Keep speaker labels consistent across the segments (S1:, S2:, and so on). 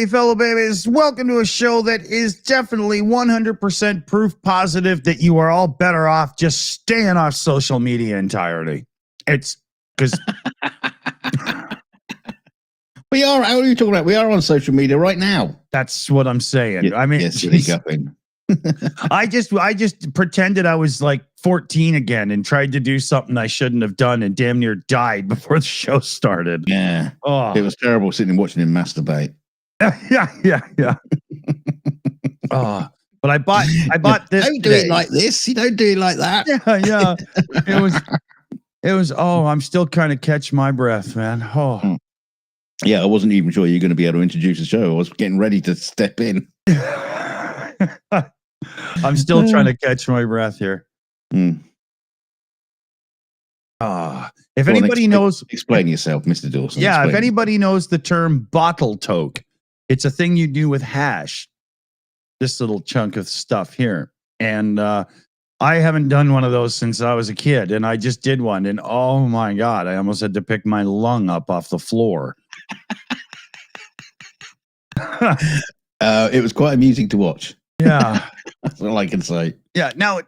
S1: Hey, fellow babies, welcome to a show that is definitely 100% proof positive that you are all better off just staying off social media entirely. It's because
S2: we are. How are you talking about? We are on social media right now.
S1: That's what I'm saying. I mean,
S2: yes, going.
S1: I just pretended I was like 14 again and tried to do something I shouldn't have done and damn near died before the show started.
S2: Yeah.
S1: Oh,
S2: it was terrible sitting and watching him masturbate.
S1: yeah. Oh, but I bought this.
S2: Don't do it like this. You don't do it like that.
S1: Yeah. It was. Oh, I'm still kind of catching my breath, man. Oh.
S2: Yeah, I wasn't even sure you were going to be able to introduce the show. I was getting ready to step in.
S1: I'm still trying to catch my breath here. If anybody knows,
S2: explain yourself, Mr. Dawson.
S1: Yeah, if anybody knows the term bottle toke, it's a thing you do with hash. This little chunk of stuff here, and I haven't done one of those since I was a kid, and I just did one, and oh my god, I almost had to pick my lung up off the floor.
S2: It was quite amusing to watch.
S1: Yeah,
S2: that's all I can say.
S1: Yeah, now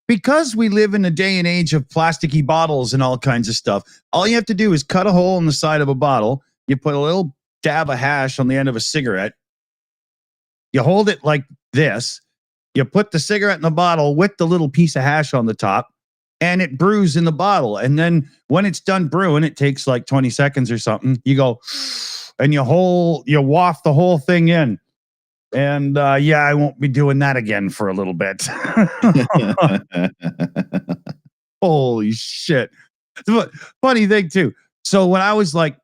S1: because we live in a day and age of plasticky bottles and all kinds of stuff, all you have to do is cut a hole in the side of a bottle. You put a little dab of hash on the end of a cigarette. You hold it like this. You put the cigarette in the bottle with the little piece of hash on the top, and it brews in the bottle. And then when it's done brewing, it takes like 20 seconds or something. You go, and you waft the whole thing in. And I won't be doing that again for a little bit. Holy shit. Funny thing too. So when I was like,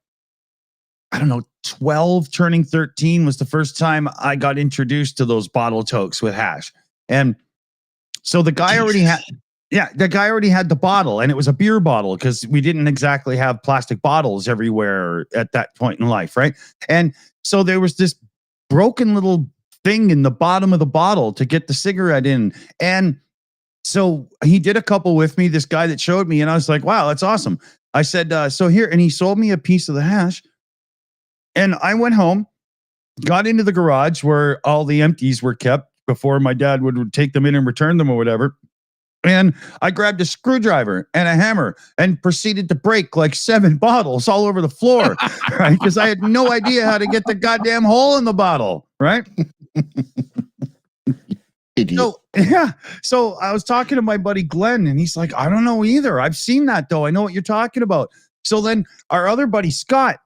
S1: I don't know, 12 turning 13 was the first time I got introduced to those bottle tokes with hash. And so the guy already had the bottle, and it was a beer bottle because we didn't exactly have plastic bottles everywhere at that point in life, right? And so there was this broken little thing in the bottom of the bottle to get the cigarette in. And so he did a couple with me, this guy that showed me, and I was like, wow, that's awesome. I said, so here, and he sold me a piece of the hash. And I went home, got into the garage where all the empties were kept before my dad would take them in and return them or whatever. And I grabbed a screwdriver and a hammer and proceeded to break like 7 bottles all over the floor, right? Because I had no idea how to get the goddamn hole in the bottle, right?
S2: Idiot.
S1: So I was talking to my buddy Glenn, and he's like, I don't know either. I've seen that though. I know what you're talking about. So then our other buddy Scott,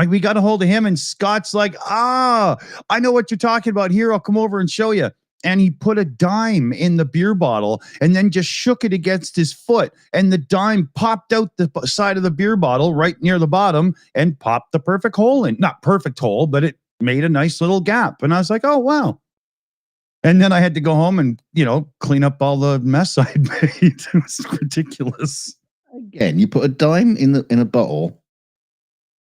S1: we got a hold of him, and Scott's like, I know what you're talking about. Here, I'll come over and show you. And he put a dime in the beer bottle and then just shook it against his foot. And the dime popped out the side of the beer bottle right near the bottom and popped the perfect hole in. Not perfect hole, but it made a nice little gap. And I was like, oh, wow. And then I had to go home and, clean up all the mess I'd made. It was ridiculous.
S2: Again, you put a dime in a bottle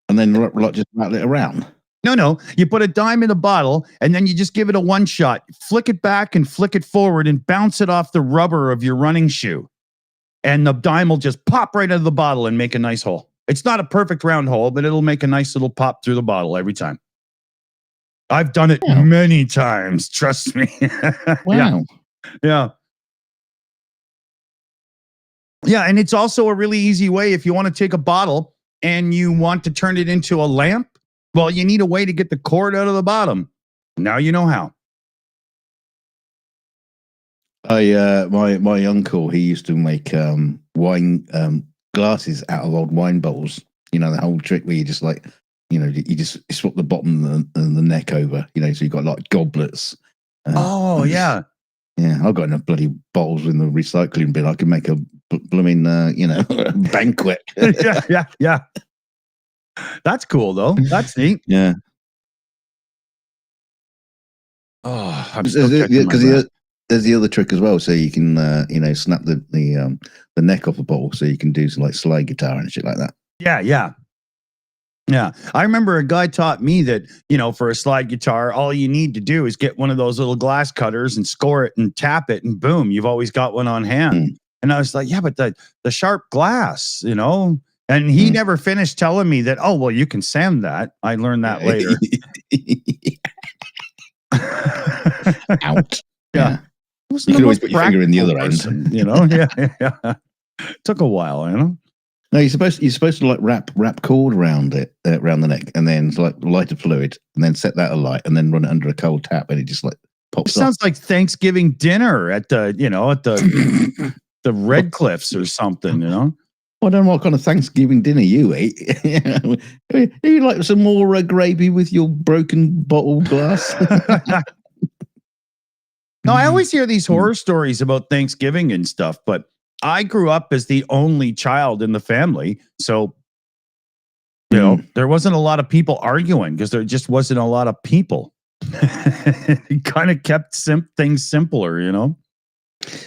S2: and then just rattle it around.
S1: No. You put a dime in a bottle, and then you just give it a one shot. Flick it back and flick it forward and bounce it off the rubber of your running shoe. And the dime will just pop right out of the bottle and make a nice hole. It's not a perfect round hole, but it'll make a nice little pop through the bottle every time. I've done it many times. Trust me.
S2: Wow.
S1: Yeah. Yeah, and it's also a really easy way if you want to take a bottle and you want to turn it into a lamp. Well, you need a way to get the cord out of the bottom. Now you know how.
S2: My uncle, he used to make wine glasses out of old wine bottles. The whole trick where you just you swap the bottom and the neck over. So you got like goblets.
S1: Yeah.
S2: Yeah, I've got enough bloody bottles in the recycling bin. I could make a blooming banquet.
S1: Yeah. That's cool, though. That's neat.
S2: Yeah.
S1: Oh,
S2: because there's the other trick as well. So you can, snap the neck off the bottle, so you can do like slide guitar and shit like that.
S1: Yeah. I remember a guy taught me that, for a slide guitar, all you need to do is get one of those little glass cutters and score it and tap it, and boom, you've always got one on hand. And I was like, yeah, but the sharp glass, And And he never finished telling me that, oh, well, you can sand that. I learned that later.
S2: Out.
S1: Yeah.
S2: You can always put your finger in the other end.
S1: You know? Yeah. Took a while, you know?
S2: No, you're supposed to like wrap cord around it, around the neck, and then like light a fluid, and then set that alight, and then run it under a cold tap, and it just like pops.
S1: It sounds like Thanksgiving dinner at the the Red Cliffs or something, you know.
S2: I don't know what kind of Thanksgiving dinner you ate. You like some more gravy with your broken bottle glass?
S1: No, I always hear these horror stories about Thanksgiving and stuff, but I grew up as the only child in the family. So, you know, there wasn't a lot of people arguing because there just wasn't a lot of people. It kind of kept things simpler, you know?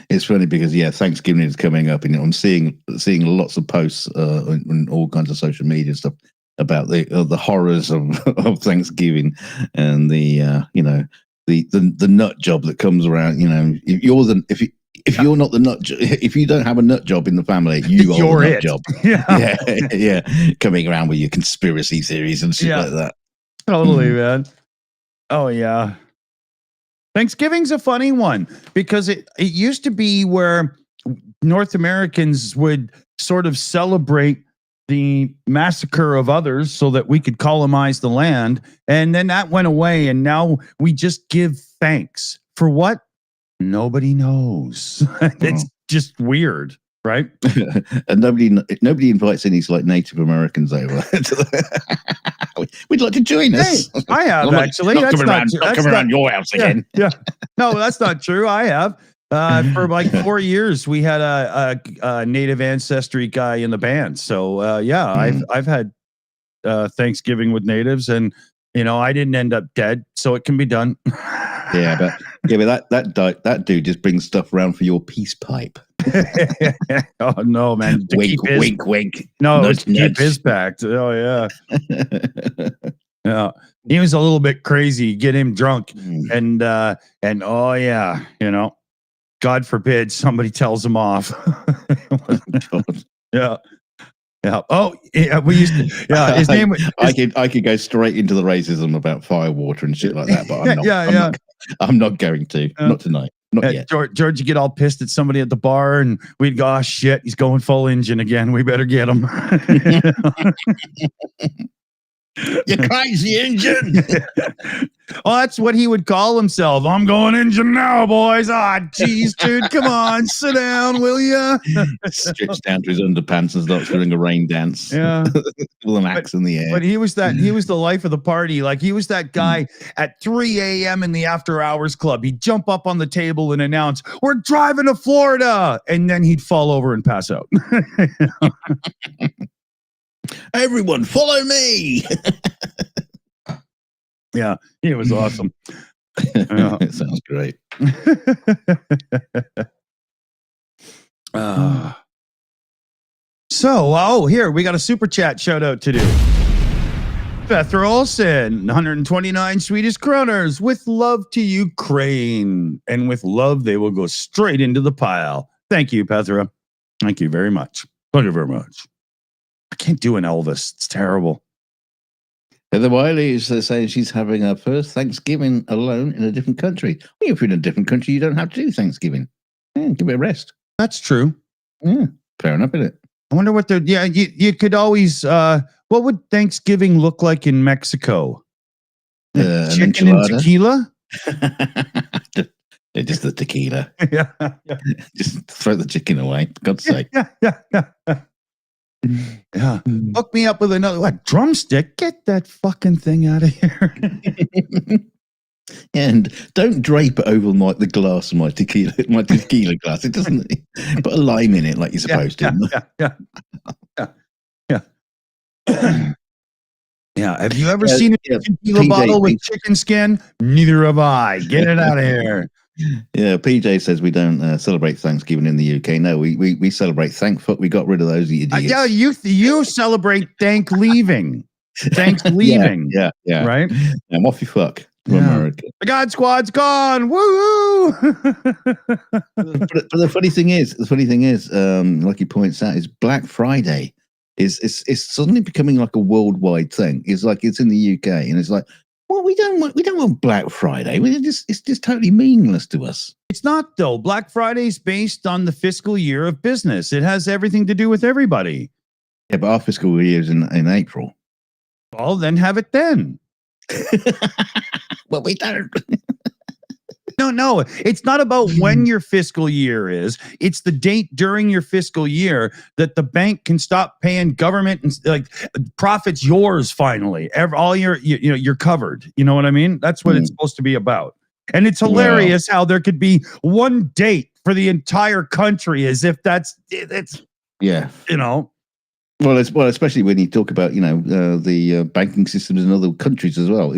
S2: It's funny because, Thanksgiving is coming up, and I'm seeing lots of posts on all kinds of social media and stuff about the horrors of Thanksgiving and the nut job that comes around. You know, if you're not the nut, if you don't have a nut job in the family, you're the nut job. Yeah, coming around with your conspiracy theories and shit like that.
S1: Totally, man. Oh yeah. Thanksgiving's a funny one because it used to be where North Americans would sort of celebrate the massacre of others so that we could colonize the land. And then that went away. And now we just give thanks for what? Nobody knows. It's just weird, right?
S2: And nobody invites any like Native Americans over. We'd like to join us.
S1: Hey, I have actually.
S2: Not coming around your house again.
S1: Yeah. No, that's not true. I have. For like 4 years, we had a native ancestry guy in the band. So I've had Thanksgiving with natives, and I didn't end up dead, so it can be done.
S2: but that dude just brings stuff around for your peace pipe.
S1: Oh no, man!
S2: Wink.
S1: No, nudge, keep his back. Oh yeah, yeah. He was a little bit crazy. Get him drunk, and oh yeah, God forbid somebody tells him off. Yeah. Yeah. Oh, yeah. We used to. Yeah. His name.
S2: I could go straight into the racism about firewater and shit like that, but I'm not. I'm not going to. Not tonight. Not yet.
S1: George would get all pissed at somebody at the bar, and we'd go, "Oh shit, he's going full engine again. We better get him."
S2: You crazy engine.
S1: Oh, that's what he would call himself. I'm going engine now, boys. Ah, geez, dude, come on, sit down, will you?
S2: Strips down to his underpants and starts doing a rain dance.
S1: Yeah,
S2: with an axe in the air.
S1: But he was the life of the party. Like he was that guy at 3 a.m. in the after hours club. He'd jump up on the table and announce, "We're driving to Florida," and then he'd fall over and pass out.
S2: Everyone, follow me.
S1: Yeah, it was awesome.
S2: It sounds great.
S1: Here we got a super chat shout out to do. Petra Olsen, 129 Swedish kroners. With love to Ukraine, and with love they will go straight into the pile. Thank you, Petra. Thank you very much. Thank you very much. I can't do an Elvis. It's terrible.
S2: Heather Wiley is saying she's having her first Thanksgiving alone in a different country. Well, if you're in a different country, you don't have to do Thanksgiving. Yeah, give it a rest.
S1: That's true.
S2: Yeah, fair enough, isn't it?
S1: I wonder what you could always, what would Thanksgiving look like in Mexico? Chicken and tequila?
S2: Just the tequila.
S1: Yeah.
S2: Just throw the chicken away, for God's sake.
S1: Yeah. Hook me up with another drumstick. Get that fucking thing out of here.
S2: And don't drape it over the glass of my tequila glass. It doesn't put a lime in it like you're supposed to.
S1: Yeah. Have you ever seen a tequila bottle with chicken skin? Neither have I. Get it out of here.
S2: Yeah, PJ says we don't celebrate Thanksgiving in the UK. No, we celebrate thank fuck. We got rid of those idiots.
S1: Yeah, you celebrate thank leaving. Thanks leaving.
S2: Yeah.
S1: Right?
S2: And off you fuck from America.
S1: The God Squad's gone. Woo!
S2: But the funny thing is, like he points out, is Black Friday is suddenly becoming like a worldwide thing. It's like it's in the UK, and it's like, well, we don't want Black Friday. It's just totally meaningless to us.
S1: It's not, though. Black Friday's based on the fiscal year of business. It has everything to do with everybody.
S2: Yeah, but our fiscal year is in April.
S1: Well, then have it then.
S2: Well, we don't.
S1: No, it's not about when your fiscal year is. It's the date during your fiscal year that the bank can stop paying government and like profits yours finally. All you're covered. You know what I mean? That's what it's supposed to be about. And it's hilarious how there could be one date for the entire country as if it's you know.
S2: Well, especially when you talk about the banking systems in other countries as well.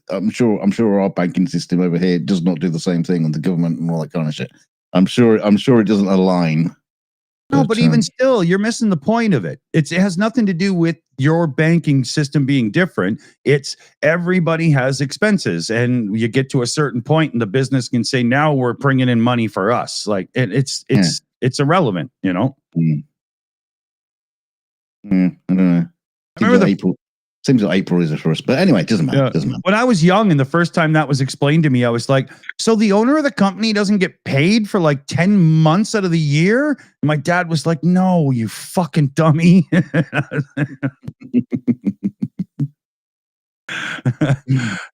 S2: I'm sure our banking system over here does not do the same thing, and the government and all that kind of shit. I'm sure it doesn't align.
S1: No, but even still, you're missing the point of it. It has nothing to do with your banking system being different. It's everybody has expenses, and you get to a certain point, and the business can say, "Now we're bringing in money for us." Like it's irrelevant, you know.
S2: I don't know. I remember April. Seems like April is the first, but anyway, it doesn't matter. It doesn't matter.
S1: When I was young, and the first time that was explained to me, I was like, "So the owner of the company doesn't get paid for like 10 months out of the year?" And my dad was like, "No, you fucking dummy."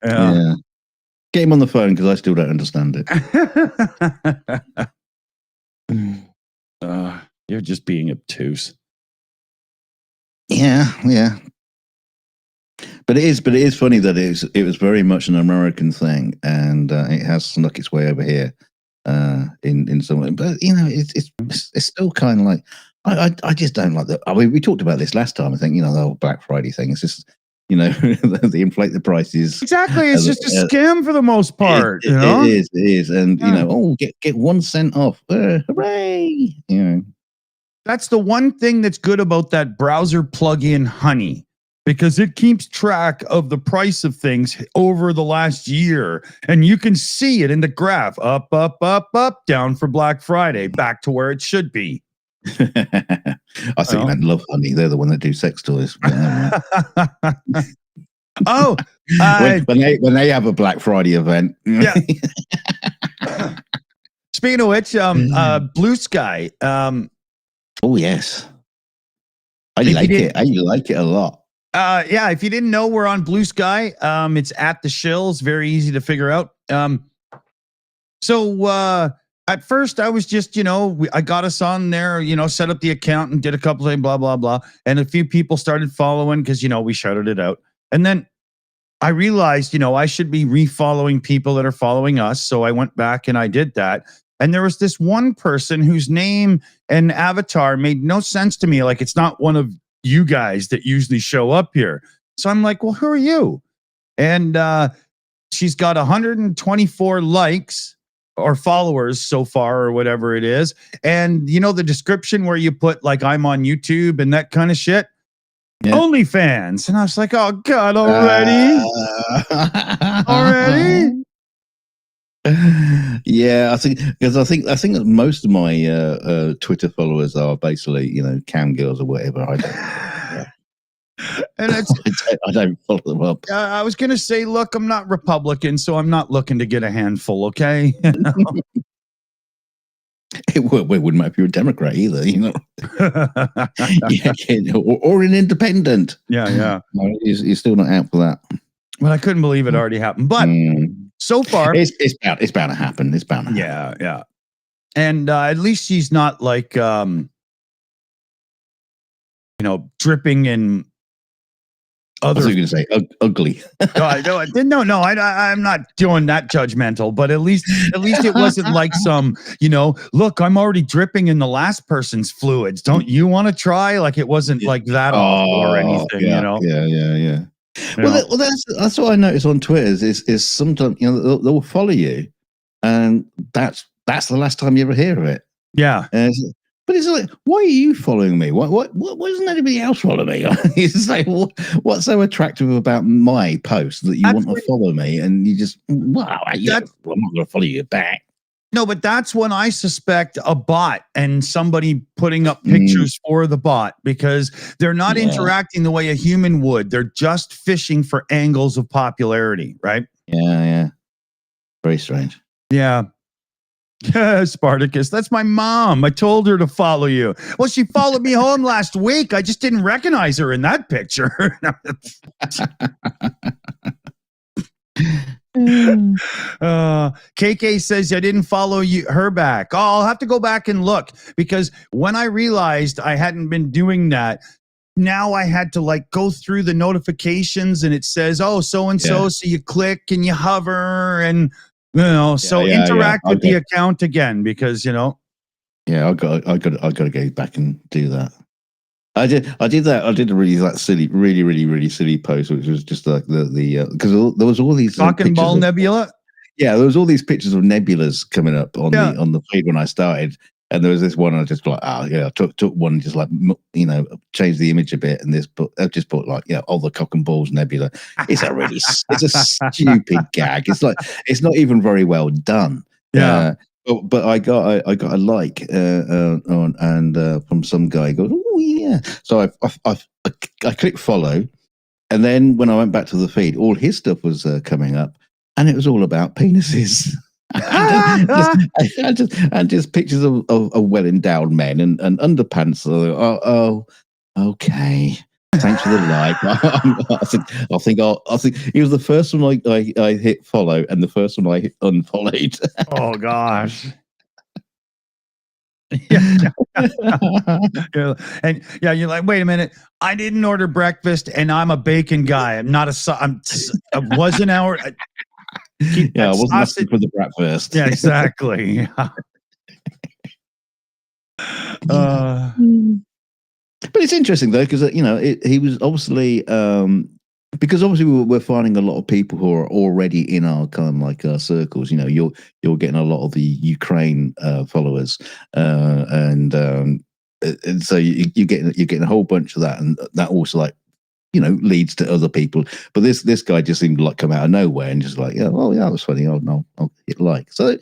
S2: Yeah. Get him on the phone because I still don't understand
S1: it. You're just being obtuse.
S2: Yeah. But it is funny that it was very much an American thing, and it has snuck its way over here in some way. But it's still kind of like I just don't like that. I mean, we talked about this last time. I think the whole Black Friday thing. It's just they inflate the prices.
S1: Exactly, it's just a scam for the most part.
S2: It is, and get 1 cent off. Hooray!
S1: That's the one thing that's good about that browser plugin Honey, because it keeps track of the price of things over the last year, and you can see it in the graph, up, down for Black Friday, back to where it should be.
S2: I think you meant Love Honey. They're the one that do sex toys. When they have a Black Friday event.
S1: Yeah. Speaking of which, Blue Sky.
S2: Oh yes, I like it. I like it a lot.
S1: Yeah, if you didn't know, we're on Blue Sky. It's at the Shills. Very easy to figure out. So at first I was just, I got us on there, set up the account and did a couple of things, blah, blah, blah. And a few people started following because, we shouted it out. And then I realized, I should be refollowing people that are following us. So I went back and I did that. And there was this one person whose name and avatar made no sense to me. Like, it's not one of you guys that usually show up here. So I'm like, well, who are you? And she's got 124 likes or followers so far, or whatever it is. And the description where you put like, I'm on YouTube and that kind of shit. Yeah. OnlyFans. And I was like, oh God, already? Already?
S2: Yeah, I think that most of my Twitter followers are basically cam girls or whatever. I don't. And I don't follow them up.
S1: I was gonna say, look, I'm not Republican, so I'm not looking to get a handful. Okay.
S2: It wouldn't matter if you're a Democrat either, or an independent.
S1: Yeah.
S2: No, you're still not out for that.
S1: Well, I couldn't believe it already happened, but. So far,
S2: it's bound to happen. It's bound to happen.
S1: Yeah. And at least she's not like, dripping in other.
S2: I was going to say ugly.
S1: No, I'm not doing that judgmental. But at least it wasn't like some, look, I'm already dripping in the last person's fluids. Don't you want to try? Like it wasn't like that or anything.
S2: Yeah. Well, that's what I notice on Twitter is sometimes they'll follow you, and that's the last time you ever hear of it.
S1: Yeah,
S2: but it's like, why are you following me? Why doesn't anybody else follow me? It's like, what's so attractive about my post that you want to follow me? And you just I'm not going to follow you back.
S1: No, but that's when I suspect a bot and somebody putting up pictures for the bot, because they're not interacting the way a human would. They're just fishing for angles of popularity, right?
S2: Yeah. Very strange.
S1: Yeah. Spartacus, that's my mom. I told her to follow you. Well, she followed me home last week. I just didn't recognize her in that picture. KK says I didn't follow her back. Oh, I'll have to go back and look, because when I realized I hadn't been doing that, now I had to like go through the notifications, and it says, oh, so and so. So you click and you hover, and interact with the account again, because
S2: Yeah, I got to go back and do that. I did that. I did a really silly, really silly post, which was just like the because there was all these
S1: cock and ball nebula.
S2: Yeah, there was all these pictures of nebulas coming up on the feed when I started, and there was this one I just like, I took one, just like changed the image a bit, and I just put like the cock and balls nebula. It's a stupid gag. It's like it's not even very well done.
S1: Yeah.
S2: But I got a like from some guy. Goes, oh yeah. So I clicked follow, and then when I went back to the feed, all his stuff was coming up, and it was all about penises. and just pictures of well endowed men and underpants. Okay. Thanks for the like. I think he was the first one I hit follow, and the first one I hit unfollowed.
S1: Oh gosh. And you're like, wait a minute, I didn't order breakfast, and I'm a bacon guy. I'm not I wasn't our.
S2: I wasn't asking for the breakfast.
S1: Yeah, exactly.
S2: But it's interesting though, because he was obviously because obviously we're finding a lot of people who are already in our kind of like circles. You're getting a lot of the Ukraine followers, and so you're getting a whole bunch of that, and that also like leads to other people. But this guy just seemed to like come out of nowhere and just like, that was funny. I'll hit like so.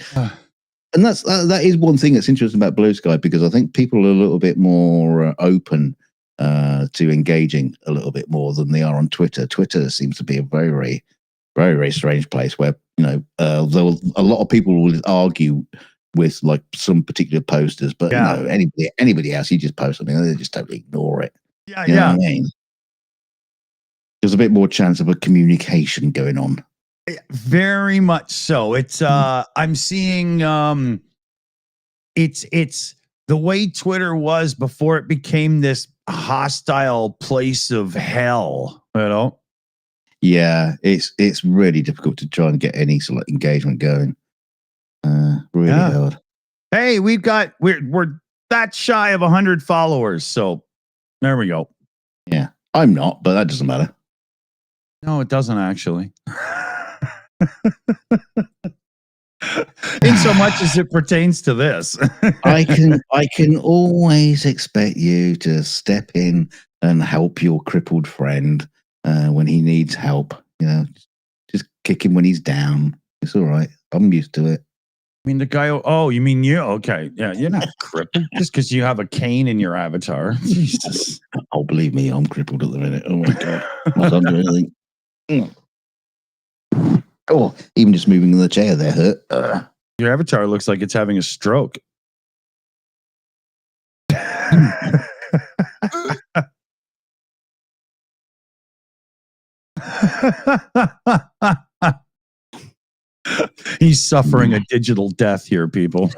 S2: And that is one thing that's interesting about Blue Sky, because I think people are a little bit more open to engaging a little bit more than they are on Twitter. Twitter seems to be a very, very, very, very strange place where a lot of people will argue with like some particular posters, but anybody else, you just post something, they just totally ignore it.
S1: Yeah,
S2: you know what I mean? There's a bit more chance of a communication going on.
S1: Very much so. It's I'm seeing it's the way Twitter was before it became this hostile place of hell,
S2: Yeah, it's really difficult to try and get any sort of engagement going. Really hard.
S1: Hey, we're that shy of 100 followers, so there we go.
S2: Yeah, I'm not, but that doesn't matter.
S1: No, it doesn't actually. In so much as it pertains to this.
S2: I can always expect you to step in and help your crippled friend when he needs help. Just kick him when he's down. It's all right. I'm used to it.
S1: I mean, the guy. Oh, you mean you? Okay, yeah, you're not crippled just because you have a cane in your avatar. Jesus.
S2: Oh, believe me, I'm crippled at the minute. Oh my god, I can't do anything. Oh, even just moving in the chair there hurt.
S1: Your avatar looks like it's having a stroke. He's suffering a digital death here, people.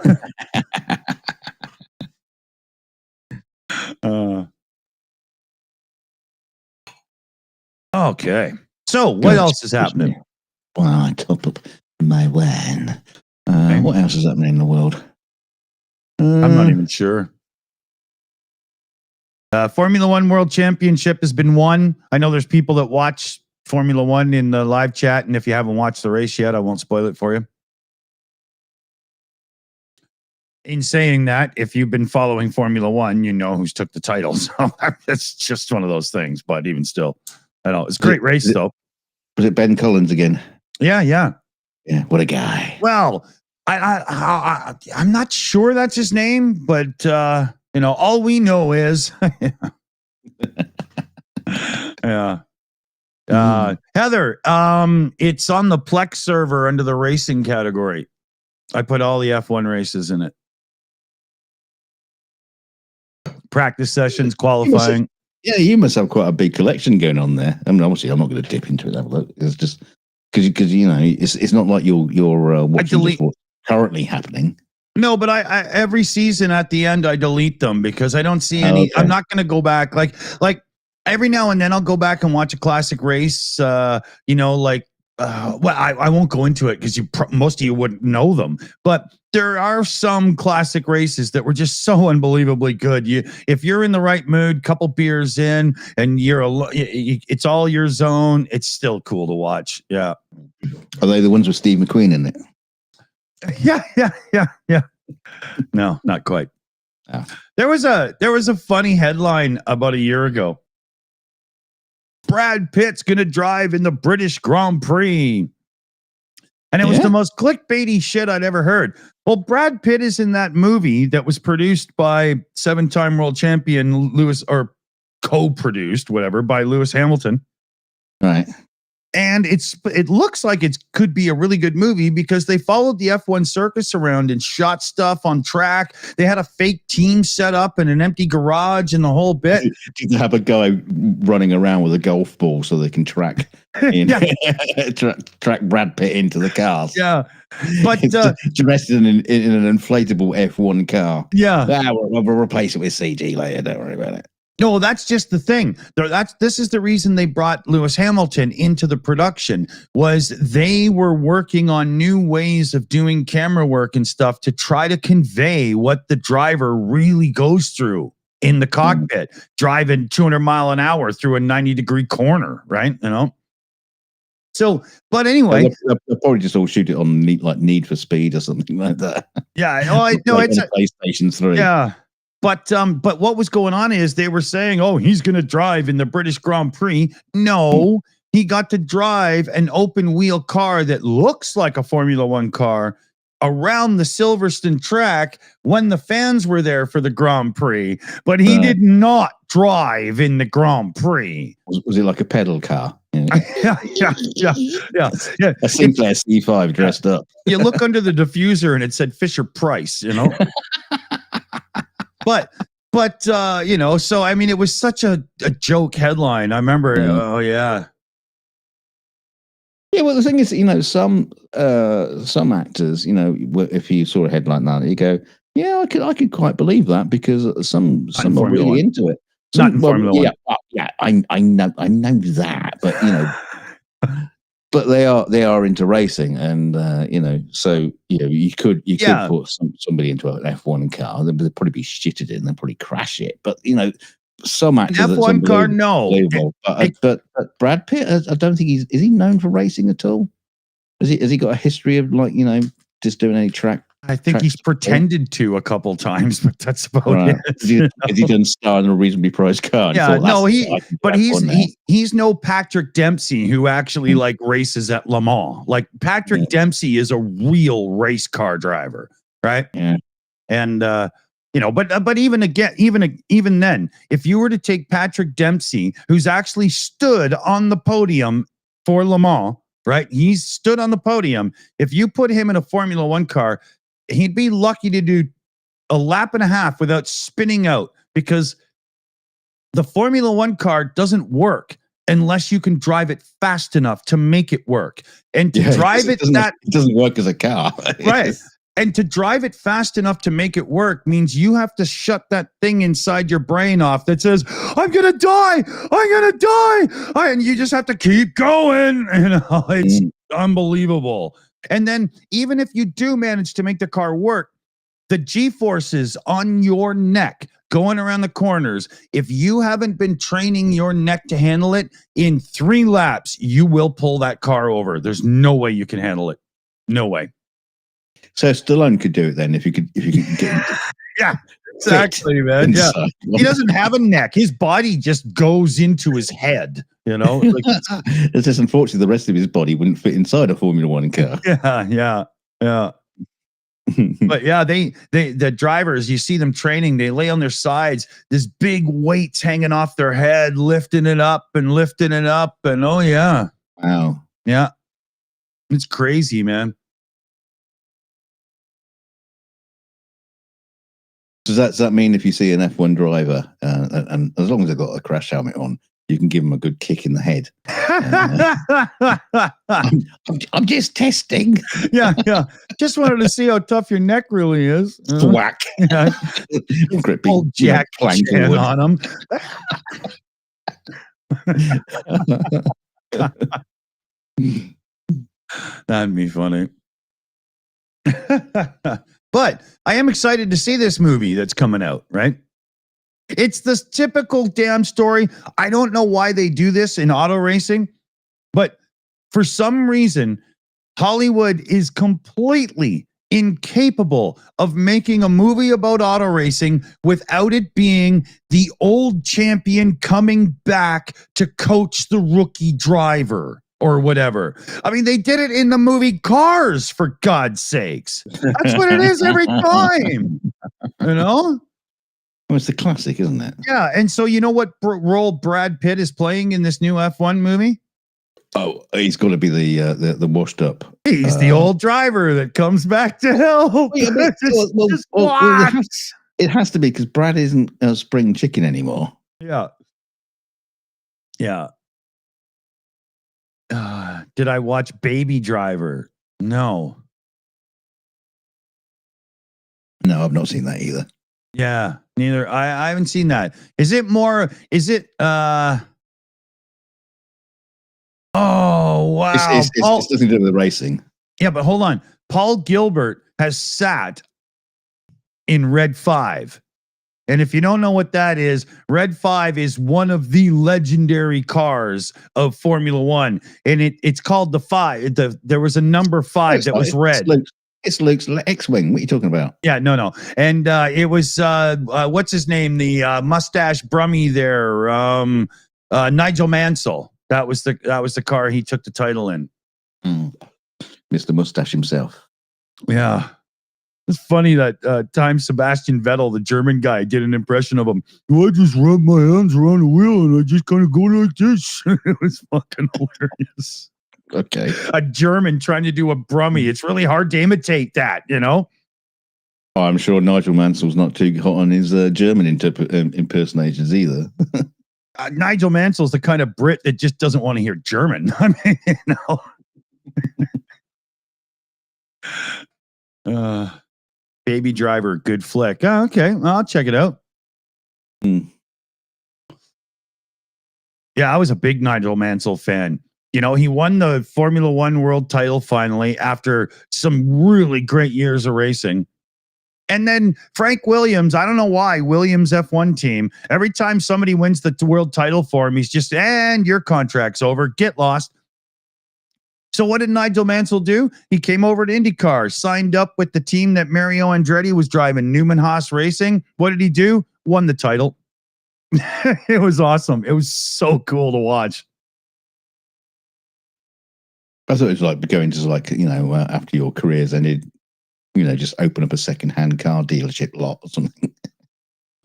S1: Okay. So what else is happening?
S2: Well, I top up my wine. What else is happening in the world?
S1: I'm not even sure. Formula One World Championship has been won. I know there's people that watch Formula One in the live chat, and if you haven't watched the race yet, I won't spoil it for you. In saying that, if you've been following Formula One, you know who's took the title. So that's just one of those things. But even still, I know it's a great race, though.
S2: Was it Ben Collins again?
S1: Yeah.
S2: Yeah, what a guy.
S1: Well, I'm not sure that's his name, but all we know is, yeah. Heather, it's on the Plex server under the racing category. I put all the F1 races in it. Practice sessions, qualifying.
S2: Yeah, you must have quite a big collection going on there. I mean, obviously, I'm not going to dip into it. Have a look. It's just because it's not like you're watching just what's currently happening.
S1: No, but I every season at the end I delete them because I don't see any. Okay. I'm not going to go back like every now and then I'll go back and watch a classic race. Well, I won't go into it because most of you wouldn't know them, but there are some classic races that were just so unbelievably good. If you're in the right mood, couple beers in, and it's all your zone. It's still cool to watch. Yeah.
S2: Are they the ones with Steve McQueen in it?
S1: Yeah. No, not quite. Oh. There was a funny headline about a year ago. Brad Pitt's going to drive in the British Grand Prix. And it was the most clickbaity shit I'd ever heard. Well, Brad Pitt is in that movie that was produced by 7-time world champion Lewis, or co-produced, whatever, by Lewis Hamilton.
S2: Right.
S1: And it looks like it could be a really good movie because they followed the F1 circus around and shot stuff on track. They had a fake team set up in an empty garage and the whole bit.
S2: Did they have a guy running around with a golf ball so they can track track Brad Pitt into the cars?
S1: Yeah. But
S2: dressed in an inflatable F1 car.
S1: Yeah.
S2: We'll replace it with CG later. Don't worry about it.
S1: No, that's just the thing. This is the reason they brought Lewis Hamilton into the production, was they were working on new ways of doing camera work and stuff to try to convey what the driver really goes through in the cockpit, driving 200 mile an hour through a 90-degree corner, right? So, but anyway,
S2: they'll probably just all shoot it on Need for Speed or something like that.
S1: Yeah, it's
S2: a PlayStation 3.
S1: Yeah. But what was going on is they were saying, oh, he's going to drive in the British Grand Prix. No, he got to drive an open wheel car that looks like a Formula One car around the Silverstone track when the fans were there for the Grand Prix. But he did not drive in the Grand Prix.
S2: Was it like a pedal car?
S1: Yeah.
S2: A Sinclair C5 dressed up.
S1: You look under the diffuser and it said Fisher Price, But so I mean, it was such a joke headline. I remember. Oh yeah.
S2: Yeah, well, the thing is, some actors, if you saw a headline like that, you go, yeah, I could quite believe that because some are really into it.
S1: Not in Formula One.
S2: Yeah, I know that, but but they are into racing, and so you could put somebody into an F1 car. They'd probably be shitted in, they'd probably crash it. But some actors,
S1: an F1 car, no.
S2: But Brad Pitt, I don't think is he known for racing at all? Has he got a history of just doing any track?
S1: I think he's pretended to a couple times, but that's about it.
S2: Has he done star in a reasonably priced car?
S1: Yeah, no, he's no Patrick Dempsey who actually races at Le Mans. Like Patrick Dempsey is a real race car driver, right?
S2: Yeah.
S1: And but even then, if you were to take Patrick Dempsey, who's actually stood on the podium for Le Mans, right? He's stood on the podium. If you put him in a Formula One car, he'd be lucky to do a lap and a half without spinning out because the Formula One car doesn't work unless you can drive it fast enough to make it work. And to drive it
S2: doesn't work as a car.
S1: Right. And to drive it fast enough to make it work means you have to shut that thing inside your brain off that says, I'm going to die. I'm going to die. And you just have to keep going. It's unbelievable. And then even if you do manage to make the car work, the G-forces on your neck going around the corners, if you haven't been training your neck to handle it, in 3 laps, you will pull that car over. There's no way you can handle it. No way.
S2: So Stallone could do it then if you could get into
S1: Yeah, exactly, man. Yeah. He doesn't have a neck. His body just goes into his head,
S2: It's just unfortunately the rest of his body wouldn't fit inside a Formula One car.
S1: Yeah. But yeah, the drivers, you see them training, they lay on their sides, this big weights hanging off their head, lifting it up. And oh yeah.
S2: Wow.
S1: Yeah. It's crazy, man.
S2: Does that mean if you see an F1 driver, and as long as they've got a crash helmet on, you can give them a good kick in the head? I'm just testing.
S1: Yeah. Just wanted to see how tough your neck really is.
S2: Whack.
S1: Yeah.
S2: Old
S1: Jack
S2: plank
S1: on him. That'd be funny. But I am excited to see this movie that's coming out, right? It's this typical damn story. I don't know why they do this in auto racing, but for some reason, Hollywood is completely incapable of making a movie about auto racing without it being the old champion coming back to coach the rookie driver or whatever. I mean, they did it in the movie Cars, for God's sakes. That's what it is every time, you know?
S2: Well, it's the classic, isn't it?
S1: Yeah, and so you know what role Brad Pitt is playing in this new F1 movie?
S2: Oh, he's got to be the washed up.
S1: He's the old driver that comes back to help.
S2: Yeah, it has to be because Brad isn't a spring chicken anymore.
S1: Yeah. Did I watch Baby Driver? No,
S2: I've not seen that either.
S1: Yeah, neither. I haven't seen that. Is it oh wow.
S2: It's nothing to do with the racing.
S1: Yeah, but hold on. Paul Gilbert has sat in Red 5. And if you don't know what that is, Red 5 is one of the legendary cars of Formula One. And it's called the 5. There was a number 5 that was red.
S2: It's Luke's X-Wing. What are you talking about?
S1: Yeah, no. And it was, what's his name? The mustache Brummy there, Nigel Mansell. That was the car he took the title in.
S2: Mr. Mustache himself.
S1: Yeah. It's funny that time Sebastian Vettel, the German guy, did an impression of him. I just rub my hands around the wheel and I just kind of go like this. It was fucking hilarious.
S2: Okay.
S1: A German trying to do a Brummy. It's really hard to imitate that, you know?
S2: I'm sure Nigel Mansell's not too hot on his German impersonations either.
S1: Nigel Mansell's the kind of Brit that just doesn't want to hear German. I mean, you know. Baby Driver, good flick. Oh, okay, well, I'll check it out. Yeah, I was a big Nigel Mansell fan. You know, he won the Formula One world title finally after some really great years of racing. And then Frank Williams, I don't know why, Williams F1 team, every time somebody wins the world title for him, he's just, and your contract's over, get lost. So what did Nigel Mansell do? He came over to IndyCar, signed up with the team that Mario Andretti was driving, Newman Haas Racing. What did he do? Won the title. It was awesome. It was so cool to watch.
S2: I thought it was like going to after your career's ended, just open up a second-hand car dealership lot or something.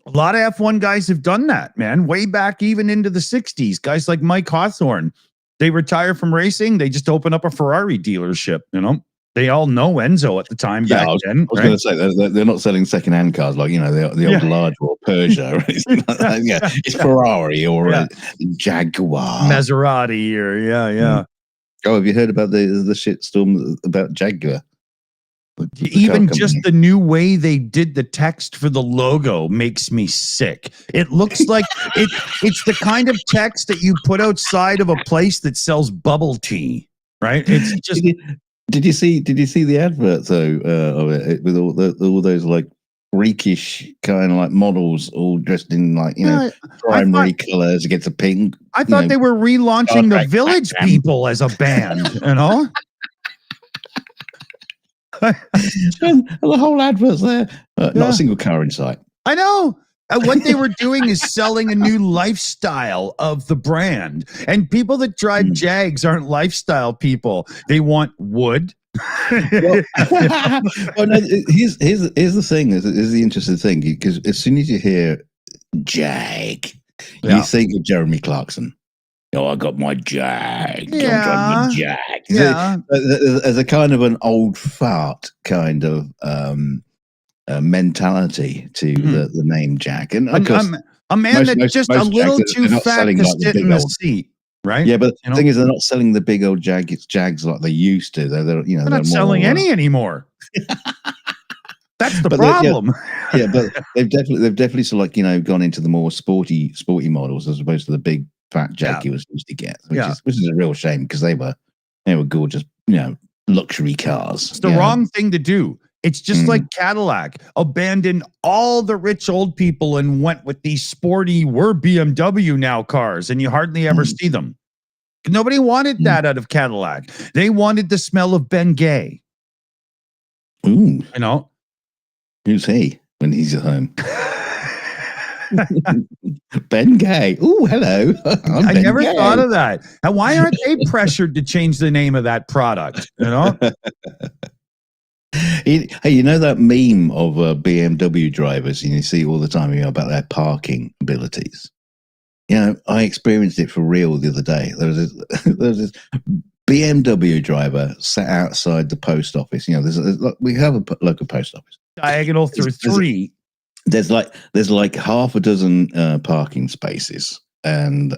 S1: A lot of F1 guys have done that, man. Way back even into the 60s. Guys like Mike Hawthorne. They retire from racing. They just open up a Ferrari dealership, you know. They all know Enzo at the time back then.
S2: I was going to say, they're not selling second-hand cars like, the old large or Peugeot or anything like that. Yeah, it's Ferrari or a Jaguar.
S1: Maserati or, yeah.
S2: Oh, have you heard about the shitstorm about Jaguar?
S1: Even just the new way they did the text for the logo makes me sick. It looks like it's the kind of text that you put outside of a place that sells bubble tea, right? It's just.
S2: Did you see the advert though of it with all those like freakish kind of like models all dressed in like primary colors against a pink?
S1: I thought they were relaunching the Village People as a band, you know.
S2: The whole advert's there. Not a single car in sight.
S1: I know. What they were doing is selling a new lifestyle of the brand. And people that drive Jags aren't lifestyle people. They want wood.
S2: Well, well, no, here's the thing. Is the interesting thing, because as soon as you hear Jag, you think of Jeremy Clarkson. Oh, I got my Jag. I'm driving my Jag.
S1: Yeah.
S2: As a kind of an old fart kind of mentality to the name Jag, and of course,
S1: a man that's just a little too fat to sit in the seat. Right.
S2: Yeah, but the thing is, they're not selling the big old Jags like they used to. They're
S1: not selling any anymore. That's the problem.
S2: But they've definitely sort of like, gone into the more sporty models as opposed to the big fat Jag you was used to get, which is a real shame because they were gorgeous, luxury cars.
S1: It's the wrong thing to do. It's just like Cadillac abandoned all the rich old people and went with these sporty, we're BMW now cars, and you hardly ever see them. Nobody wanted that out of Cadillac. They wanted the smell of Ben Gay.
S2: Ooh.
S1: Who's
S2: he when he's at home? Ben Gay. Ooh, hello.
S1: I never thought of that. And why aren't they pressured to change the name of that product?
S2: Hey, that meme of BMW drivers, and you see all the time about their parking abilities. I experienced it for real the other day. There was this BMW driver sat outside the post office. We have a local post office.
S1: Diagonal through 3.
S2: There's like half a dozen parking spaces, and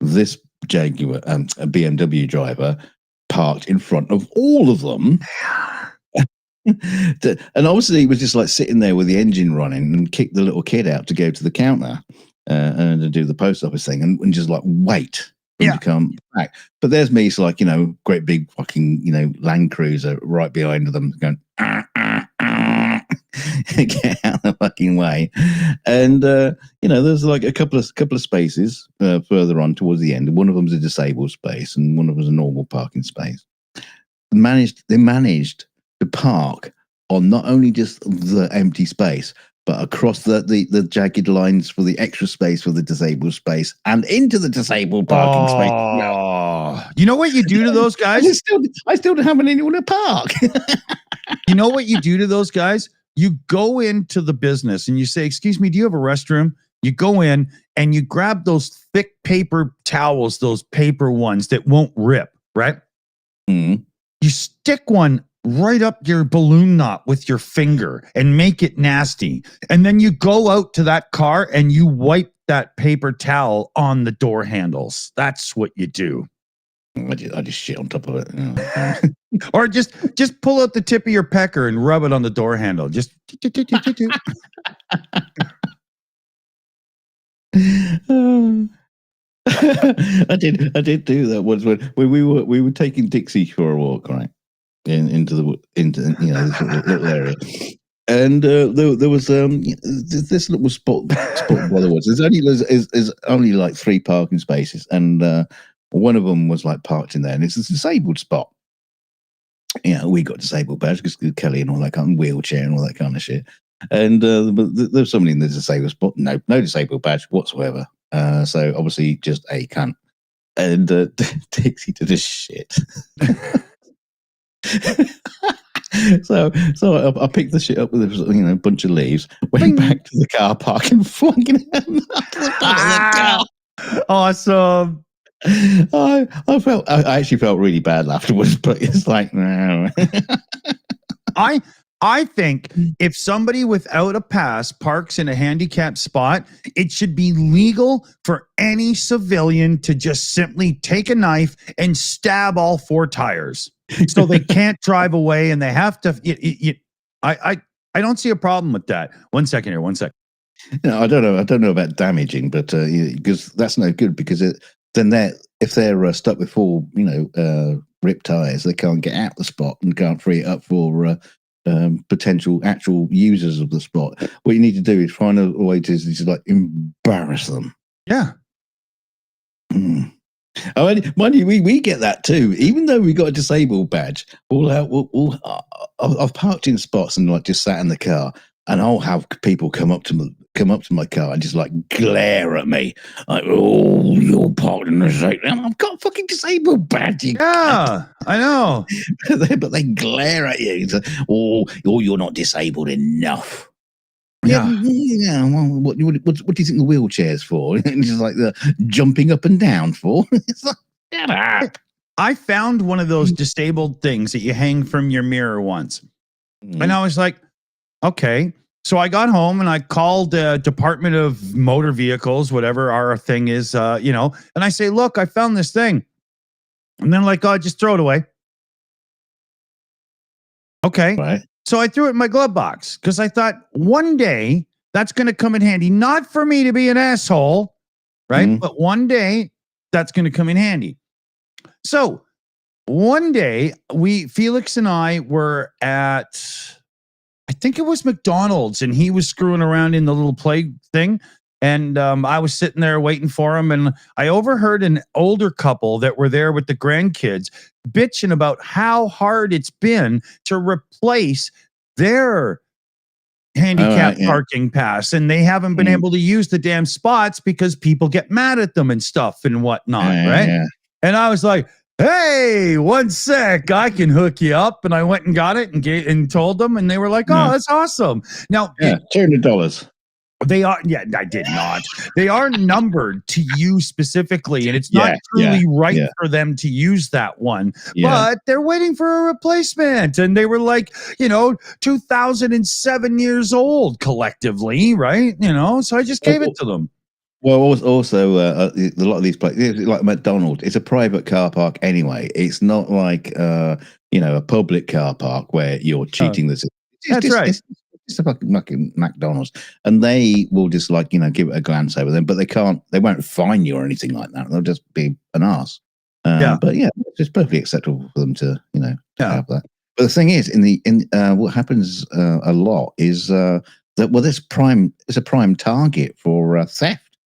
S2: this Jaguar, a BMW driver, parked in front of all of them. And obviously he was just like sitting there with the engine running and kicked the little kid out to go to the counter and to do the post office thing and just like wait to come back. But there's me, it's like, great big fucking, Land Cruiser right behind them going, get out of the fucking way. And, there's like a couple of spaces further on towards the end. One of them's a disabled space and one of them's a normal parking space. They managed to park on not only just the empty space, but across the jagged lines for the extra space for the disabled space and into the disabled parking space.
S1: You know what you do to those guys?
S2: I still don't have anyone to park.
S1: You know what you do to those guys? You go into the business and you say, excuse me, do you have a restroom? You go in and you grab those thick paper towels, those paper ones that won't rip, right?
S2: Mm.
S1: You stick one right up your balloon knot with your finger and make it nasty. And then you go out to that car and you wipe that paper towel on the door handles. That's what you do.
S2: I just shit on top of it.
S1: Or just pull out the tip of your pecker and rub it on the door handle. Just
S2: I did do that once when we were taking Dixie for a walk, right? Into this little area, and there was this little spot by the woods. There's only like 3 parking spaces, and one of them was like parked in there, and it's a disabled spot. We got disabled badge because Kelly and all that kind of wheelchair and all that kind of shit. And but there's somebody in the disabled spot, no disabled badge whatsoever. So obviously just a cunt. And Dixie did this shit. So I picked the shit up with a bunch of leaves, went back to the car park and flung it out to the back of the car.
S1: Awesome.
S2: I actually felt really bad afterwards, but it's like no.
S1: I think if somebody without a pass parks in a handicapped spot, it should be legal for any civilian to just simply take a knife and stab all 4 tires, so they can't drive away and they have to. I don't see a problem with that. 1 second here. 1 second.
S2: I don't know about damaging, but because that's no good because if they're stuck with 4 ripped tires, they can't get out the spot and can't free it up for potential actual users of the spot. What you need to do is find a way to just like embarrass them.
S1: Yeah.
S2: Oh, mind you, we get that too. Even though we got a disabled badge, I've parked in spots and like just sat in the car, and I'll have people come up to me come up to my car and just like glare at me, like, "Oh, you're parked in the state. I've got a fucking disabled badge."
S1: Yeah, I know.
S2: But they glare at you. It's like, oh, you're not disabled enough.
S1: Yeah.
S2: Well, what do you think the wheelchair's for? And just like the jumping up and down for. It's like, shut up.
S1: I found one of those disabled things that you hang from your mirror once. And I was like, okay. So I got home and I called the Department of Motor Vehicles, whatever our thing is, and I say, look, I found this thing. And then like, oh, just throw it away. Okay.
S2: Right.
S1: So I threw it in my glove box because I thought one day that's going to come in handy, not for me to be an asshole, right? But one day that's going to come in handy. So one day Felix and I were at, I think it was McDonald's, and he was screwing around in the little play thing. And I was sitting there waiting for him. And I overheard an older couple that were there with the grandkids bitching about how hard it's been to replace their handicap parking pass. And they haven't been able to use the damn spots because people get mad at them and stuff and whatnot. Right. Yeah. And I was like, hey, 1 sec, I can hook you up. And I went and got it and told them, and they were like, oh, that's awesome. Now,
S2: $200.
S1: They are, I did not. They are numbered to you specifically, and it's not truly right for them to use that one. But they're waiting for a replacement, and they were like, 2007 years old collectively, right? So I just gave it to them.
S2: Well, also a lot of these places, like McDonald's, it's a private car park anyway. It's not like a public car park where you're cheating the system.
S1: That's right.
S2: It's a fucking McDonald's, and they will just like give it a glance over them, but they won't fine you or anything like that. They'll just be an arse. But it's perfectly acceptable for them to have that. But the thing is, what happens a lot is that it's a prime target for theft.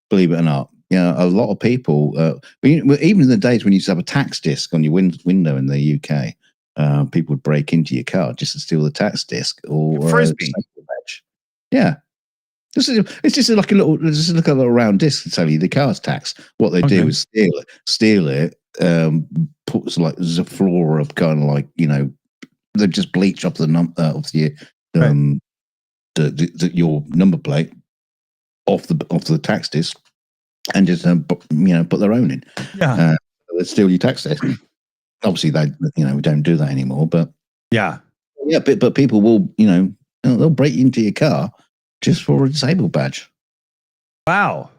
S2: Believe it or not, a lot of people, even in the days when you used to have a tax disc on your window in the UK. People would break into your car just to steal the tax disc or
S1: frisbee.
S2: Yeah, it's just like a little round disc to tell you the car's tax. What they do is steal it, puts like there's a floor of kind of like they just bleach up the your number plate off the tax disc and just put their own in.
S1: Yeah,
S2: they steal your tax disc. Obviously, we don't do that anymore. But but people will, they'll break into your car just for a disabled badge.
S1: Wow.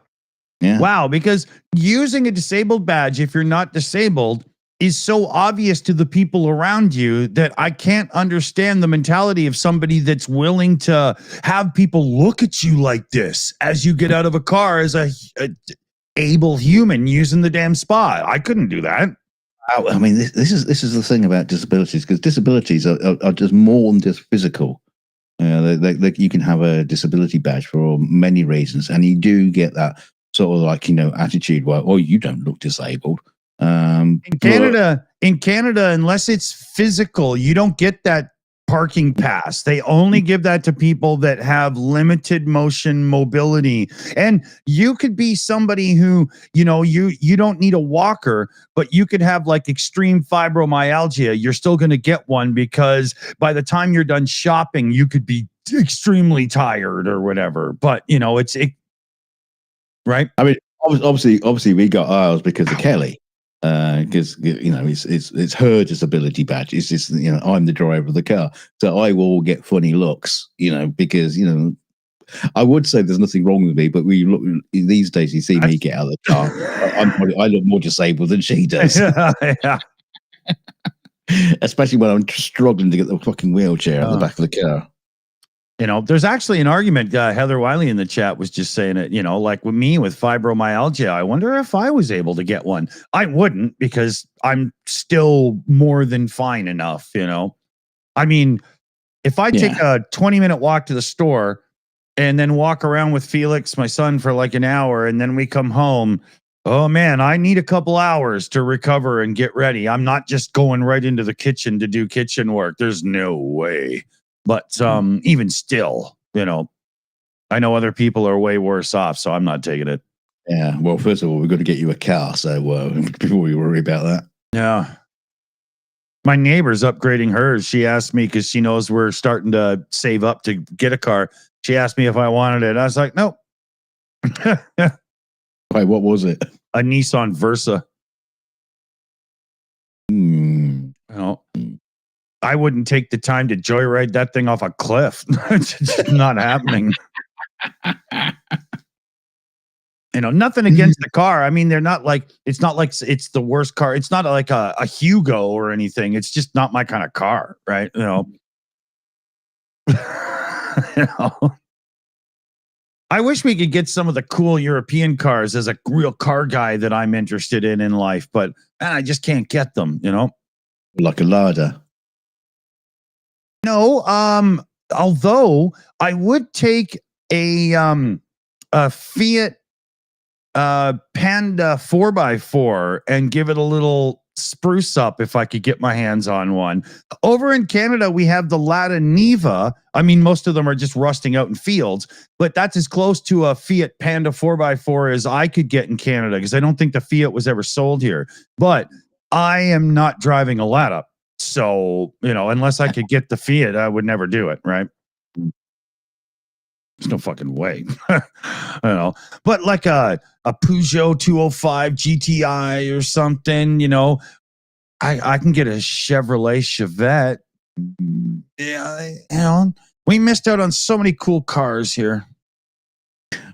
S2: Yeah.
S1: Wow. Because using a disabled badge, if you're not disabled, is so obvious to the people around you that I can't understand the mentality of somebody that's willing to have people look at you like this as you get out of a car as a able human using the damn spot. I couldn't do that.
S2: I mean, this is the thing about disabilities, because disabilities are just more than just physical. You can have a disability badge for many reasons, and you do get that sort of like attitude where, oh, you don't look disabled.
S1: In Canada, unless it's physical, you don't get that parking pass. They only give that to people that have limited motion mobility. And you could be somebody who, you don't need a walker, but you could have like extreme fibromyalgia. You're still going to get one because by the time you're done shopping, you could be extremely tired or whatever. But it's right.
S2: I mean, obviously we got ours because of Kelly. Because it's her disability badge. It's just I'm the driver of the car, so I will get funny looks. Because I would say there's nothing wrong with me, but we look these days. You see me get out of the car, I look more disabled than she does.
S1: Yeah.
S2: Especially when I'm struggling to get the fucking wheelchair out the back of the car.
S1: There's actually an argument. Heather Wiley in the chat was just saying it, like with me with fibromyalgia, I wonder if I was able to get one. I wouldn't, because I'm still more than fine enough, I mean, if I take a 20-minute walk to the store and then walk around with Felix, my son, for like an hour, and then we come home, oh man, I need a couple hours to recover and get ready. I'm not just going right into the kitchen to do kitchen work. There's no way. But even still, I know other people are way worse off, so I'm not taking it.
S2: Yeah. Well, first of all, we've got to get you a car, so before we worry about that.
S1: Yeah. My neighbor's upgrading hers. She asked me because she knows we're starting to save up to get a car. She asked me if I wanted it. I was like, nope.
S2: Wait, what was it?
S1: A Nissan Versa.
S2: Hmm.
S1: You know, I wouldn't take the time to joyride that thing off a cliff. It's just not happening. You know, nothing against the car. I mean, they're not like, it's not like it's the worst car. It's not like a Hugo or anything. It's just not my kind of car, right? You know, you know? I wish we could get some of the cool European cars as a real car guy that I'm interested in life, but I just can't get them, you know?
S2: Like a Lada.
S1: No, although I would take a Fiat Panda 4x4 and give it a little spruce up if I could get my hands on one. Over in Canada, we have the Lada Niva. I mean, most of them are just rusting out in fields, but that's as close to a Fiat Panda 4x4 as I could get in Canada because I don't think the Fiat was ever sold here. But I am not driving a Lada. So, you know, unless I could get the Fiat, I would never do it, right? There's no fucking way. I don't know. But like a Peugeot 205 GTI or something, you know, I can get a Chevrolet Chevette. Yeah, you know, we missed out on so many cool cars here.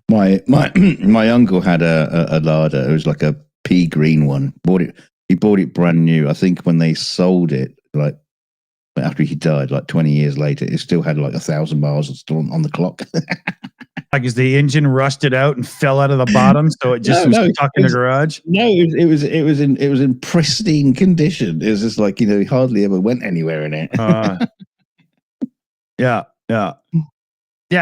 S2: My uncle had a Lada. It was like a pea green one. He bought it brand new. I think when they sold it, like after he died, like 20 years later, it still had like 1,000 miles still on the clock.
S1: Like, is the engine rusted out and fell out of the bottom, so it just was stuck in the garage?
S2: No, it was in pristine condition. It was just like, you know, he hardly ever went anywhere in it.
S1: Yeah. Yeah,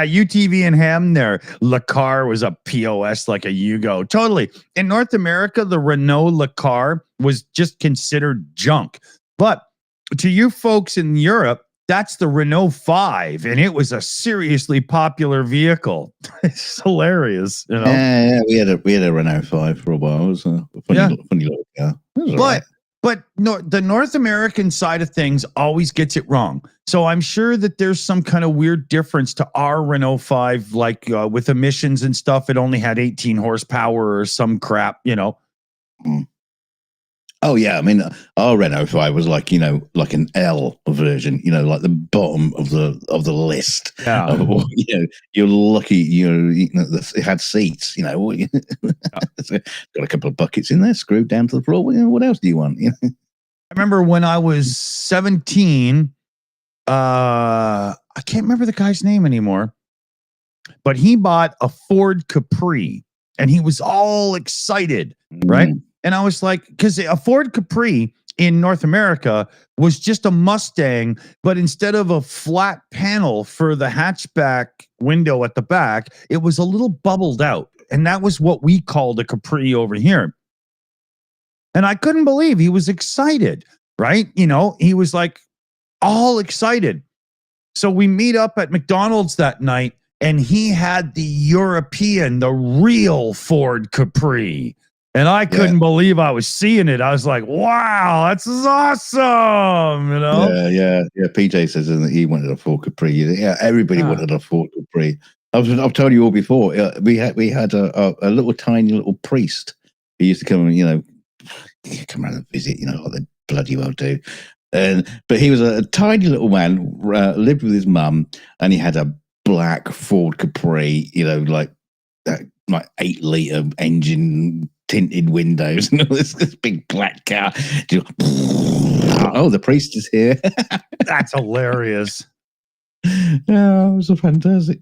S1: UTV and Ham there. Lacar was a POS like a Yugo. Totally. In North America, the Renault Lacar was just considered junk. But to you folks in Europe, that's the Renault 5, and it was a seriously popular vehicle. It's hilarious, you know.
S2: Yeah, we had a Renault 5 for a while. It was a funny little car.
S1: But no, the North American side of things always gets it wrong. So I'm sure that there's some kind of weird difference to our Renault 5, like with emissions and stuff. It only had 18 horsepower or some crap, you know.
S2: Oh yeah, I mean, our Renault 5 was like, you know, like an L version, you know, like the bottom of the list.
S1: Yeah.
S2: You know, you're lucky, you know, it had seats, you know. Got a couple of buckets in there, screwed down to the floor. You know, what else do you want? You know?
S1: I remember when I was 17, I can't remember the guy's name anymore, but he bought a Ford Capri and he was all excited, right? And I was like, because a Ford Capri in North America was just a Mustang, but instead of a flat panel for the hatchback window at the back, it was a little bubbled out. And that was what we called a Capri over here. And I couldn't believe he was excited, right? You know, he was like all excited. So we meet up at McDonald's that night, and he had the real Ford Capri. And I couldn't believe I was seeing it. I was like, wow, that's awesome. You know?
S2: Yeah. PJ says that he wanted a Ford Capri. Yeah, everybody wanted a Ford Capri. I've told you all before. We had a little tiny little priest who used to come and, you know, come around and visit, you know, like they bloody well do. But he was a tiny little man, lived with his mum, and he had a black Ford Capri, you know, like 8-liter engine, tinted windows, and this big black car. Oh, the priest is here.
S1: That's hilarious.
S2: Yeah, it was a fantastic,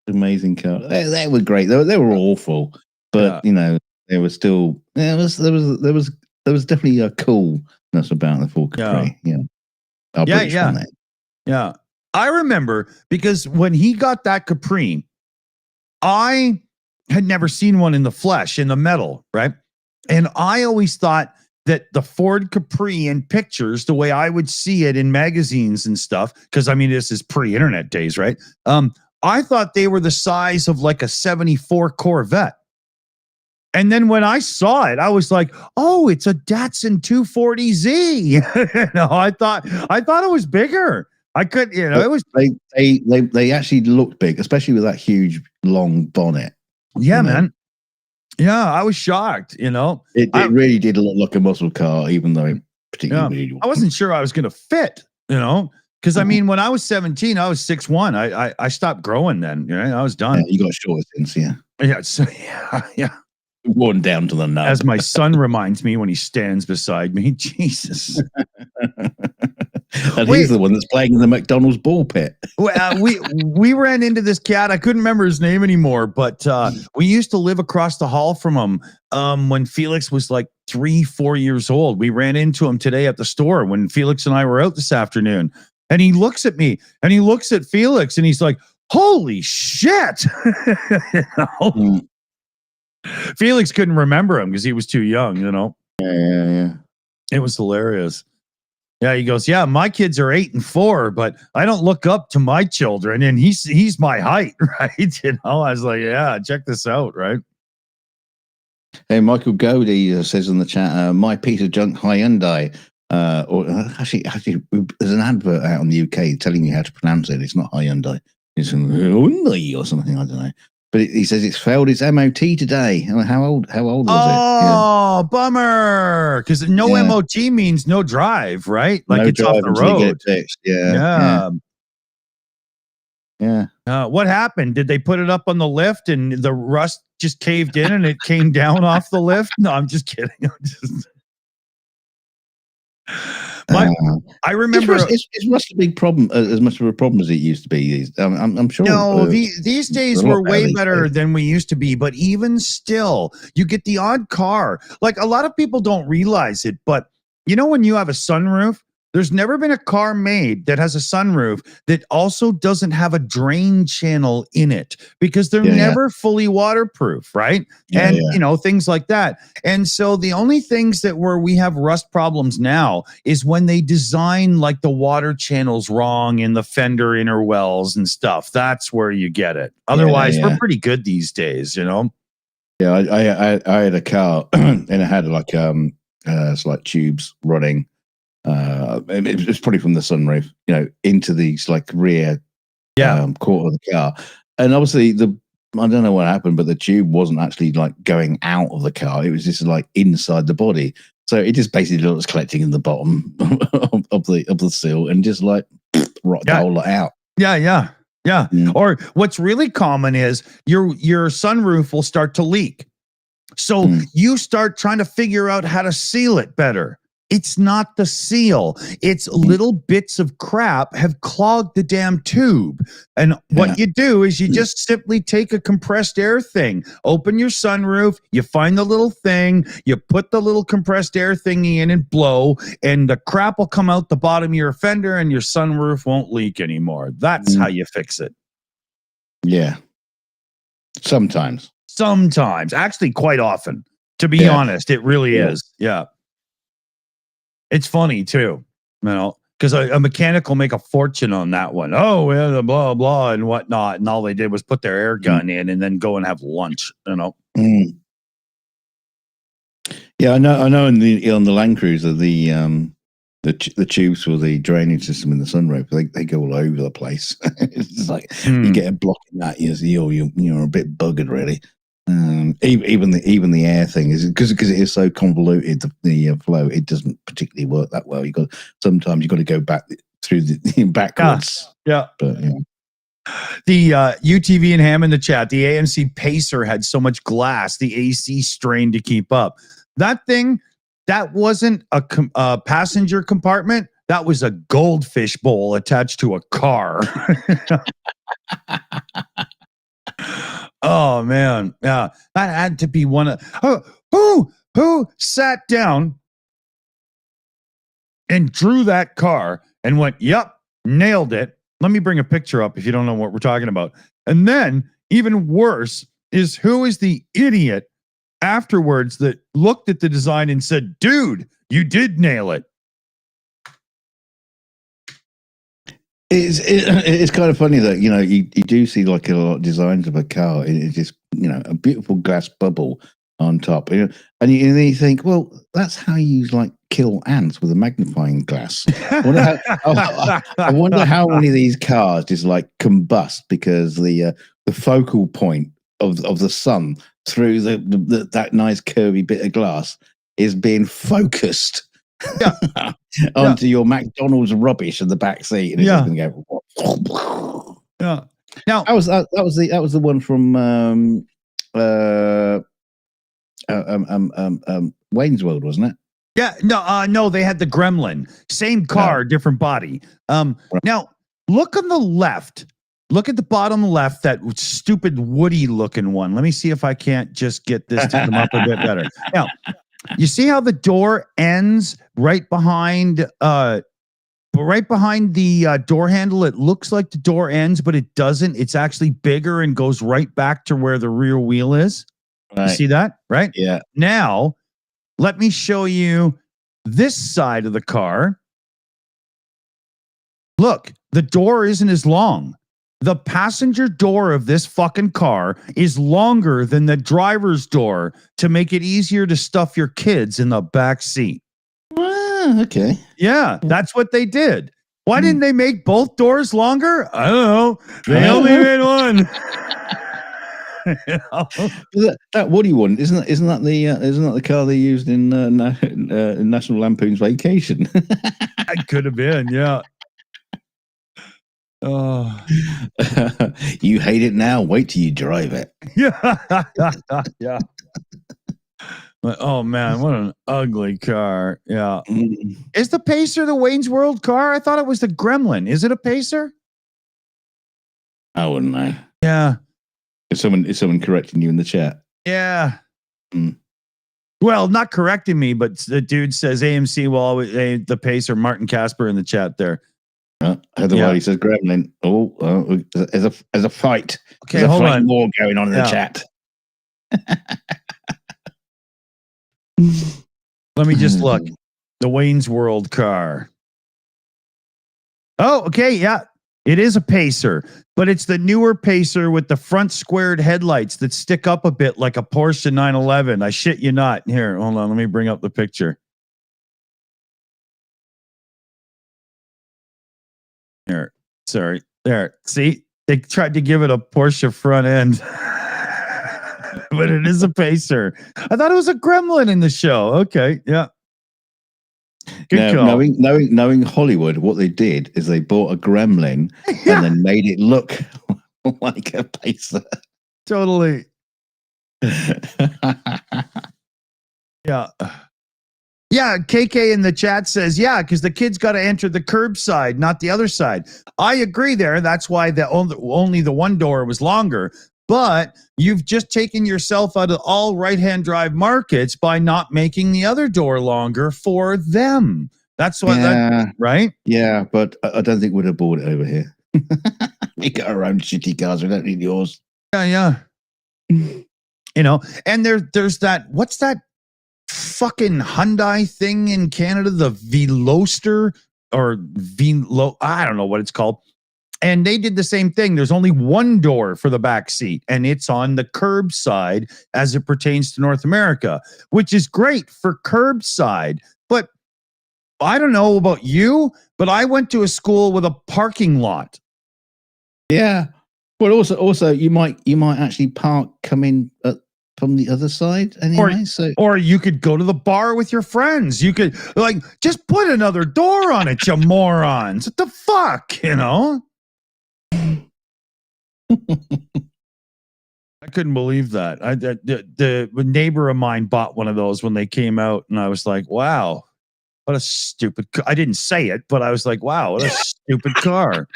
S2: amazing car. They were great. They were awful, but you know, they were still. There was definitely a coolness about the Ford Capri.
S1: Yeah. I remember because when he got that Capri, I had never seen one in the flesh, in the metal, right? And I always thought that the Ford Capri in pictures, the way I would see it in magazines and stuff, because I mean, this is pre-internet days, right? I thought they were the size of like a 74 Corvette. And then when I saw it, I was like, "Oh, it's a Datsun 240Z." No, I thought it was bigger. I could, it was.
S2: They actually looked big, especially with that huge long bonnet.
S1: Yeah, man. Yeah, I was shocked.
S2: It really did look like a muscle car, even though it particularly.
S1: Yeah, I wasn't sure I was going to fit. Because I mean, when I was 17, I was 6'1". I stopped growing then. I was done.
S2: Yeah, you got shorter since, yeah.
S1: Yeah, so yeah.
S2: Worn down to the nub.
S1: As my son reminds me when he stands beside me. Jesus.
S2: And he's the one that's playing in the McDonald's ball pit.
S1: we ran into this cat. I couldn't remember his name anymore, but we used to live across the hall from him when Felix was like 3-4 years old. We ran into him today at the store when Felix and I were out this afternoon. And he looks at me and he looks at Felix and he's like, "Holy shit." Felix couldn't remember him because he was too young,
S2: Yeah.
S1: It was hilarious. Yeah, he goes, "Yeah, my kids are 8 and 4, but I don't look up to my children, and he's my height," right? I was like, "Yeah, check this out," right?
S2: Hey, Michael Godey says in the chat, "My piece of junk Hyundai." Or actually, there's an advert out in the UK telling you how to pronounce it. It's not Hyundai. It's Hyundai or something. I don't know. But he says it's failed its MOT today. How old was it?
S1: Oh, bummer! Because no MOT means no drive, right? Like
S2: no
S1: it's off the road.
S2: Get it fixed. Yeah.
S1: What happened? Did they put it up on the lift and the rust just caved in and it came down off the lift? No, I'm just kidding. I remember
S2: it's rust a big problem, as much of a problem as it used to be. I'm sure.
S1: No, these days we're way better than we used to be, but even still, you get the odd car. Like a lot of people don't realize it, but when you have a sunroof, there's never been a car made that has a sunroof that also doesn't have a drain channel in it because they're never fully waterproof, right? And things like that. And so the only things where we have rust problems now is when they design like the water channels wrong in the fender inner wells and stuff. That's where you get it. Otherwise, we're pretty good these days,
S2: Yeah, I had a car and it had like it's like tubes running. It was probably from the sunroof, into the like rear quarter of the car, and obviously I don't know what happened, but the tube wasn't actually like going out of the car; it was just like inside the body. So it just basically was collecting in the bottom of the seal and just like rocked the whole lot out.
S1: Yeah. Or what's really common is your sunroof will start to leak, so you start trying to figure out how to seal it better. It's not the seal. It's little bits of crap have clogged the damn tube. And what you do is you just simply take a compressed air thing, open your sunroof, you find the little thing, you put the little compressed air thingy in and blow, and the crap will come out the bottom of your fender and your sunroof won't leak anymore. That's how you fix it.
S2: Yeah. Sometimes.
S1: Actually, quite often. To be honest, it really is. Yeah. It's funny too, because a mechanic will make a fortune on that one. Oh, yeah, blah, blah, and whatnot. And all they did was put their air gun in and then go and have lunch,
S2: Yeah, I know on the Land Cruiser, the tubes for the drainage system in the sunroof, they go all over the place. It's like you get a block in that, you're a bit buggered, really. Even the air thing is because it is so convoluted, the flow, it doesn't particularly work that well. Sometimes you got to go back through the backwards.
S1: Yeah.
S2: But
S1: the UTV and Ham in the chat, the AMC Pacer had so much glass, the AC strained to keep up. That thing, that wasn't a passenger compartment. That was a goldfish bowl attached to a car. Oh man, yeah, that had to be one of who sat down and drew that car and went, "Yep, nailed it." Let me bring a picture up if you don't know what we're talking about. And then even worse is who is the idiot afterwards that looked at the design and said, "Dude, you did nail it."
S2: It's kind of funny that you do see like a lot of designs of a car, and it's just a beautiful glass bubble on top, and then you think, well, that's how you like kill ants with a magnifying glass. I wonder how many of these cars just like combust because the focal point of the sun through that nice curvy bit of glass is being focused.
S1: Yeah.
S2: onto your McDonald's rubbish in the back seat, and it's just going to
S1: go. Yeah. Now
S2: that was the one from Wayne's World, wasn't it?
S1: Yeah. No. They had the Gremlin, same car, different body. Now look on the left. Look at the bottom left, that stupid Woody looking one. Let me see if I can't just get this to come up a bit better. Now, you see how the door ends right behind the door handle? It looks like the door ends, but it doesn't. It's actually bigger and goes right back to where the rear wheel is. Right. You see that? Right?
S2: Yeah.
S1: Now, let me show you this side of the car. Look, the door isn't as long. The passenger door of this fucking car is longer than the driver's door to make it easier to stuff your kids in the back seat.
S2: Okay.
S1: Yeah, that's what they did. Why didn't they make both doors longer? I don't know. They only made one.
S2: That Woody one isn't that the car they used in National Lampoon's Vacation?
S1: It could have been, yeah. Oh,
S2: you hate it now. Wait till you drive it.
S1: Yeah, yeah. But, oh man, what an ugly car! Yeah, is the Pacer the Wayne's World car? I thought it was the Gremlin. Is it a Pacer?
S2: I wouldn't know.
S1: Yeah.
S2: Is someone correcting you in the chat?
S1: Yeah. Well, not correcting me, but the dude says AMC will always the Pacer. Martin Casper in the chat there.
S2: Heather Wiley says Gremlin. There's a fight.
S1: Okay,
S2: there's
S1: hold
S2: a fight
S1: on.
S2: war going on in the chat.
S1: Let me just look. The Wayne's World car. Oh, okay, yeah. It is a Pacer, but it's the newer Pacer with the front squared headlights that stick up a bit like a Porsche 911. I shit you not. Here, hold on. Let me bring up the picture. Here, sorry. There. See, they tried to give it a Porsche front end, but it is a Pacer. I thought it was a Gremlin in the show. Okay, yeah.
S2: Good call. Knowing Hollywood, what they did is they bought a Gremlin and then made it look like a Pacer.
S1: Totally. Yeah. Yeah, KK in the chat says, yeah, because the kid's got to enter the curbside, not the other side. I agree there. That's why only the one door was longer. But you've just taken yourself out of all right-hand drive markets by not making the other door longer for them. That's what, right?
S2: Yeah, but I don't think we'd have bought it over here. We got our own shitty cars. We don't need yours.
S1: Yeah. And there's that, what's that fucking Hyundai thing in Canada? The Veloster or I don't know what it's called. And they did the same thing. There's only one door for the back seat, and it's on the curbside as it pertains to North America, which is great for curbside. But I don't know about you, but I went to a school with a parking lot.
S2: Yeah. But also you might actually come in from the other side anyway.
S1: Or you could go to the bar with your friends. You could just put another door on it, you morons. What the fuck, I couldn't believe that. The neighbor of mine bought one of those when they came out, and I was like, wow, what a stupid car. I didn't say it, but I was like, wow, what a stupid car.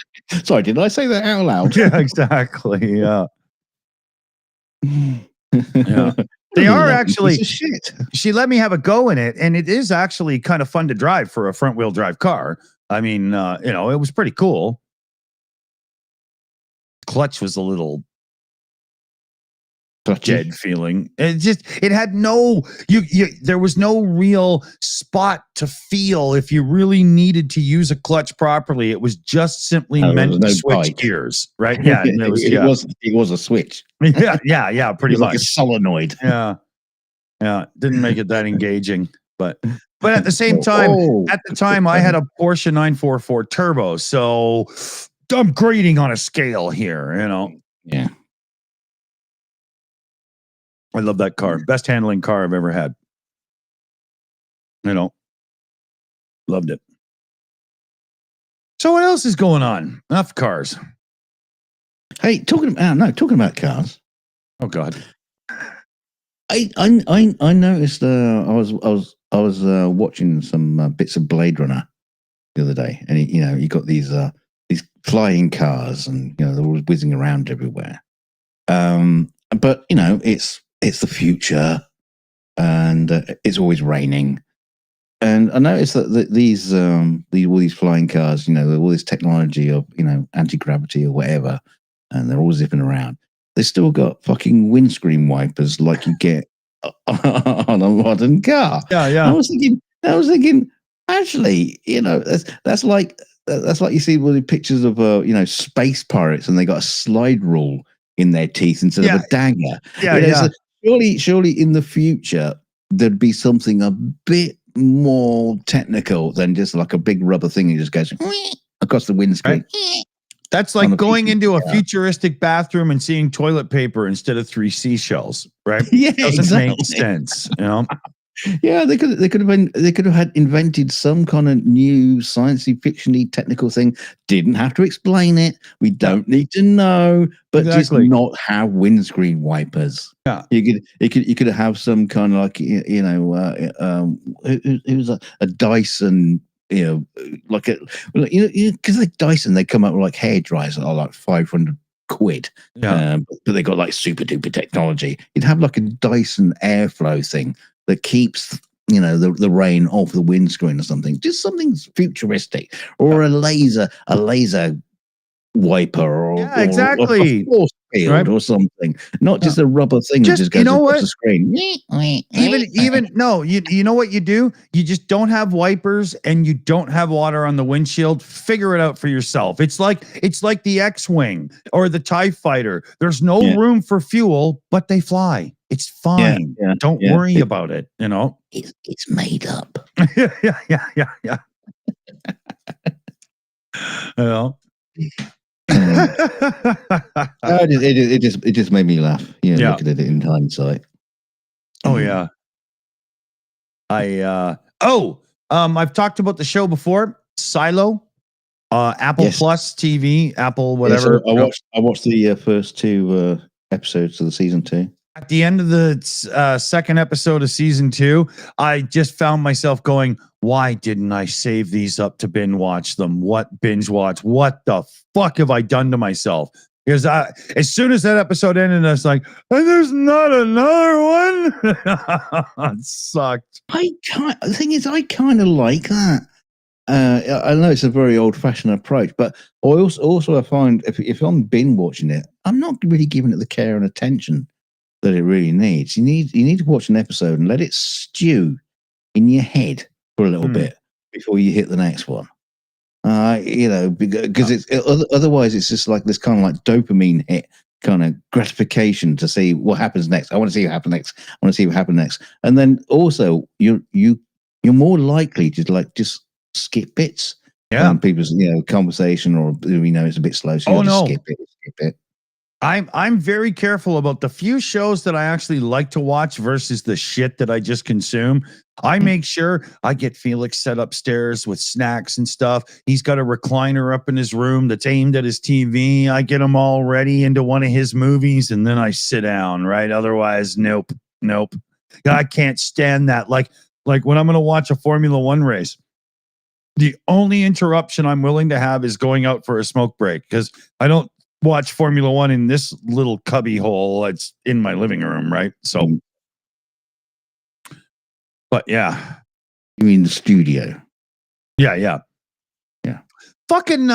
S2: Sorry, did I say that out loud?
S1: Yeah, exactly. Yeah. Yeah. They are actually
S2: shit.
S1: She let me have a go in it, and it is actually kind of fun to drive for a front wheel drive car. I mean, it was pretty cool. Clutch was a little dead feeling. It had no there was no real spot to feel if you really needed to use a clutch properly. It was just simply meant to switch gears, right? Yeah,
S2: it was a switch.
S1: yeah, pretty much
S2: like a solenoid.
S1: Yeah, didn't make it that engaging, but at the same time, at the time I had a Porsche 944 turbo, so I'm grading on a scale here,
S2: Yeah.
S1: I love that car. Best handling car I've ever had. Loved it. So what else is going on? Enough cars.
S2: Hey, talking about cars.
S1: Oh God.
S2: I noticed. I was watching some bits of Blade Runner the other day, and you got these flying cars, and they're always whizzing around everywhere. But it's the future, and it's always raining. And I noticed that these all these flying cars, all this technology of anti-gravity or whatever, and they're all zipping around. They still got fucking windscreen wipers like you get on a modern car.
S1: Yeah.
S2: I was thinking, actually, that's like you see all the pictures of space pirates, and they got a slide rule in their teeth instead of a dagger.
S1: Yeah.
S2: So surely in the future there'd be something a bit more technical than just like a big rubber thing that just goes across the windscreen.
S1: Right. That's like going into a futuristic bathroom and seeing toilet paper instead of 3 seashells, right?
S2: Yeah,
S1: doesn't make sense,
S2: Yeah, they could have had invented some kind of new sciencey fictiony technical thing. Didn't have to explain it. We don't need to know, but just not have windscreen wipers.
S1: Yeah,
S2: you could have some kind of like it was a Dyson. Like because like Dyson, they come up with like hair dryers that are like 500 quid.
S1: Yeah,
S2: but they got like super duper technology. You'd have like a Dyson airflow thing that keeps the rain off the windscreen or something. Just something futuristic, or a laser wiper, or
S1: exactly.
S2: Or a force field, or something. Not just a rubber thing that just goes across the screen.
S1: Even no, you know what you do? You just don't have wipers and you don't have water on the windshield. Figure it out for yourself. It's like the X-Wing or the TIE Fighter. There's no room for fuel, but they fly. It's fine. Don't worry about it.
S2: It's made up.
S1: Yeah.
S2: It just made me laugh. Looking at it in hindsight.
S1: Oh yeah. I've talked about the show before. Silo, Apple Plus TV, Apple whatever.
S2: Yeah, so I watched the first 2 episodes of the season 2.
S1: At the end of the second episode of season 2, I just found myself going, why didn't I save these up to binge watch them? What binge watch? What the fuck have I done to myself? Because as soon as that episode ended, I was like, and there's not another one. It sucked.
S2: The thing is, I kind of like that. I know it's a very old-fashioned approach, but I also find if I'm binge watching it, I'm not really giving it the care and attention that it really needs. You need to watch an episode and let it stew in your head for a little bit before you hit the next one. Because otherwise it's just like this kind of like dopamine hit kind of gratification to see what happens next. I want to see what happens next. I want to see what happens next. And then also you're more likely to like just skip bits.
S1: Yeah.
S2: People's conversation, or it's a bit slow, so just skip it.
S1: I'm very careful about the few shows that I actually like to watch versus the shit that I just consume. I make sure I get Felix set upstairs with snacks and stuff. He's got a recliner up in his room that's aimed at his TV. I get him all ready into one of his movies, and then I sit down, right? Otherwise, nope. I can't stand that. Like when I'm going to watch a Formula One race, the only interruption I'm willing to have is going out for a smoke break, because I don't watch Formula One in this little cubby hole that's in my living room, right? So, but yeah.
S2: You mean the studio?
S1: Yeah. Fucking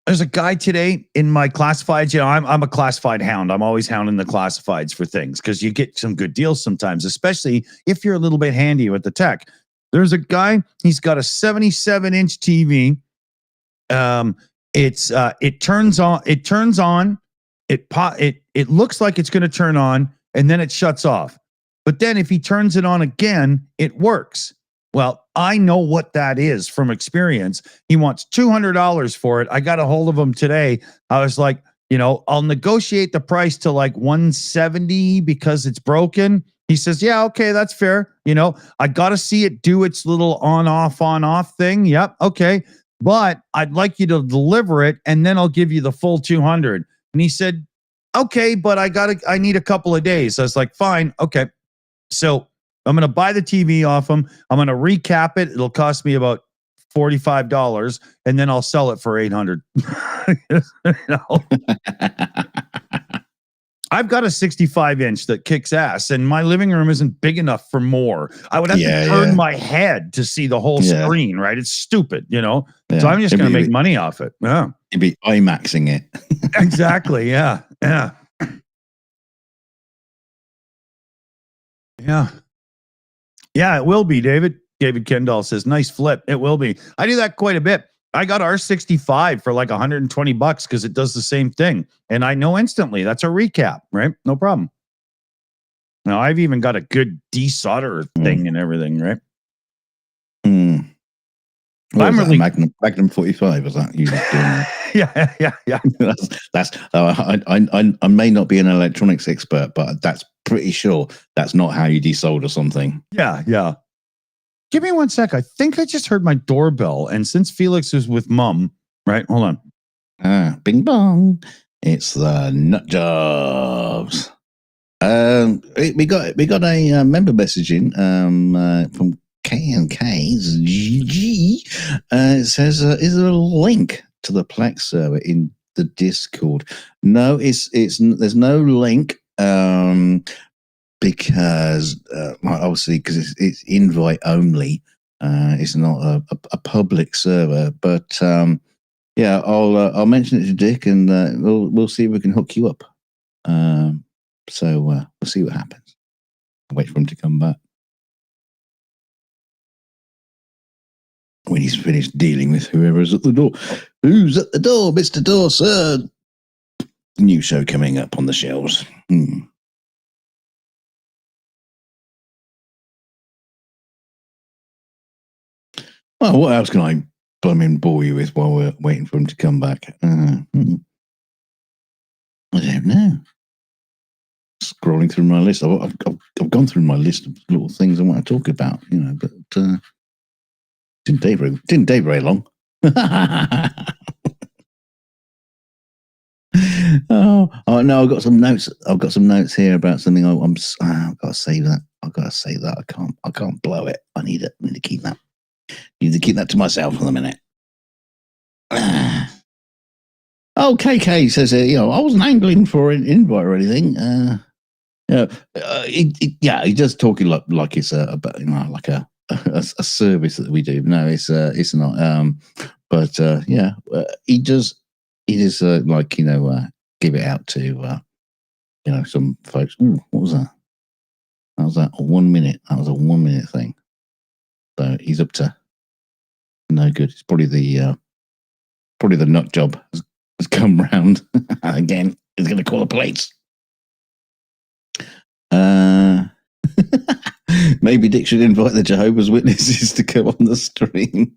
S1: There's a guy today in my classifieds. You know, I'm a classified hound. I'm always hounding the classifieds for things because you get some good deals sometimes, especially if you're a little bit handy with the tech. There's a guy. He's got a 77-inch TV. It turns on. It turns on. It looks like it's going to turn on, and then it shuts off. But then if he turns it on again, it works. Well, I know what that is from experience. He wants $200 for it. I got a hold of him today. I was like, you know, I'll negotiate the price to like 170 because it's broken. He says, yeah, okay, that's fair. You know, I got to see it do its little on off thing. Yep. Okay. But I'd like you to deliver it and then I'll give you the full 200. And he said, okay, but I need a couple of days. I was like, fine. Okay. So I'm going to buy the TV off him. I'm going to recap it. It'll cost me about $45 and then I'll sell it for $800. You know? I've got a 65-inch that kicks ass and my living room isn't big enough for more. I would have to turn my head to see the whole screen, right? It's stupid, you know? Yeah. So I'm just going to make money off it. Yeah.
S2: You'd be IMAXing it.
S1: Exactly. Yeah. Yeah. Yeah. Yeah, it will be, David. David Kendall says, nice flip. It will be. I do that quite a bit. I got R65 for like $120 because it does the same thing. And I know instantly that's a recap, right? No problem. Now, I've even got a good desolder thing and everything, right?
S2: I'm really Magnum 45. Is that you just doing that?
S1: Yeah.
S2: I may not be an electronics expert, but that's pretty sure that's not how you desolder something.
S1: Yeah. Give me 1 sec. I think I just heard my doorbell, and since Felix is with Mum, right? Hold
S2: on. Bing bong. It's the nut jobs. We got a member messaging from K&K's GG. It says, is there a link to the Plex server in the Discord? No, there's no link. Because obviously, because it's invite only, it's not a public server. But yeah, I'll mention it to Dick, and we'll see if we can hook you up. So we'll see what happens. I'll wait for him to come back when he's finished dealing with whoever's at the door. Who's at the door, Mr. Dawson? New show coming up on the Shills. Well, what else can I bore you with while we're waiting for him to come back? I don't know. Scrolling through my list, I've gone through my list of little things I want to talk about, you know, but didn't take very long. Oh no, I've got some notes. I've got some notes here about something. I've got to say that. I can't blow it. I need to keep that. Need to keep that to myself for a minute. Oh, KK says, I wasn't angling for an invite or anything. He does talking like it's like a service that we do. No, it's not. But he does give it out to some folks. Ooh, what was that? That was a 1 minute. That was a 1 minute thing. So he's up to no good. It's probably the nut job has come round again. He's going to call the plates. Maybe Dick should invite the Jehovah's Witnesses to come on the stream.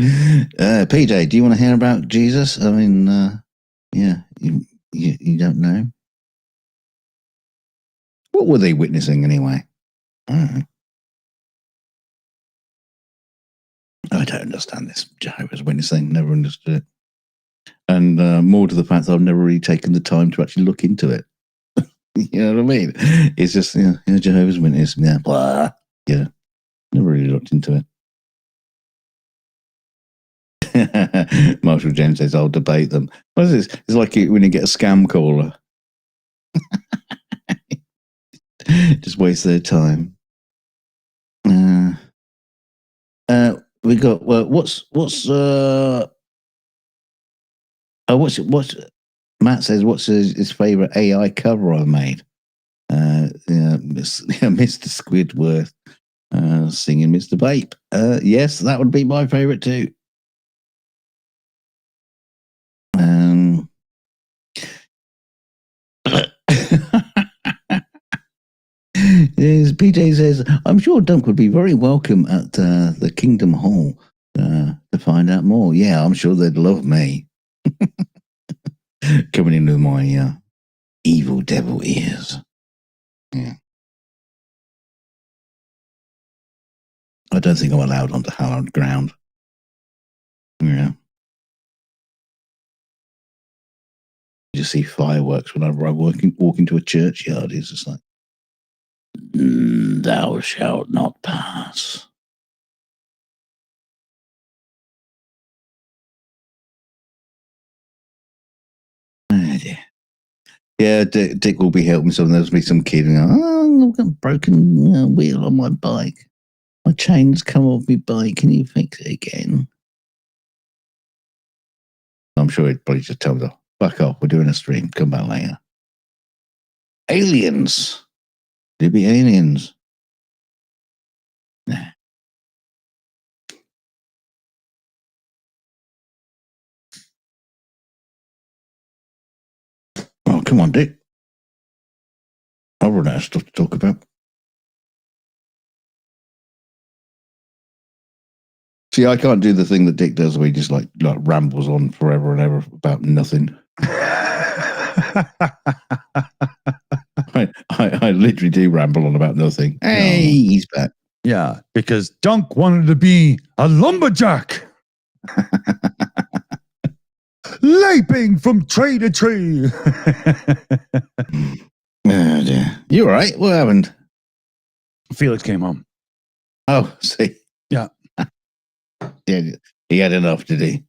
S2: PJ, do you want to hear about Jesus? I mean, you don't know. What were they witnessing anyway? I don't understand this Jehovah's Witness thing. Never understood it. And more to the fact that I've never really taken the time to actually look into it. You know what I mean? It's just, Jehovah's Witness. Yeah, blah. Yeah. Never really looked into it. Marshall James says, I'll debate them. What is this? It's like when you get a scam caller. Just waste their time. we got what's Matt says what's his favorite AI cover I've made? Mr. Squidworth singing Mr. Bape. Yes, that would be my favorite too. PJ says, I'm sure Dunk would be very welcome at the Kingdom Hall to find out more. Yeah, I'm sure they'd love me. Coming in with my evil devil ears. Yeah. I don't think I'm allowed onto hallowed ground. Yeah. You just see fireworks whenever I walk into a churchyard. It's just like, thou shalt not pass. Oh dear. Yeah, Dick will be helping someone. There'll be some kid going, I've got a broken wheel on my bike. My chain's come off my bike. Can you fix it again? I'm sure he'd probably just tell them, fuck off. We're doing a stream. Come back later. Aliens. There'd be aliens. Nah. Oh, come on, Dick. I've run out of stuff to talk about. See, I can't do the thing that Dick does where he just like rambles on forever and ever about nothing. I literally do ramble on about nothing. Hey, he's back.
S1: Yeah, because Dunk wanted to be a lumberjack. Leaping from tree to tree.
S2: Oh, dear. You all right? What happened?
S1: Felix came home.
S2: Oh, see.
S1: Yeah.
S2: Yeah, he had enough, did he?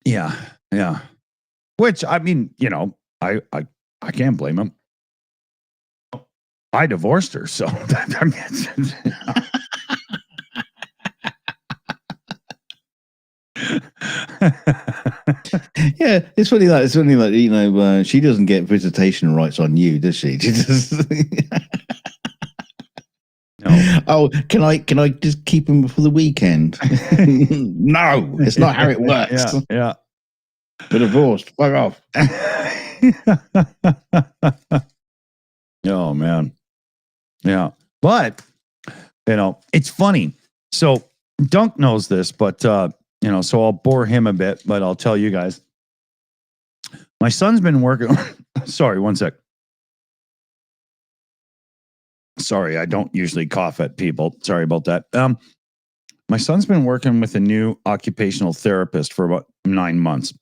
S1: Yeah, yeah. Which, I mean, you know, I can't blame him. I divorced her, so
S2: yeah, it's funny that you know she doesn't get visitation rights on you, does she? She just no. Oh, can I just keep him for the weekend? No, it's not how it works.
S1: Yeah.
S2: We're divorced. Fuck off.
S1: Oh man. Yeah. But you know, it's funny. So Dunk knows this, but you know, so I'll bore him a bit, but I'll tell you guys. My son's been working. Sorry, one sec. Sorry, I don't usually cough at people. Sorry about that. My son's been working with a new occupational therapist for about 9 months.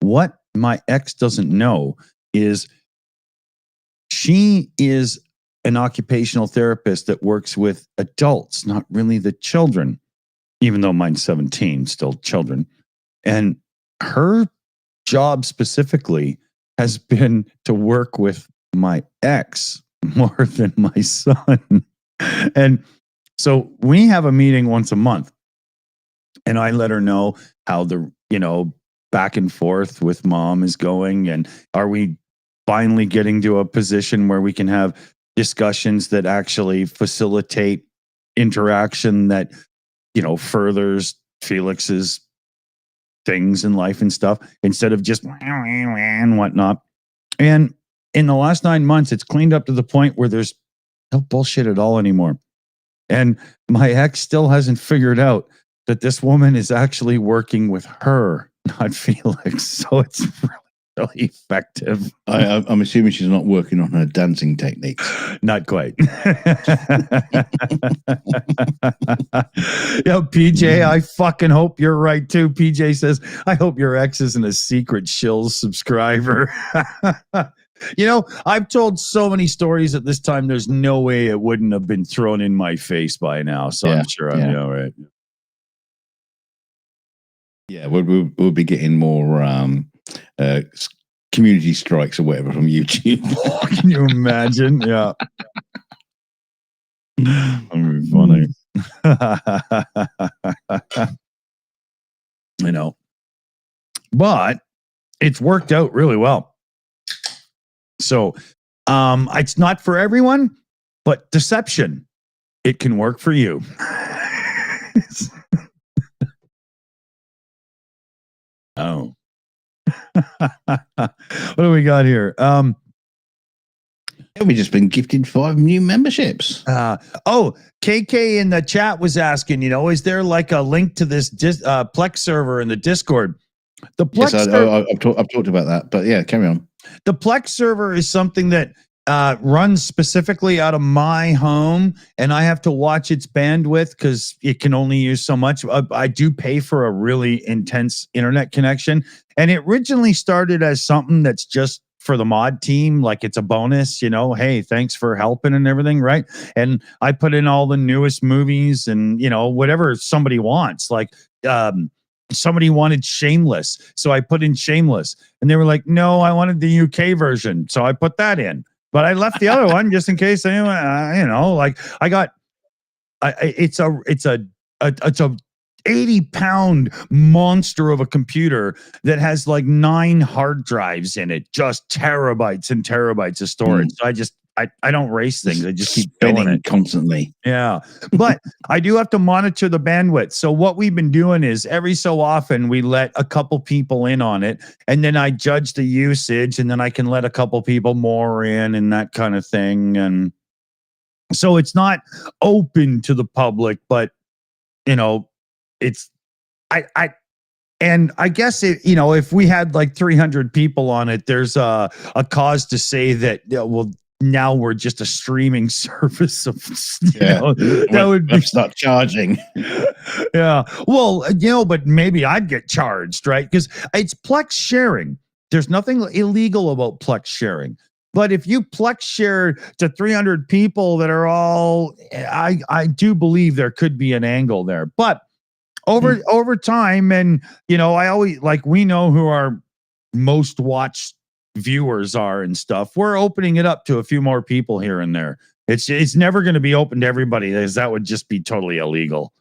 S1: What my ex doesn't know is she is an occupational therapist that works with adults, not really the children, even though mine's 17, still children. And her job specifically has been to work with my ex more than my son. And so we have a meeting once a month, and I let her know how the, you know, back and forth with mom is going. And are we finally getting to a position where we can have discussions that actually facilitate interaction that, you know, furthers Felix's things in life and stuff instead of just and whatnot. And in the last 9 months, it's cleaned up to the point where there's no bullshit at all anymore. And my ex still hasn't figured out that this woman is actually working with her, not Felix. So it's really effective.
S2: I'm assuming she's not working on her dancing techniques.
S1: Not quite. Yo, PJ, I fucking hope you're right too. PJ says, I hope your ex isn't a secret Shills subscriber. You know, I've told so many stories at this time, there's no way it wouldn't have been thrown in my face by now. So I'm sure I'm all right.
S2: Yeah, we'll be getting more community strikes or whatever from YouTube.
S1: Can you imagine? Yeah. That'd be funny. You know, but it's worked out really well. So, it's not for everyone, but deception, it can work for you. Oh. What do we got here?
S2: We've just been gifted 5 new memberships.
S1: KK in the chat was asking, is there like a link to this Plex server in the Discord? The Plex
S2: I've talked about that, but yeah, carry on.
S1: The Plex server is something that runs specifically out of my home, and I have to watch its bandwidth because it can only use so much. I do pay for a really intense internet connection, and it originally started as something that's just for the mod team, like it's a bonus, hey, thanks for helping and everything, right? And I put in all the newest movies and whatever somebody wants, like somebody wanted Shameless, so I put in Shameless, and they were like, no, I wanted the UK version, so I put that in, but I left the other one just in case anyone, like I got it's a 80-pound monster of a computer that has like 9 hard drives in it, just terabytes and terabytes of storage. So I don't race things. I just keep filling it
S2: constantly.
S1: Yeah. But I do have to monitor the bandwidth. So what we've been doing is every so often we let a couple people in on it, and then I judge the usage, and then I can let a couple people more in and that kind of thing. And so it's not open to the public, but it's and I guess if we had like 300 people on it, there's a cause to say that, now we're just a streaming service of, that would be
S2: start charging.
S1: Yeah. Well, but maybe I'd get charged, right? Because it's Plex sharing. There's nothing illegal about Plex sharing. But if you Plex share to 300 people that are all, I do believe there could be an angle there. But over time, and I always we know who our most watched viewers are and stuff. We're opening it up to a few more people here and there. It's never going to be open to everybody, as that would just be totally illegal.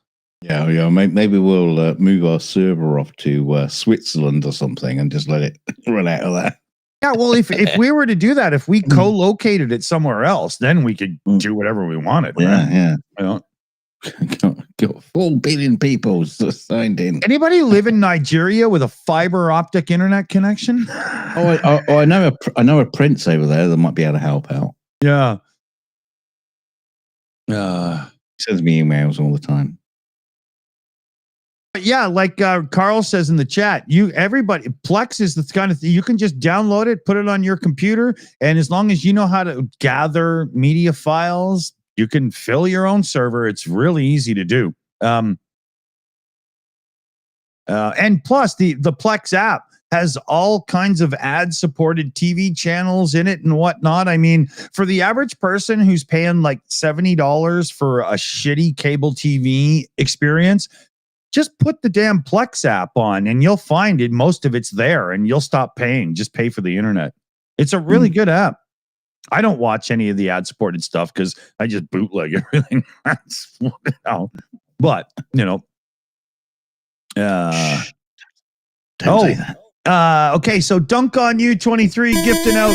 S2: Yeah. Maybe we'll move our server off to Switzerland or something and just let it run out of that.
S1: Yeah, well, if we were to do that, if we co-located it somewhere else, then we could do whatever we wanted.
S2: Right? Yeah. Got 4 billion people signed in.
S1: Anybody live in Nigeria with a fiber optic internet connection?
S2: I know a prince over there that might be able to help out.
S1: Yeah.
S2: He sends me emails all the time.
S1: Yeah, like Carl says in the chat, everybody, Plex is the kind of thing you can just download it, put it on your computer, and as long as you know how to gather media files, you can fill your own server. It's really easy to do. And plus, the Plex app has all kinds of ad-supported TV channels in it and whatnot. I mean, for the average person who's paying like $70 for a shitty cable TV experience, just put the damn Plex app on and you'll find it. Most of it's there and you'll stop paying. Just pay for the internet. It's a really good app. I don't watch any of the ad-supported stuff because I just bootleg everything. But,
S2: Don't say that.
S1: Okay, so Dunk on You 23 gifting out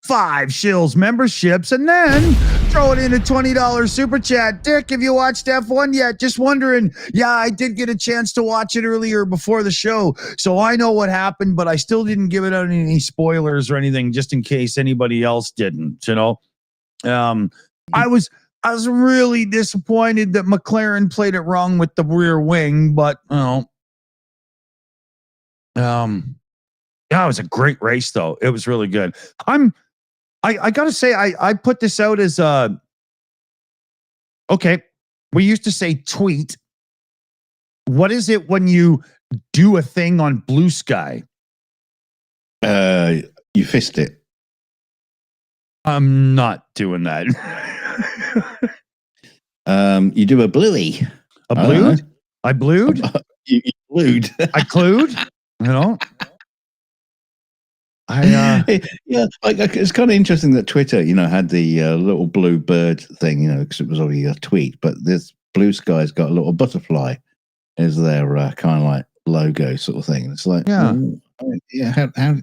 S1: 5 Shills memberships and then throwing in a $20 super chat. Dick, have you watched F1 yet? Just wondering. Yeah, I did get a chance to watch it earlier before the show, so I know what happened, but I still didn't give it out any spoilers or anything, just in case anybody else didn't. I was really disappointed that McLaren played it wrong with the rear wing, but yeah, it was a great race though. It was really good. I gotta say, I put this out as okay. We used to say tweet. What is it when you do a thing on Blue Sky?
S2: You fist it.
S1: I'm not doing that.
S2: You do a bluey.
S1: A blued? I blued?
S2: You blued.
S1: I clued?
S2: Yeah, it's kind of interesting that Twitter, had the little blue bird thing, because it was already a tweet. But there's Blue Sky's got a little butterfly as their kind of like logo sort of thing. It's like,
S1: Yeah.
S2: yeah. How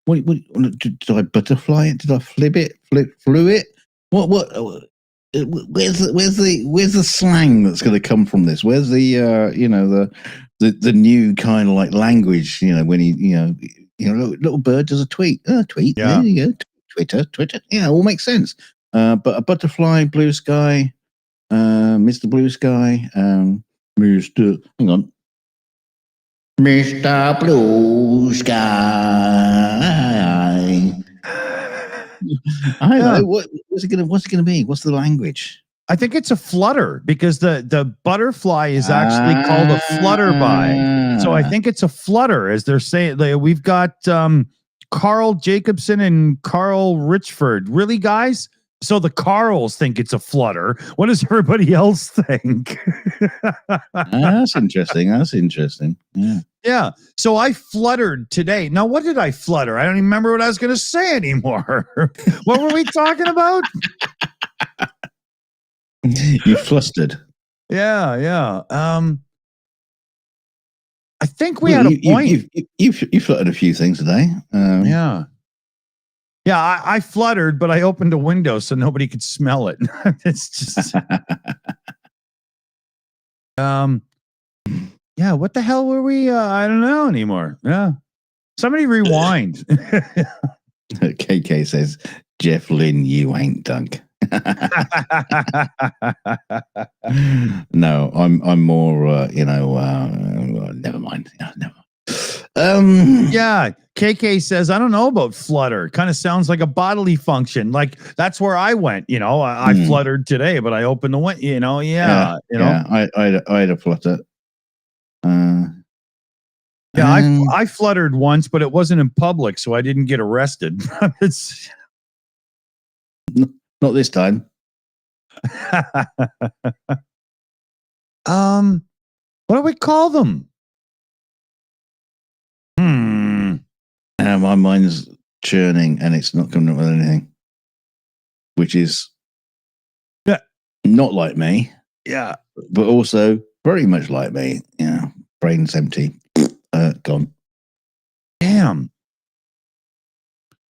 S2: what, did I butterfly it? Did I flew it? What? Where's the slang that's going to come from this? Where's the the new kind of like language? When little bird does a tweet. Tweet.
S1: Yeah.
S2: There you go. Twitter. Yeah, all makes sense. But a butterfly, Blue Sky, Mr. Blue Sky, Mr. Hang on. Mr. Blue Sky. I don't know. What's it gonna be? What's the language?
S1: I think it's a flutter because the butterfly is actually called a flutterby. So I think it's a flutter, as they're saying. We've got Carl Jacobson and Carl Richford. Really, guys? So the Carls think it's a flutter. What does everybody else think?
S2: That's interesting. Yeah.
S1: Yeah. So I fluttered today. Now, what did I flutter? I don't even remember what I was going to say anymore. What were we talking about?
S2: You flustered.
S1: Yeah. I think we had a point.
S2: You fluttered a few things today.
S1: Yeah. Yeah, I fluttered, but I opened a window so nobody could smell it. It's just yeah, what the hell were we? I don't know anymore. Yeah. Somebody rewind.
S2: KK says, Jeff Lynne, you ain't dunk. No, I'm more never mind. Never mind.
S1: Yeah, KK says, I don't know about flutter. Kind of sounds like a bodily function. Like that's where I went. I fluttered today, but I opened the window. Yeah.
S2: I had a flutter.
S1: I fluttered once, but it wasn't in public, so I didn't get arrested. It's
S2: not this time.
S1: What do we call them?
S2: My mind's churning and it's not coming up with anything, which is not like me.
S1: Yeah,
S2: but also very much like me. Yeah, brain's empty. Gone.
S1: Damn.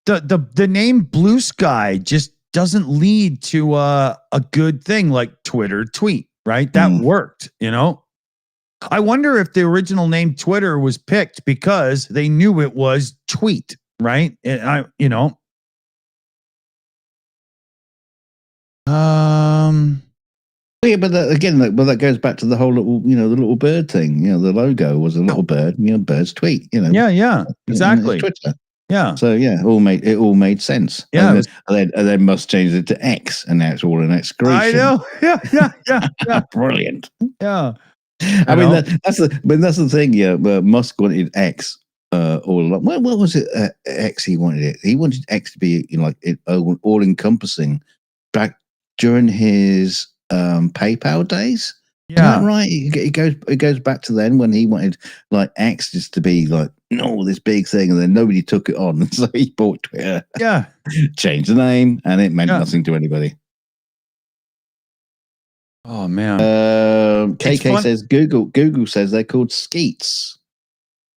S1: The name Blue Sky just doesn't lead to a good thing like Twitter tweet, right? That worked, I wonder if the original name Twitter was picked because they knew it was tweet, right? Yeah,
S2: but that goes back to the whole little, the little bird thing. The logo was a little bird, bird's tweet.
S1: Yeah, exactly.
S2: Twitter.
S1: Yeah.
S2: So yeah, it all made sense.
S1: Yeah.
S2: And then Musk changed it to X, and now it's all an excretion.
S1: I know. Yeah.
S2: Brilliant.
S1: Yeah.
S2: I mean that's the thing. Yeah, Musk wanted X all along. What was it? X. He wanted it. He wanted X to be all encompassing. Back during his PayPal days.
S1: Yeah,
S2: is that right. It goes back to then when he wanted X just to be this big thing, and then nobody took it on, so he bought Twitter.
S1: Yeah,
S2: changed the name, and it meant nothing to anybody.
S1: Oh man.
S2: KK says Google says they're called skeets.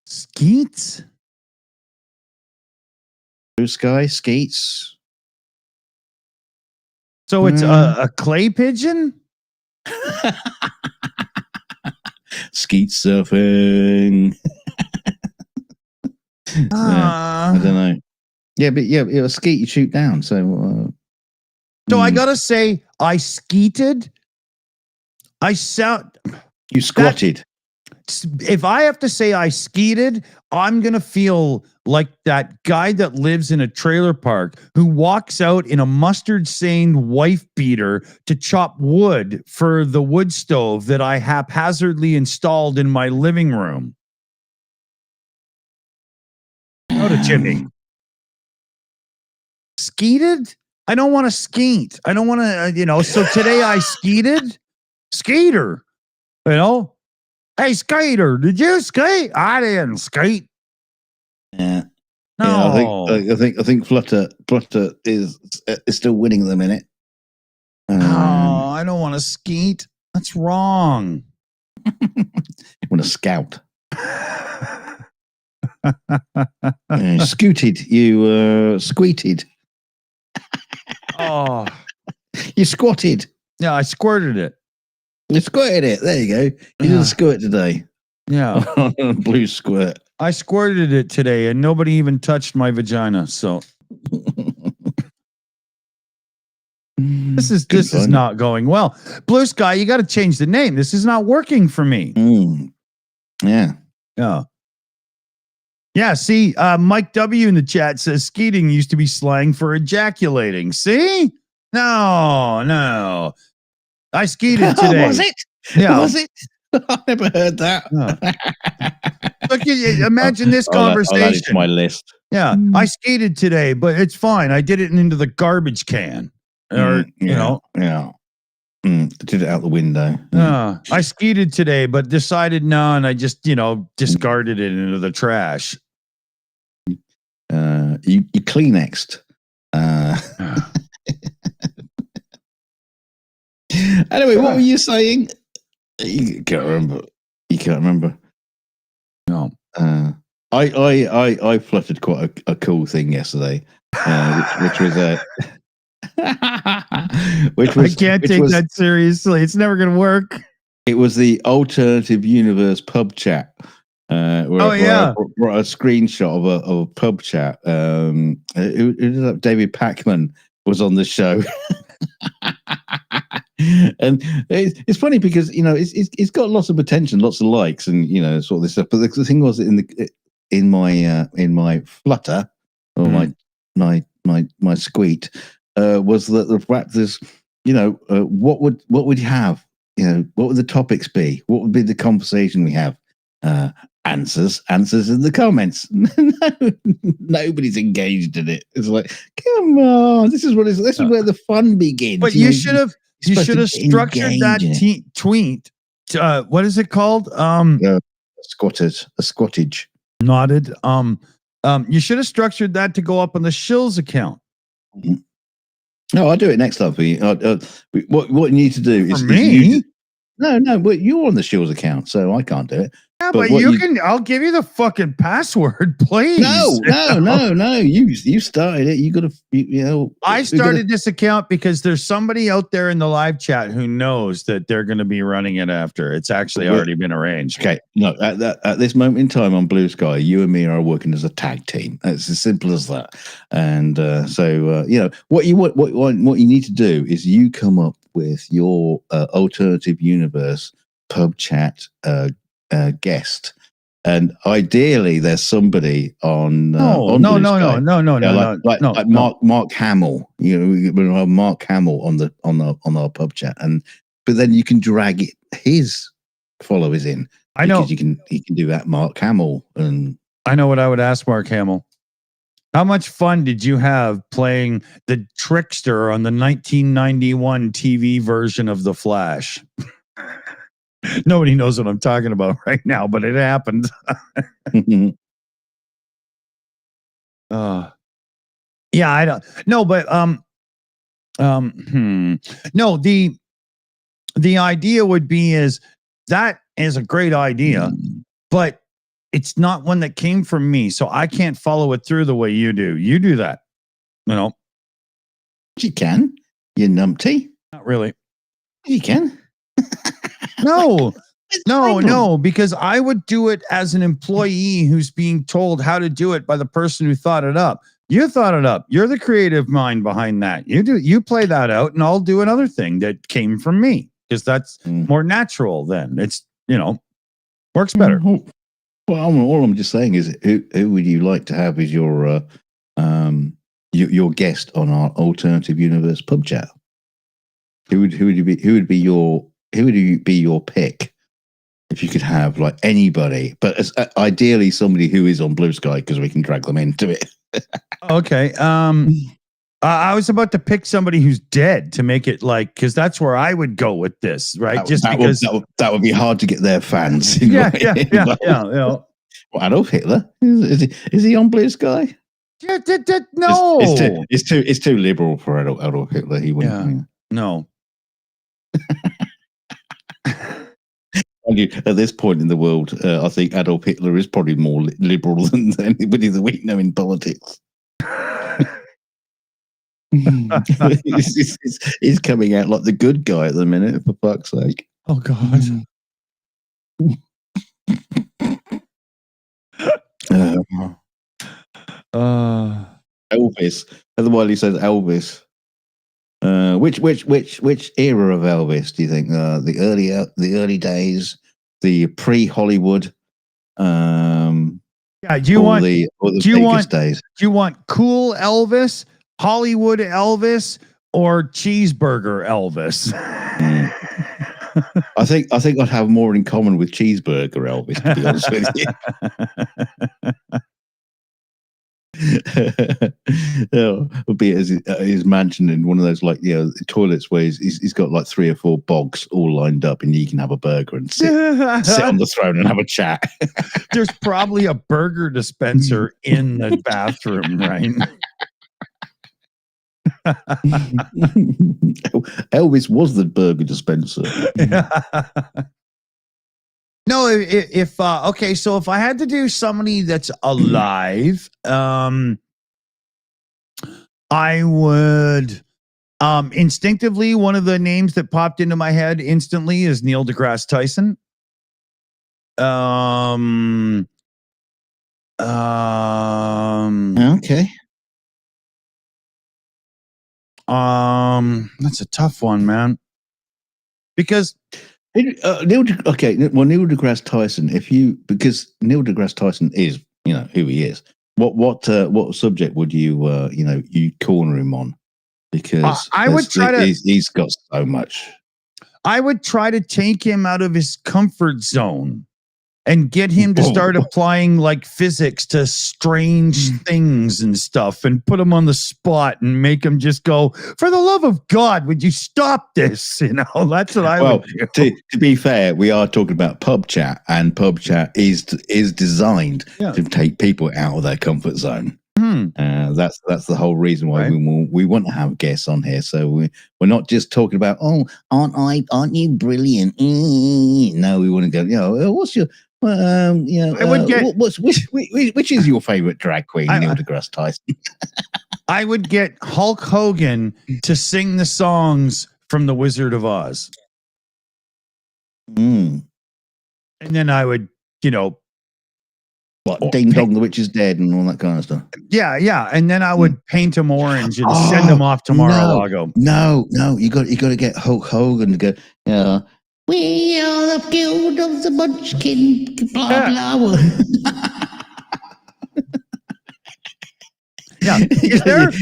S1: Skeets?
S2: Blue Sky skeets.
S1: So it's a clay pigeon?
S2: Skeet surfing. I don't know. Yeah, but a skeet you shoot down. So
S1: I gotta say, I skeeted.
S2: You squatted.
S1: If I have to say I skeeted, I'm going to feel like that guy that lives in a trailer park who walks out in a mustard-stained wife beater to chop wood for the wood stove that I haphazardly installed in my living room. Go to Jimmy. Skeeted? I don't want to skeet. I don't want to, so today I skeeted. Skater, Hey, skater, did you skate? I didn't skate.
S2: Yeah.
S1: No.
S2: Yeah, I think Flutter is still winning at the minute.
S1: I don't want to skeet. That's wrong.
S2: Want to scout. Scooted. You squeated.
S1: Oh.
S2: You squatted.
S1: Yeah, I squirted it.
S2: You squirted it. There you go. You did a squirt today.
S1: Yeah.
S2: Blue squirt.
S1: I squirted it today and nobody even touched my vagina. So this is not going well. Blue Sky, you got to change the name. This is not working for me.
S2: Yeah.
S1: Yeah. Yeah, see, Mike W in the chat says skeeting used to be slang for ejaculating. See? No. I skeeted today.
S2: Was it?
S1: Yeah.
S2: Was it? I never heard that.
S1: Look, imagine this conversation.
S2: I'll add it to my list.
S1: Yeah, I skated today, but it's fine. I did it into the garbage can. Or,
S2: Yeah. Did it out the window.
S1: I skated today, but decided no, and I just, discarded it into the trash.
S2: You Kleenexed. Anyway, what were you saying? You can't remember.
S1: No.
S2: I fluttered quite a cool thing yesterday, which was
S1: I can't take that seriously. It's never going to work.
S2: It was the alternative universe pub chat. Where I brought a screenshot of a pub chat. David Packman was on the show. And it's funny because it's got lots of attention, lots of likes, and sort of this stuff. But the thing was in my flutter or my squeak was that the fact is what would you have? What would the topics be? What would be the conversation we have? Answers in the comments. No, nobody's engaged in it. It's like, come on, this is where the fun begins.
S1: But you should have structured that tweet. What is it called?
S2: A squattage.
S1: Nodded. You should have structured that to go up on the Shills account.
S2: No, I'll do it next time for you. What you need to do is
S1: me.
S2: No, but you're on the Shills account, so I can't do it.
S1: Yeah, but you can. I'll give you the fucking password, please.
S2: No. You started it. You got to.
S1: I started this account because there's somebody out there in the live chat who knows that they're going to be running it after it's actually already been arranged.
S2: Okay, no, at this moment in time on Blue Sky, you and me are working as a tag team. It's as simple as that. And what you need to do is you come up with your alternative universe pub chat guest, and ideally there's somebody on
S1: no,
S2: like Mark Hamill. We have Mark Hamill on our pub chat, but then you can drag his followers in.
S1: I know
S2: he can do that. Mark Hamill, and
S1: I know what I would ask Mark Hamill. How much fun did you have playing the Trickster on the 1991 TV version of The Flash? Nobody knows what I'm talking about right now, but it happened. Yeah, I don't know, but no, the idea would be is that is a great idea, but it's not one that came from me, so I can't follow it through the way you do. You do that,
S2: You can, you numpty.
S1: Not really.
S2: You can.
S1: No, because I would do it as an employee who's being told how to do it by the person who thought it up. You thought it up. You're the creative mind behind that. You play that out, and I'll do another thing that came from me because that's more natural. Then it's works better.
S2: Well, all I'm just saying is, who would you like to have as your guest on our alternative universe pub chat? Who would be your pick if you could have like anybody, but ideally somebody who is on Blue Sky because we can drag them into it.
S1: Okay. I was about to pick somebody who's dead to make it because that's where I would go with this, right?
S2: That would be hard to get their fans.
S1: Yeah.
S2: Well, Adolf Hitler is he on Blue Sky?
S1: Yeah, no.
S2: It's too liberal for Adolf Hitler. He wouldn't.
S1: No.
S2: At this point in the world, I think Adolf Hitler is probably more liberal than anybody that we know in politics. he's coming out like the good guy at the minute, for fuck's sake.
S1: Oh, God.
S2: Elvis. Otherwise, he says Elvis. Which era of Elvis do you think? The early days, the pre-Hollywood.
S1: Yeah, do you want
S2: days?
S1: Do you want cool Elvis, Hollywood Elvis, or cheeseburger Elvis?
S2: I think I'd have more in common with cheeseburger Elvis, to be honest with you. Would be at his mansion in one of those toilets where he's got like 3 or 4 bogs all lined up, and you can have a burger and sit on the throne and have a chat.
S1: There's probably a burger dispenser in the bathroom, right?
S2: Elvis was the burger dispenser.
S1: No, if okay, so if I had to do somebody that's alive, I would instinctively, one of the names that popped into my head instantly is Neil deGrasse Tyson.
S2: Okay.
S1: That's a tough one, man. Because
S2: Neil deGrasse Tyson. Because Neil deGrasse Tyson is, who he is. What subject would you you corner him on? Because
S1: I would try to.
S2: He's got so much.
S1: I would try to take him out of his comfort zone and get him to start applying like physics to strange things and stuff, and put him on the spot and make him just go, for the love of God, would you stop this? That's what I would do.
S2: To be fair, we are talking about PubChat, and PubChat is designed to take people out of their comfort zone. That's the whole reason why we want to have guests on here. So we're not just talking about, aren't you brilliant? No, we want to go, what's your I would get which is your favorite drag queen, Neil deGrasse Tyson?
S1: I would get Hulk Hogan to sing the songs from The Wizard of Oz. And then I would,
S2: Ding Dong, the Witch is Dead, and all that kind of stuff.
S1: Yeah. And then I would paint him orange and send him off to Mar-a-Lago.
S2: No, you got to get Hulk Hogan to go, we are the guild of the Munchkin, blah, blah.
S1: Yeah.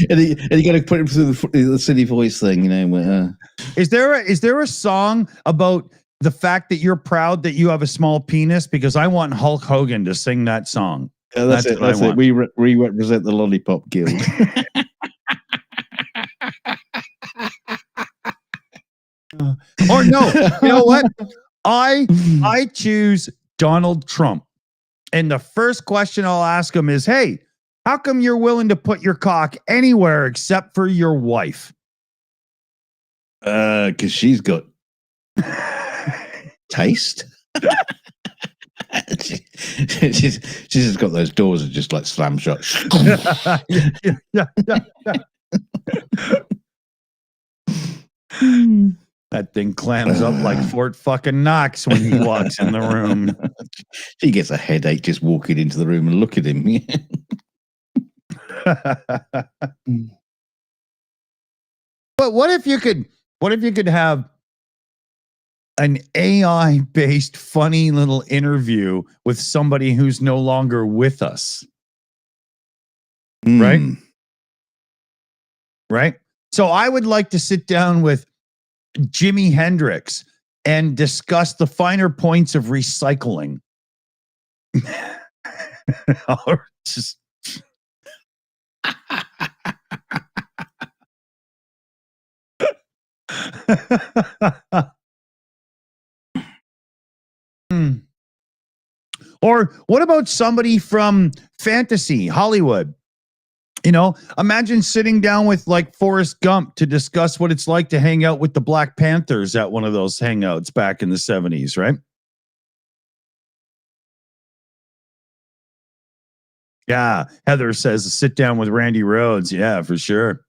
S2: And you got to put him through the city voice thing,
S1: Is there a song about the fact that you're proud that you have a small penis? Because I want Hulk Hogan to sing that song.
S2: That's it. We represent the Lollipop Guild.
S1: Or no, you know what? I choose Donald Trump. And the first question I'll ask him is, hey, how come you're willing to put your cock anywhere except for your wife?
S2: Because she's got taste. She's just got those doors that just like slam shut.
S1: Yeah. That thing clams up like Fort fucking Knox when he walks in the room.
S2: She gets a headache just walking into the room and look at him.
S1: But what if you could have an AI-based funny little interview with somebody who's no longer with us? Right? Right? So I would like to sit down with Jimi Hendrix and discuss the finer points of recycling. Or just Or what about somebody from fantasy Hollywood? Imagine sitting down with like Forrest Gump to discuss what it's like to hang out with the Black Panthers at one of those hangouts back in the 70s, right? Yeah. Heather says sit down with Randy Rhodes. Yeah, for sure.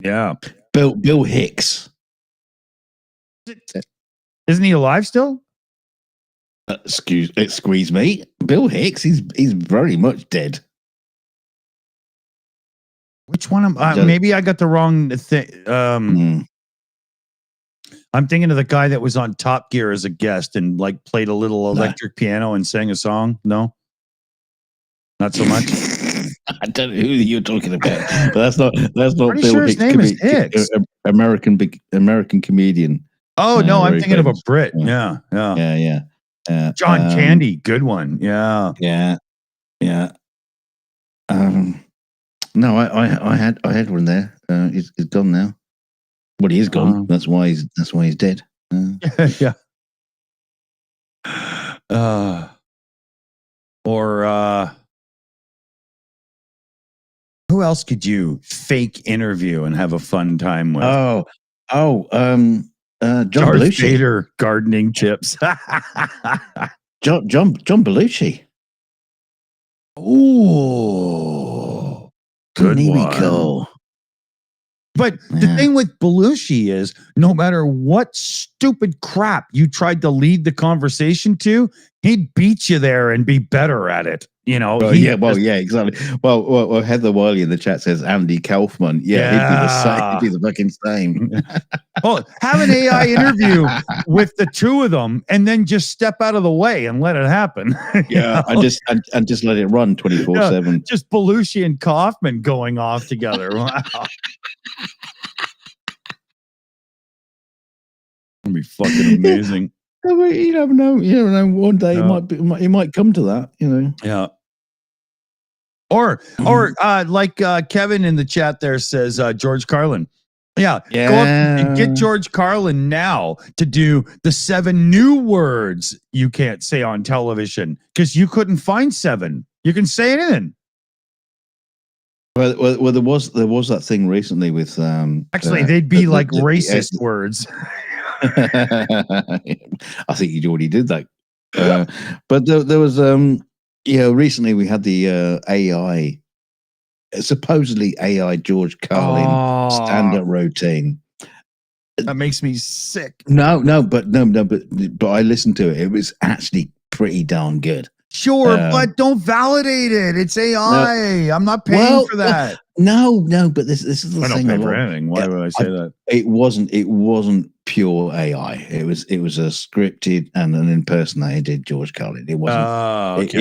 S1: Yeah.
S2: Bill Hicks.
S1: Isn't he alive still?
S2: Excuse me. Bill Hicks, he's very much dead.
S1: Which one? Maybe I got the wrong thing. I'm thinking of the guy that was on Top Gear as a guest and like played a little electric piano and sang a song. No, not so much.
S2: I don't know who you're talking about, but that's not Bill
S1: sure
S2: Hicks.
S1: His name is Hicks.
S2: American comedian.
S1: Oh no, I'm thinking
S2: famous.
S1: of a Brit. Yeah.
S2: John
S1: Candy, good one. Yeah.
S2: No, I had one there. He's gone now. Well, he is gone. That's why he's dead.
S1: Yeah. Who else could you fake interview and have a fun time with?
S2: John
S1: Darth
S2: Belushi.
S1: Vader gardening tips.
S2: John Belushi.
S1: Ooh, good one.
S2: Cool.
S1: But the thing with Belushi is no matter what stupid crap you tried to lead the conversation to, he'd beat you there and be better at it. You know?
S2: Exactly. Well, Heather Wiley in the chat says Andy Kaufman. Yeah, he'd be the same. He'd be the fucking same.
S1: Oh, have an AI interview with the two of them and then just step out of the way and let it happen.
S2: Yeah, and just let it run 24/7.
S1: Just Belushi and Kaufman going off together. Wow. That'd be fucking amazing.
S2: You never know. One day it might come to that. You know.
S1: Yeah. Or like Kevin in the chat there says George Carlin. Yeah. Go up and get George Carlin now to do the 7 new words you can't say on television because you couldn't find 7. You can say anything.
S2: Well, there was that thing recently with
S1: actually they'd be like racist words.
S2: I think you already did that. But there was recently we had the AI, supposedly AI George Carlin stand-up routine.
S1: That makes me sick.
S2: No, but I listened to it. It was actually pretty darn good.
S1: Sure, but don't validate it. It's AI. I'm not paying for that.
S2: No, but this is the thing.
S1: I don't pay for anything. Why would I say that?
S2: It wasn't pure AI. It was a scripted and an impersonated George Carlin. It wasn't.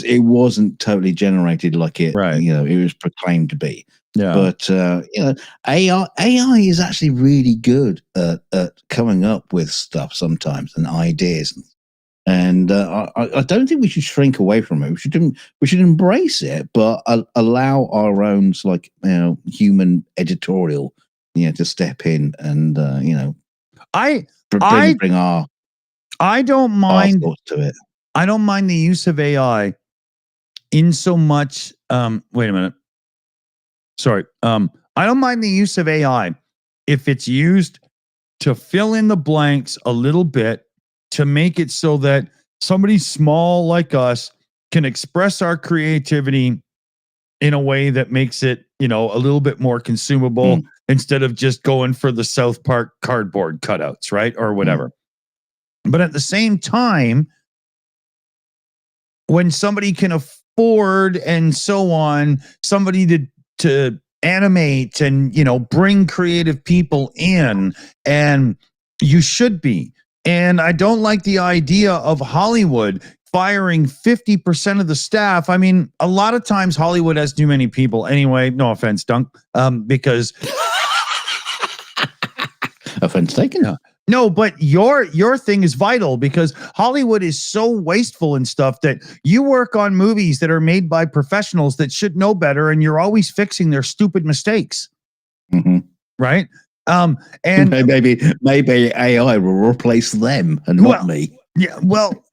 S2: It wasn't totally generated like it.
S1: Right.
S2: It was proclaimed to be.
S1: Yeah.
S2: But AI is actually really good at coming up with stuff sometimes and ideas. And I don't think we should shrink away from it. We should embrace it, but allow our own human editorial, to step in and bring our.
S1: I don't mind
S2: thoughts to it.
S1: I don't mind the use of AI in so much. Wait a minute. Sorry. I don't mind the use of AI if it's used to fill in the blanks a little bit, to make it so that somebody small like us can express our creativity in a way that makes it, a little bit more consumable instead of just going for the South Park cardboard cutouts, right? Or whatever. But at the same time, when somebody can afford and so on, somebody to animate and, bring creative people in, and you should be. And I don't like the idea of Hollywood firing 50% of the staff. I mean, a lot of times Hollywood has too many people anyway. No offense, Dunk, because
S2: offense taken.
S1: Yeah. No, but your thing is vital because Hollywood is so wasteful and stuff that you work on movies that are made by professionals that should know better, and you're always fixing their stupid mistakes.
S2: Mm-hmm.
S1: Right? And
S2: maybe AI will replace them and not me.
S1: Yeah, well,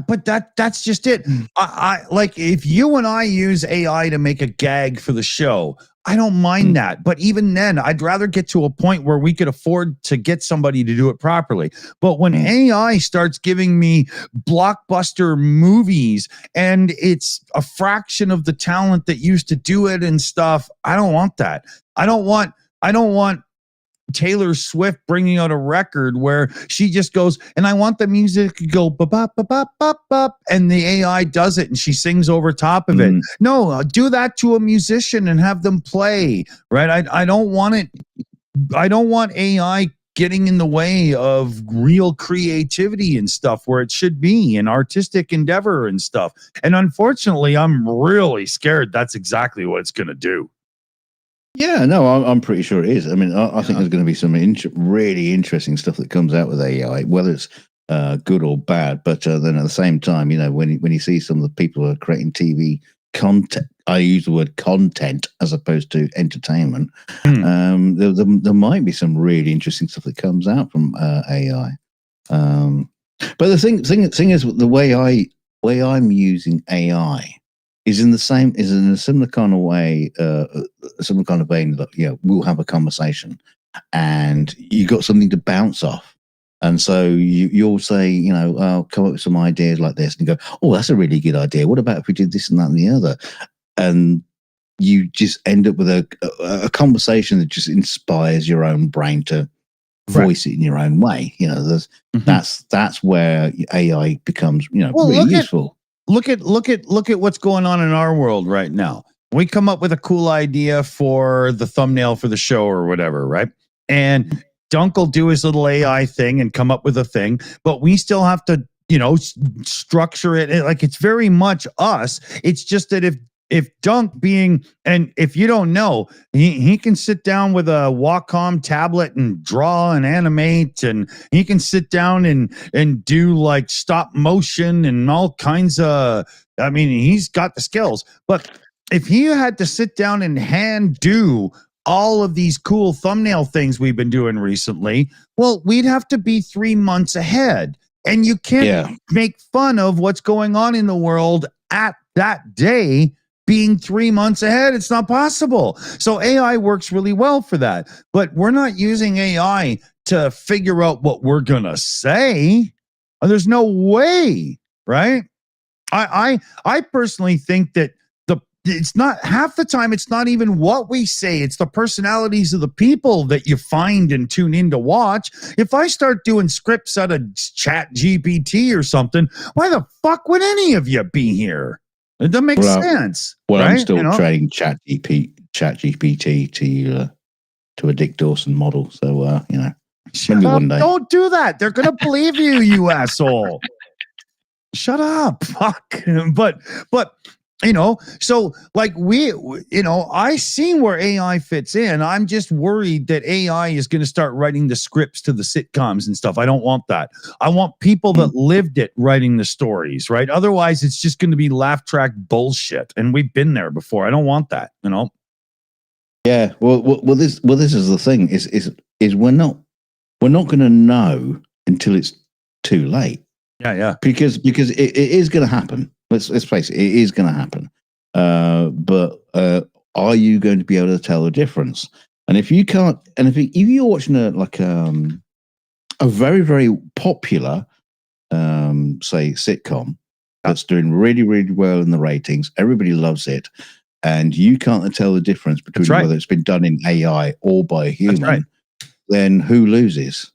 S1: but that's just it. I like if you and I use AI to make a gag for the show, I don't mind that. But even then, I'd rather get to a point where we could afford to get somebody to do it properly. But when AI starts giving me blockbuster movies and it's a fraction of the talent that used to do it and stuff, I don't want that. I don't want Taylor Swift bringing out a record where she just goes, and I want the music to go bop, bop, bop, bop, bop, bop, and the AI does it and she sings over top of it. No, do that to a musician and have them play, right? I don't want it. I don't want AI getting in the way of real creativity and stuff where it should be, and artistic endeavor and stuff. And unfortunately, I'm really scared that's exactly what it's going to do.
S2: Yeah, no, I'm pretty sure it is. I mean, I think there's going to be some really interesting stuff that comes out with AI, whether it's good or bad. But then at the same time, you know, when you see some of the people who are creating TV content, I use the word content as opposed to entertainment. There might be some really interesting stuff that comes out from AI. But the thing is, the way I'm using AI is in a similar kind of way, similar kind of vein that, you know, we'll have a conversation and you got something to bounce off. And so you'll say, you know, I'll come up with some ideas like this, and you go, oh, that's a really good idea. What about if we did this and that and the other? And you just end up with a conversation that just inspires your own brain to voice it in your own way. You know, that's where AI becomes, you know, really useful.
S1: Look at what's going on in our world right now. We come up with a cool idea for the thumbnail for the show or whatever, right? And Dunk will do his little AI thing and come up with a thing, but we still have to, you know, structure it. Like, it's very much us. It's just that if Dunk being, and if you don't know, he can sit down with a Wacom tablet and draw and animate, and he can sit down and do like stop motion and all kinds of, I mean, he's got the skills. But if he had to sit down and hand do all of these cool thumbnail things we've been doing recently, well, we'd have to be 3 months ahead. And you can't make fun of what's going on in the world at that day being 3 months ahead. It's not possible. So AI works really well for that. But we're not using AI to figure out what we're going to say. There's no way, right? I personally think that it's not half the time. It's not even what we say. It's the personalities of the people that you find and tune in to watch. If I start doing scripts out of Chat GPT or something, why the fuck would any of you be here? It doesn't make sense.
S2: Well,
S1: right?
S2: I'm still trading Chat GPT to a Dick Dawson model. So, you know,
S1: shut up. One day. Don't do that. They're going to believe you, you asshole. Shut up. Fuck. But, you know, so like I seen where AI fits in. I'm just worried that AI is going to start writing the scripts to the sitcoms and stuff. I don't want that. I want people that lived it writing the stories, right? Otherwise, it's just going to be laugh track bullshit. And we've been there before. I don't want that, you know?
S2: Yeah. Well, this is the thing is we're not going to know until it's too late.
S1: Yeah.
S2: Because it is going to happen. Let's face it, it is going to happen. But are you going to be able to tell the difference? And if you can't, and if you're watching a very, very popular, say, sitcom that's doing really, really well in the ratings, everybody loves it, and you can't tell the difference between whether it's been done in AI or by a human, then who loses?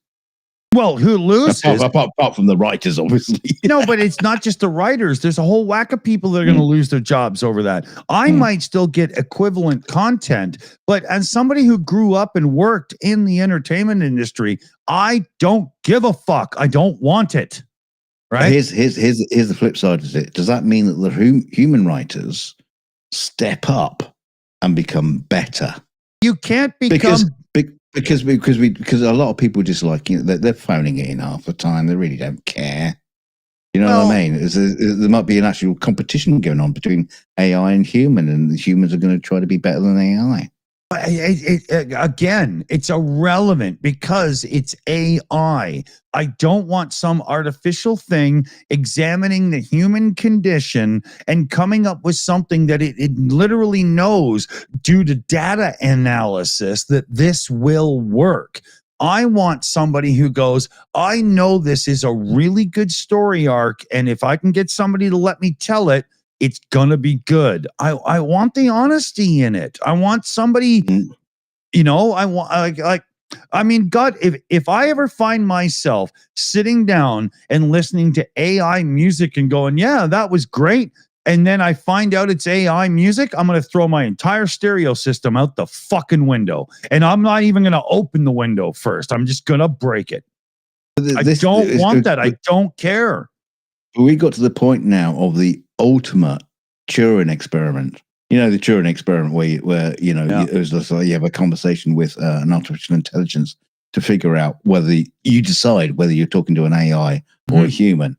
S1: Well, who loses?
S2: Apart from the writers, obviously.
S1: No, but it's not just the writers. There's a whole whack of people that are going to lose their jobs over that. I might still get equivalent content, but as somebody who grew up and worked in the entertainment industry, I don't give a fuck. I don't want it. Right?
S2: Here's the flip side of it. Does that mean that the human writers step up and become better?
S1: You can't become...
S2: Because a lot of people just like, you know, they're phoning it in half the time. They really don't care. You know what I mean? There might be an actual competition going on between AI and human, and the humans are going to try to be better than AI.
S1: Again, it's irrelevant because it's AI. I don't want some artificial thing examining the human condition and coming up with something that it literally knows due to data analysis that this will work. I want somebody who goes, I know this is a really good story arc, and if I can get somebody to let me tell it, it's gonna be good. I want the honesty in it. I want somebody,
S2: Mm.
S1: I want I mean, God, if I ever find myself sitting down and listening to AI music and going, yeah, that was great, and then I find out it's AI music, I'm gonna throw my entire stereo system out the fucking window, and I'm not even gonna open the window first. I'm just gonna break it. I don't want that. I don't care.
S2: We got to the point now of the ultimate Turing experiment. You know, the Turing experiment where it was just like you have a conversation with an artificial intelligence to figure out whether you decide whether you're talking to an AI or a human.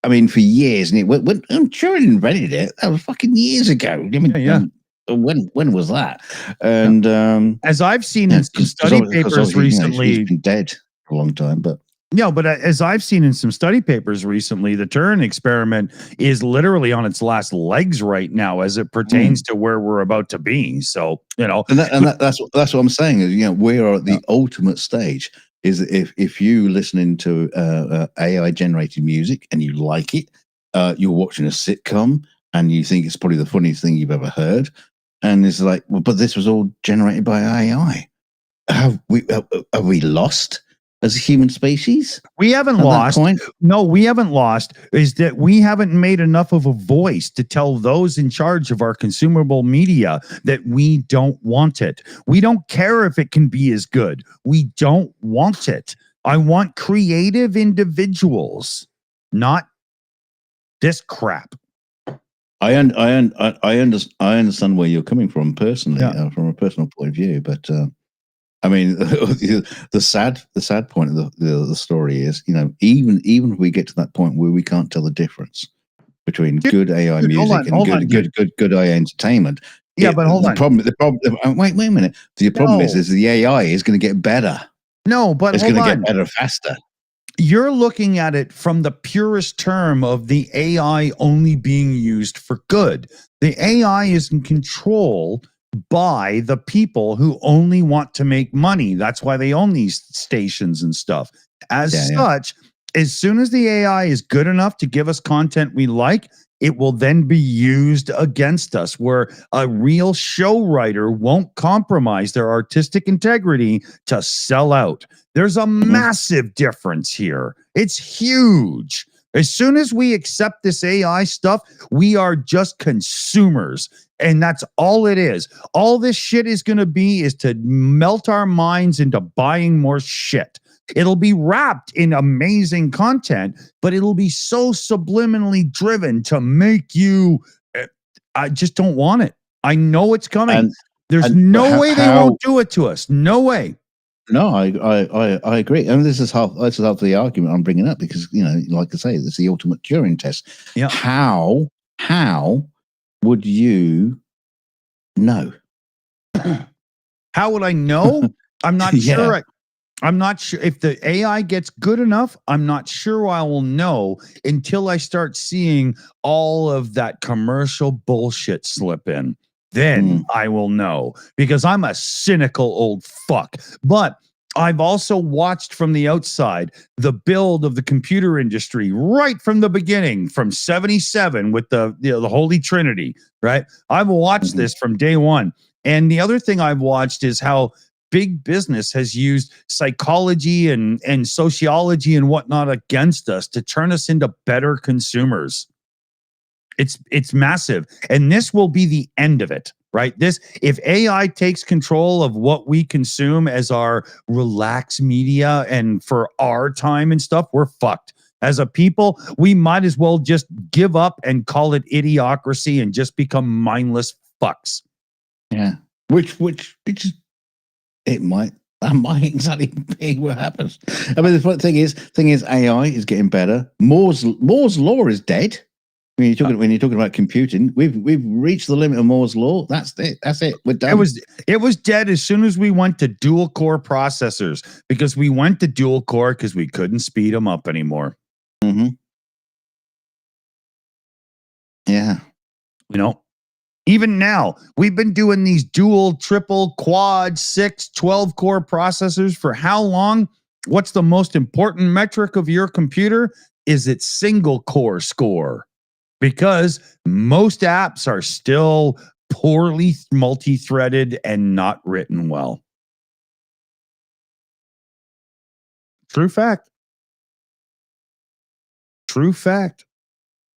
S2: I mean, for years, and when Turing invented it, that was fucking years ago. I mean, when was that? And
S1: as I've seen in some study papers recently,
S2: he's been dead for a long time, but.
S1: Yeah, but as I've seen in some study papers recently, the Turing experiment is literally on its last legs right now as it pertains to where we're about to be. So,
S2: that's what I'm saying is, we are at the ultimate stage. Is if you listening to AI generated music and you like it, you're watching a sitcom and you think it's probably the funniest thing you've ever heard, and it's like, well, but this was all generated by AI. Have we lost as a human species?
S1: We haven't lost. No, we haven't lost. Is that we haven't made enough of a voice to tell those in charge of our consumable media that we don't want it. We don't care if it can be as good. We don't want it. I want creative individuals, not this crap.
S2: I understand where you're coming from personally, from a personal point of view, but. I mean, the sad point of the story is, even if we get to that point where we can't tell the difference between good AI music and good AI entertainment.
S1: Yeah, but hold on.
S2: The problem. Wait a minute. The problem is the AI is going to get better.
S1: No, but
S2: it's going to get better faster.
S1: You're looking at it from the purest term of the AI only being used for good. The AI is in control by the people who only want to make money. That's why they own these stations and stuff. As such, as soon as the AI is good enough to give us content we like, it will then be used against us, where a real show writer won't compromise their artistic integrity to sell out. There's a massive difference here. It's huge. As soon as we accept this AI stuff, we are just consumers. And that's all it is. All this shit is going to be is to melt our minds into buying more shit. It'll be wrapped in amazing content, but it'll be so subliminally driven to make you, I just don't want it. I know it's coming. There's no way they won't do it to us. No way.
S2: No, I agree. And this is half the argument I'm bringing up, because, like I say, it's the ultimate Turing test.
S1: Yeah.
S2: How would you know?
S1: How would I know? I'm not sure. I'm not sure if the AI gets good enough. I'm not sure I will know until I start seeing all of that commercial bullshit slip in. Then I will know, because I'm a cynical old fuck. But I've also watched from the outside the build of the computer industry right from the beginning, from 77 with the Holy Trinity, right? I've watched this from day one. And the other thing I've watched is how big business has used psychology and sociology and whatnot against us to turn us into better consumers. It's massive. And this will be the end of it, right? If AI takes control of what we consume as our relaxed media and for our time and stuff, we're fucked. As a people, we might as well just give up and call it idiocracy and just become mindless fucks.
S2: Yeah. Which that might exactly be what happens. I mean, the thing is AI is getting better. Moore's law is dead. When you're talking about computing, we've reached the limit of Moore's law. That's it. We're done.
S1: It was dead as soon as we went to dual core processors, because we went to dual core because we couldn't speed them up anymore.
S2: Mm-hmm. Yeah.
S1: Even now, we've been doing these dual, triple, quad, 6, 12 core processors for how long? What's the most important metric of your computer? Is it single core score? Because most apps are still poorly multi-threaded and not written well. True fact.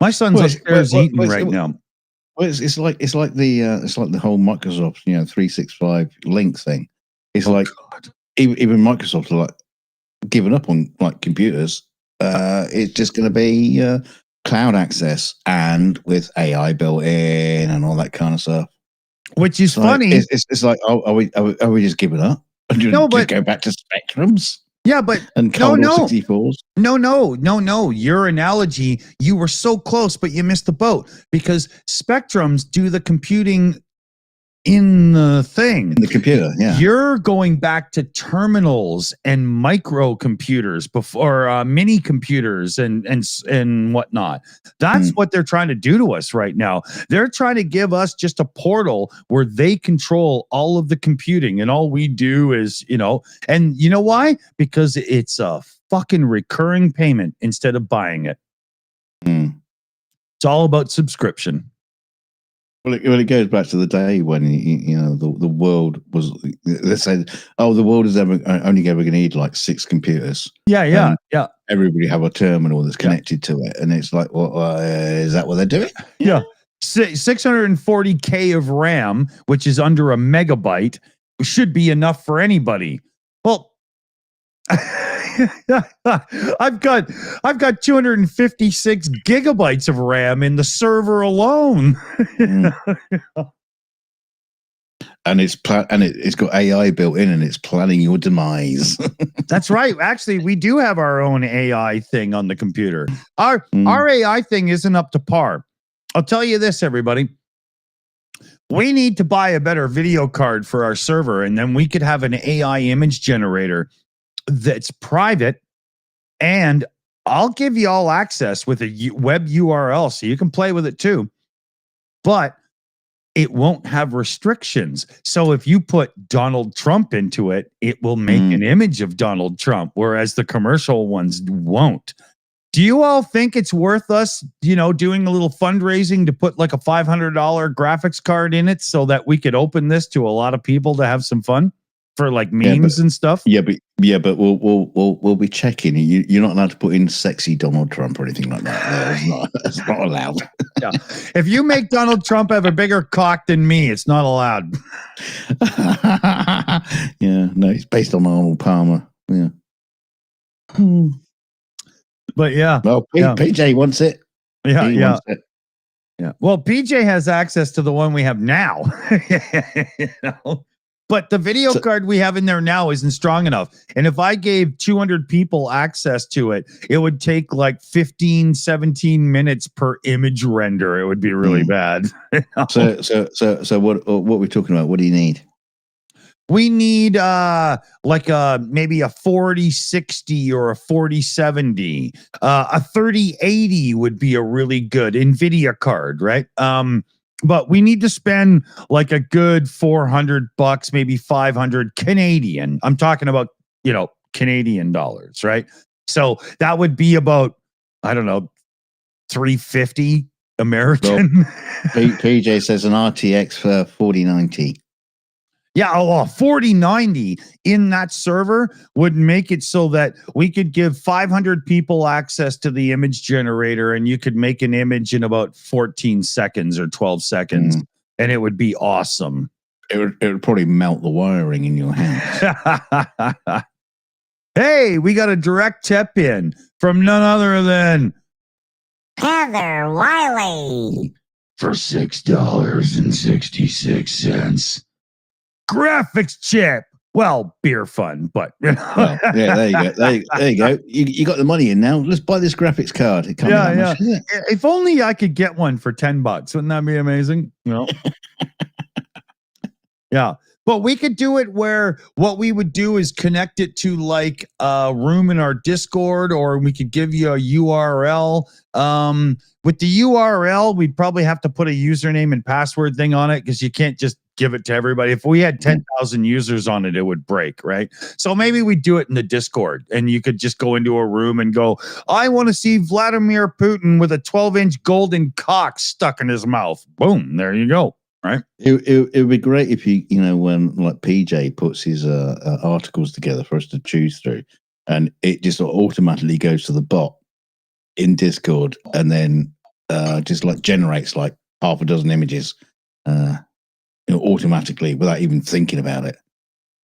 S1: My son's upstairs eating right now.
S2: Well, it's like the whole Microsoft 365 link thing. It's even Microsoft are like giving up on like computers. It's just going to be cloud access and with AI built in and all that kind of stuff.
S1: Which is funny.
S2: It's like, are we just giving up? No, but just go back to Spectrums.
S1: Yeah, but
S2: and Commodore 64s.
S1: No. Your analogy, you were so close, but you missed the boat, because Spectrums do the computing in the thing.
S2: In the computer, yeah.
S1: You're going back to terminals and microcomputers before mini computers and whatnot. That's what they're trying to do to us right now. They're trying to give us just a portal where they control all of the computing, and all we do is, and you know why? Because it's a fucking recurring payment instead of buying it. It's all about subscription.
S2: Well, it goes back to the day when the world was. They said, "Oh, the world is only ever going to need like 6 computers."
S1: Yeah.
S2: Everybody have a terminal that's connected to it, and it's like, well, is that what they're doing?
S1: Yeah, 640K of RAM, which is under a megabyte, should be enough for anybody. Well, I've got 256 gigabytes of RAM in the server alone.
S2: And it's got AI built in, and it's planning your demise.
S1: That's right. Actually, we do have our own AI thing on the computer. Our AI thing isn't up to par. I'll tell you this, everybody. We need to buy a better video card for our server, and then we could have an AI image generator that's private, and I'll give you all access with a web URL so you can play with it too. But it won't have restrictions. So if you put Donald Trump into it, it will make an image of Donald Trump, whereas the commercial ones won't. Do you all think it's worth us, doing a little fundraising to put like a $500 graphics card in it so that we could open this to a lot of people to have some fun for like memes and stuff?
S2: Yeah, but we'll be checking. You're not allowed to put in sexy Donald Trump or anything like that. That's not allowed.
S1: Yeah. If you make Donald Trump have a bigger cock than me, it's not allowed.
S2: Yeah, no, it's based on Arnold Palmer. Yeah.
S1: But yeah.
S2: Well, PJ wants it.
S1: Yeah,
S2: he wants it.
S1: Yeah. Well, PJ has access to the one we have now. But the video card we have in there now isn't strong enough. And if I gave 200 people access to it, it would take like 15, 17 minutes per image render. It would be really bad.
S2: So what we're talking about? What do you need?
S1: We need maybe a 4060 or a 4070. A 3080 would be a really good NVIDIA card, right? But we need to spend like a good $400, maybe 500 Canadian. I'm talking about, Canadian dollars, right? So that would be about, I don't know, 350 American.
S2: Well, PJ says an RTX 4090.
S1: Yeah, 4090 in that server would make it so that we could give 500 people access to the image generator, and you could make an image in about 14 seconds or 12 seconds, and it would be awesome.
S2: It would probably melt the wiring in your hands.
S1: Hey, we got a direct tip in from none other than
S3: Heather Wiley
S1: for $6.66. Graphics chip Well, beer fun, but
S2: Well, yeah, there you go. There you go. You got the money in now. Let's buy this graphics card. It can't be that much, is it?
S1: If only I could get one for $10. Wouldn't that be amazing? You know? Yeah. But we could do it where what we would do is connect it to like a room in our Discord, or we could give you a URL. With the URL, we'd probably have to put a username and password thing on it because you can't just give it to everybody. If we had 10,000 users on it, it would break, right? So maybe we do it in the Discord, and you could just go into a room and go, I want to see Vladimir Putin with a 12-inch golden cock stuck in his mouth. Boom, there you go. Right.
S2: It would be great if when like PJ puts his articles together for us to choose through, and it just automatically goes to the bot in Discord, and then just like generates like half a dozen images automatically without even thinking about it.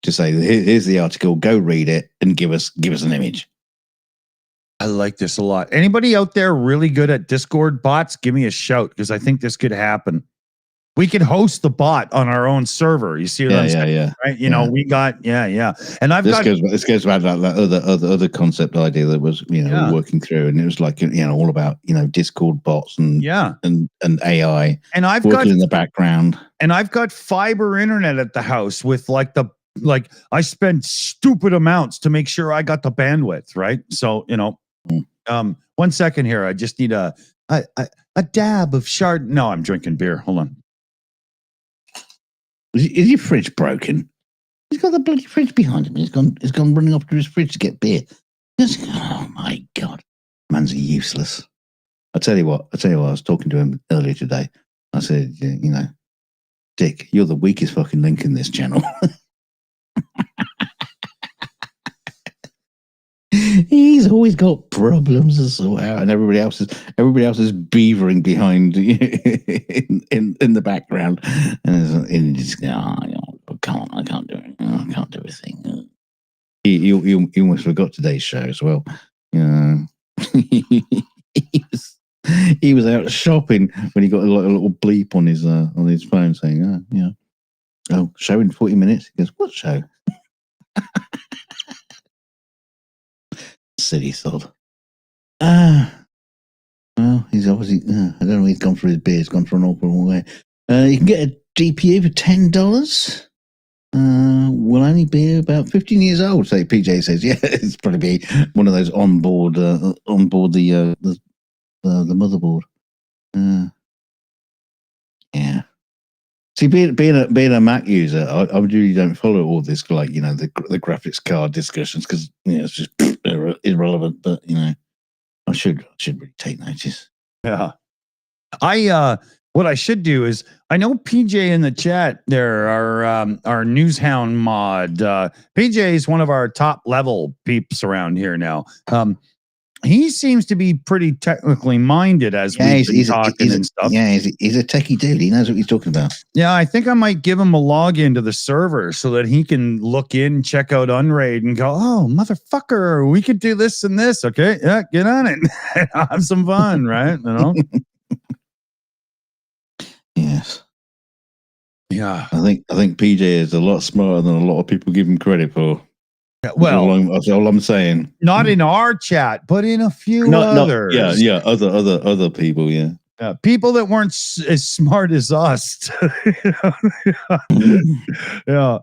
S2: Just say, here's the article, go read it, and give us an image.
S1: I like this a lot. Anybody out there really good at Discord bots? Give me a shout, because I think this could happen. We could host the bot on our own server. You see what I'm saying?
S2: Yeah.
S1: Right? You know, we got, and
S2: this goes back to that other concept idea that was, we were working through, and it was like, all about, Discord bots and AI,
S1: and I've
S2: working
S1: got
S2: in the background,
S1: and I've got fiber internet at the house with I spend stupid amounts to make sure I got the bandwidth, right? So, 1 second here. I just need a dab of Chard. No, I'm drinking beer. Hold on.
S2: Is your fridge broken? He's got the bloody fridge behind him. He's gone running off to his fridge to get beer. Oh my God, man's useless. I tell you what. I was talking to him earlier today. I said, Dick, you're the weakest fucking link in this channel. He's always got problems to sort out, and everybody else is beavering behind in the background, and just I can't do it. I can't do a thing. He almost forgot today's show as well. He was out shopping when he got a little bleep on his phone saying, show in 40 minutes. He goes, what show? Silly sod. Well, he's obviously, I don't know, he's gone for his beer, he's gone for an awkward way. You can get a GPU for $10. Will only be about 15 years old, say PJ says. Yeah, it's probably be one of those onboard the motherboard. Yeah. See, being a Mac user, I really don't follow all this, like, the graphics card discussions, because it's just irrelevant. But I should really take notice.
S1: Yeah, what I should do is, I know PJ in the chat there, our Newshound mod. PJ is one of our top level peeps around here now. He seems to be pretty technically minded, as we've been talking and stuff.
S2: Yeah, he's a techie dude. He knows what he's talking about.
S1: Yeah, I think I might give him a login to the server so that he can look in, check out Unraid, and go, oh, motherfucker, we could do this and this. Okay, yeah, get on it. Have some fun, right?
S2: Yes.
S1: Yeah.
S2: I think PJ is a lot smarter than a lot of people give him credit for.
S1: Well,
S2: that's all I'm saying.
S1: Not in our chat, but in a few others.
S2: Other people, yeah.
S1: People that weren't as smart as us. Yeah.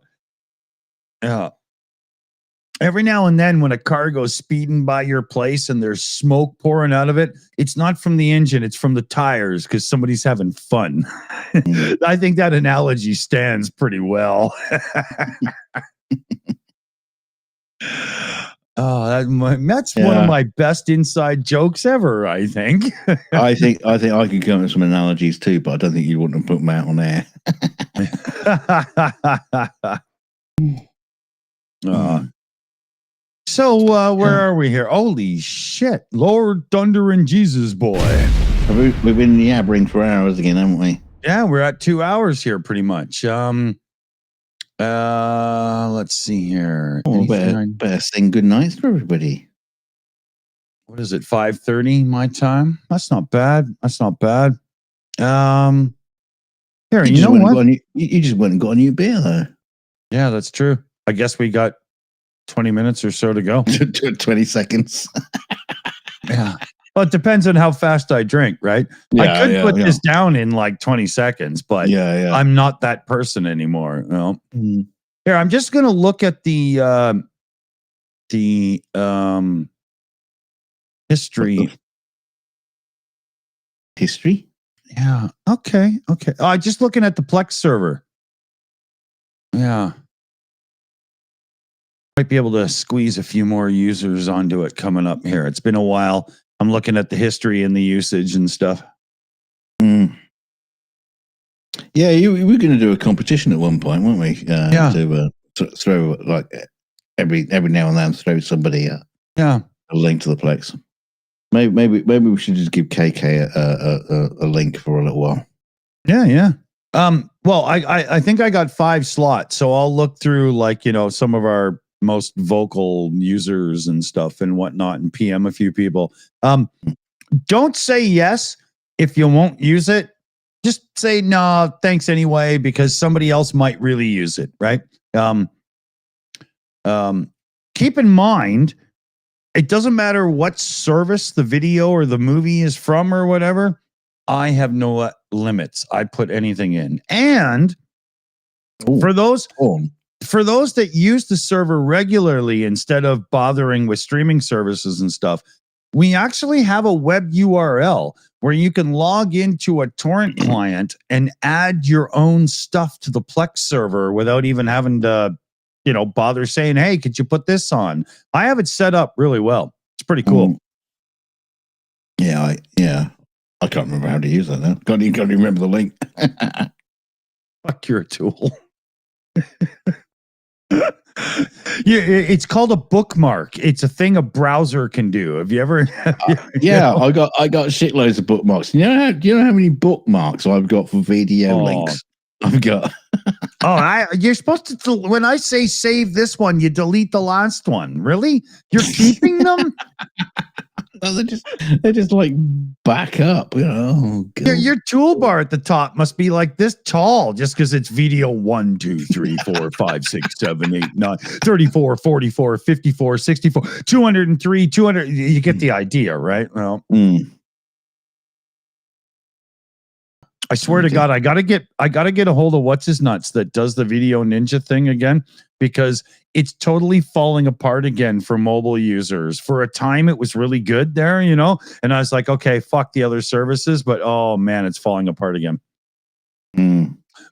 S1: Every now and then, when a car goes speeding by your place and there's smoke pouring out of it, it's not from the engine, it's from the tires, because somebody's having fun. I think that analogy stands pretty well. Oh, that's one of my best inside jokes ever, I think.
S2: I think I could come up with some analogies too, but I don't think you want to put them out on air.
S1: So where are we here? Holy shit. Lord Thunder and Jesus boy.
S2: We've been yabbering for hours again, haven't we?
S1: Yeah, we're at 2 hours here pretty much. Let's see here.
S2: Better sing good nights to everybody.
S1: What is it? 5:30 my time? That's not bad. Here, you know what?
S2: You just went and got a new beer though.
S1: Yeah, that's true. I guess we got 20 minutes or so to go.
S2: 20 seconds.
S1: Yeah. Well, it depends on how fast I drink, right? I could put this down in like 20 seconds, but I'm not that person anymore. No. Here, I'm just going to look at the history.
S2: History?
S1: Yeah. Okay. Just looking at the Plex server. Yeah. Might be able to squeeze a few more users onto it coming up here. It's been a while. I'm looking at the history and the usage and stuff.
S2: Yeah, we were going to do a competition at one point, weren't we? To throw like every now and then throw somebody a link to the Plex. Maybe we should just give KK a link for a little while.
S1: Yeah. Well, I think I got 5 slots, so I'll look through like, some of our most vocal users and stuff and whatnot and PM a few people. Don't say yes if you won't use it. Just say no, thanks anyway, because somebody else might really use it, right? Keep in mind, it doesn't matter what service the video or the movie is from or whatever. I have no limits. I put anything in. And for those that use the server regularly instead of bothering with streaming services and stuff, we actually have a web URL where you can log into a torrent client and add your own stuff to the Plex server without even having to, bother saying, hey, could you put this on? I have it set up really well. It's pretty cool.
S2: I can't remember how to use that now. Can't even remember the link.
S1: Fuck, you're a tool. Yeah, it's called a bookmark. It's a thing a browser can do. Have you ever?
S2: I got shitloads of bookmarks. Do you know how many bookmarks I've got for video links? I've got.
S1: You're supposed to. When I say save this one, you delete the last one. Really? You're keeping them?
S2: No, they're just like back up,
S1: Your toolbar at the top must be like this tall, just because it's video 1, 2, 3, 4, 5, 6, 7, 8, 9, 34, 44, 54, 64, 203, 200. You get the idea, right? Well, I swear to God, I gotta get a hold of what's his nuts that does the Video Ninja thing again, because it's totally falling apart again for mobile users. For a time, it was really good there, and I was like, okay, fuck the other services, but oh man, it's falling apart again.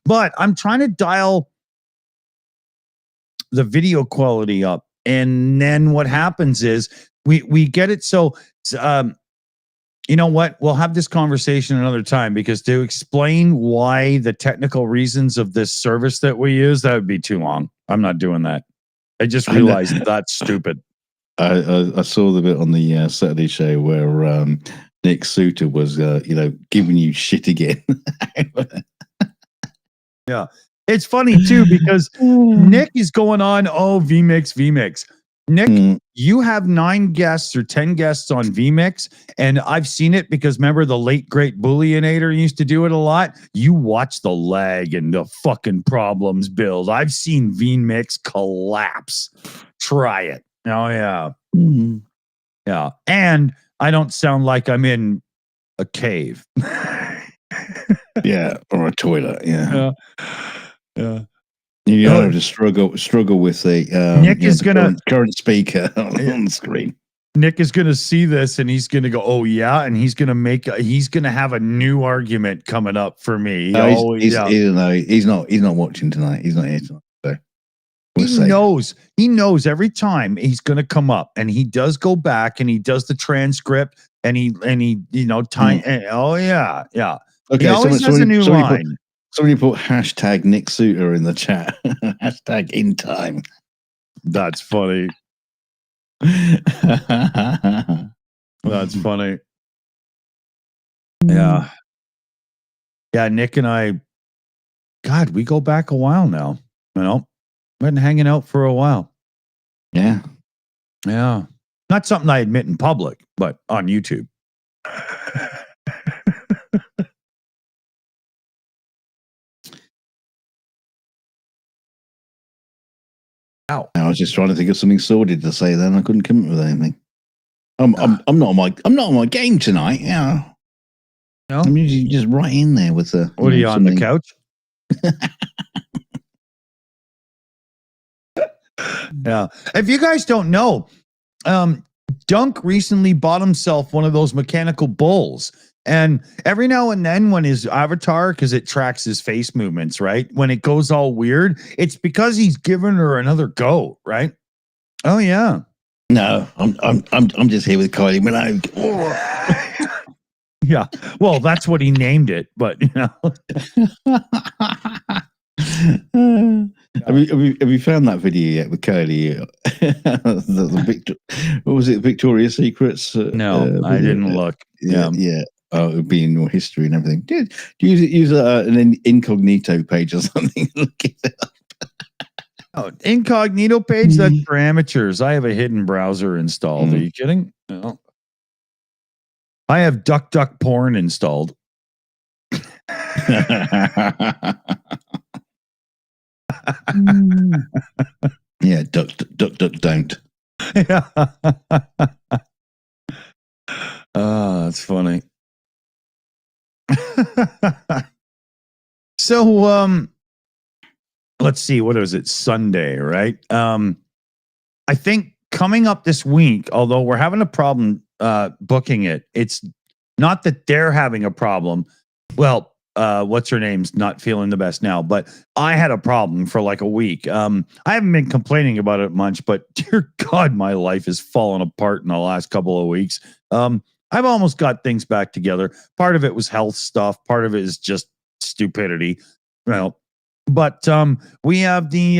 S1: But I'm trying to dial the video quality up, and then what happens is we get it so. You know what? We'll have this conversation another time, because to explain why the technical reasons of this service that we use, that would be too long. I'm not doing that. I just realized that's stupid.
S2: I saw the bit on the Saturday show where Nick Suter was, giving you shit again.
S1: Yeah. It's funny too, because Nick is going on, vMix. Nick, you have 9 guests or 10 guests on vMix, and I've seen it because remember the late great Bullionator used to do it a lot. You watch the lag and the fucking problems build. I've seen vMix collapse. Try it. Oh yeah. Yeah. And I don't sound like I'm in a cave.
S2: Yeah, or a toilet. Yeah.
S1: You
S2: don't have to struggle with the
S1: Nick is gonna
S2: current speaker on the screen.
S1: Nick is gonna see this and he's gonna go, oh yeah, and he's gonna have a new argument coming up for me.
S2: No, he's not watching tonight. He's not here tonight. So
S1: he knows every time he's gonna come up, and he does go back and he does the transcript and he time. Oh yeah.
S2: Okay,
S1: he always has a new line.
S2: Somebody put hashtag Nick Suter in the chat. Hashtag in time.
S1: That's funny. That's funny. Yeah. Yeah, Nick and I, God, we go back a while now. We've been hanging out for a while.
S2: Yeah.
S1: Not something I admit in public, but on YouTube. Ow.
S2: I was just trying to think of something sordid to say. Then I couldn't come up with anything. I'm not on my game tonight. Yeah,
S1: No?
S2: I'm usually just right in there with the.
S1: What are you on the
S2: something.
S1: couch? Yeah. If you guys don't know, Dunk recently bought himself one of those mechanical bulls. And every now and then, when his avatar, because it tracks his face movements, right? When it goes all weird, it's because he's giving her another go, right? Oh yeah.
S2: No, I'm just here with Kylie Minogue.
S1: Yeah. Well, that's what he named it, but you know.
S2: Have you found that video yet with Kylie? What was it? Victoria's Secrets?
S1: No, I didn't look.
S2: Yeah. Oh, it would be in your history and everything. Do you use an incognito page or something? Look it up.
S1: Oh, incognito page? That's for amateurs. I have a hidden browser installed. Are you kidding? No. I have Duck Porn installed.
S2: Yeah, duck, don't.
S1: Yeah. That's funny. So, let's see. What is it? Sunday, right? I think coming up this week, although we're having a problem booking it, it's not that they're having a problem. Well, what's her name's not feeling the best now, but I had a problem for like a week. I haven't been complaining about it much, but dear God, my life has fallen apart in the last couple of weeks. I've almost got things back together. Part of it was health stuff. Part of it is just stupidity. Well, but we have the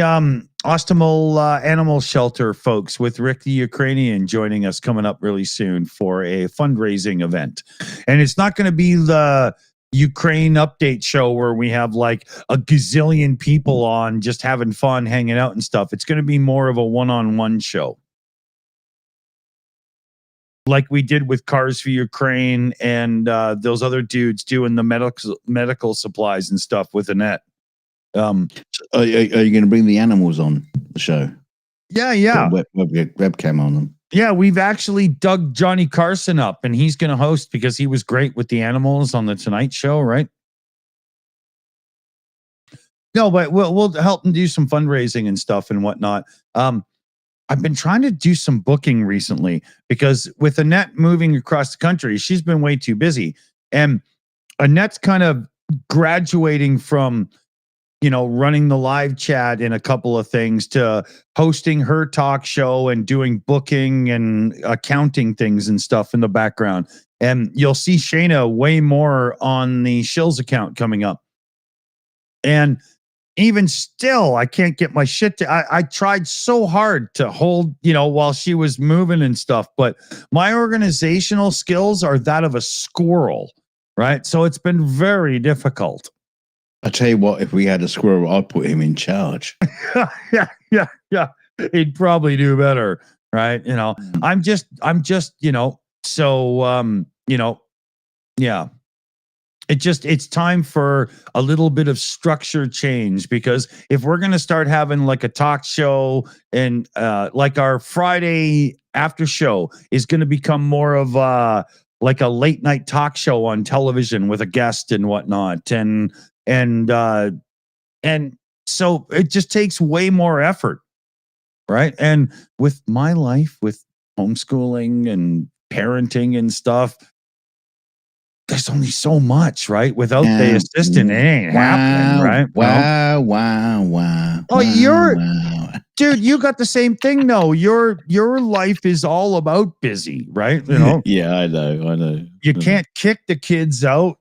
S1: Ostomal Animal Shelter folks with Rick the Ukrainian joining us coming up really soon for a fundraising event. And it's not going to be the Ukraine update show where we have like a gazillion people on just having fun, hanging out and stuff. It's going to be more of a one-on-one show. Like we did with Cars for Ukraine and those other dudes doing the medical supplies and stuff with Annette.
S2: Are you going to bring the animals on the show?
S1: Yeah.
S2: Webcam on them.
S1: Yeah, we've actually dug Johnny Carson up, and he's going to host because he was great with the animals on the Tonight Show, right? No, but we'll help him do some fundraising and stuff and whatnot. I've been trying to do some booking recently because with Annette moving across the country, she's been way too busy. And Annette's kind of graduating from, running the live chat in a couple of things to hosting her talk show and doing booking and accounting things and stuff in the background. And you'll see Shayna way more on the Shills account coming up. And even still, I can't get my shit to. I tried so hard to hold, while she was moving and stuff, but my organizational skills are that of a squirrel, right? So it's been very difficult.
S2: I tell you what, if we had a squirrel, I'd put him in charge.
S1: Yeah. He'd probably do better, right? I'm just, so, yeah. It's time for a little bit of structure change because if we're going to start having like a talk show and like our Friday after show is going to become more of like a late night talk show on television with a guest and whatnot. And so it just takes way more effort. Right. And with my life, with homeschooling and parenting and stuff, there's only so much, right? Without the assistant, it ain't happening, right?
S2: Wow.
S1: Oh, dude, you got the same thing, though. Your life is all about busy, right?
S2: Yeah, I know.
S1: You can't kick the kids out,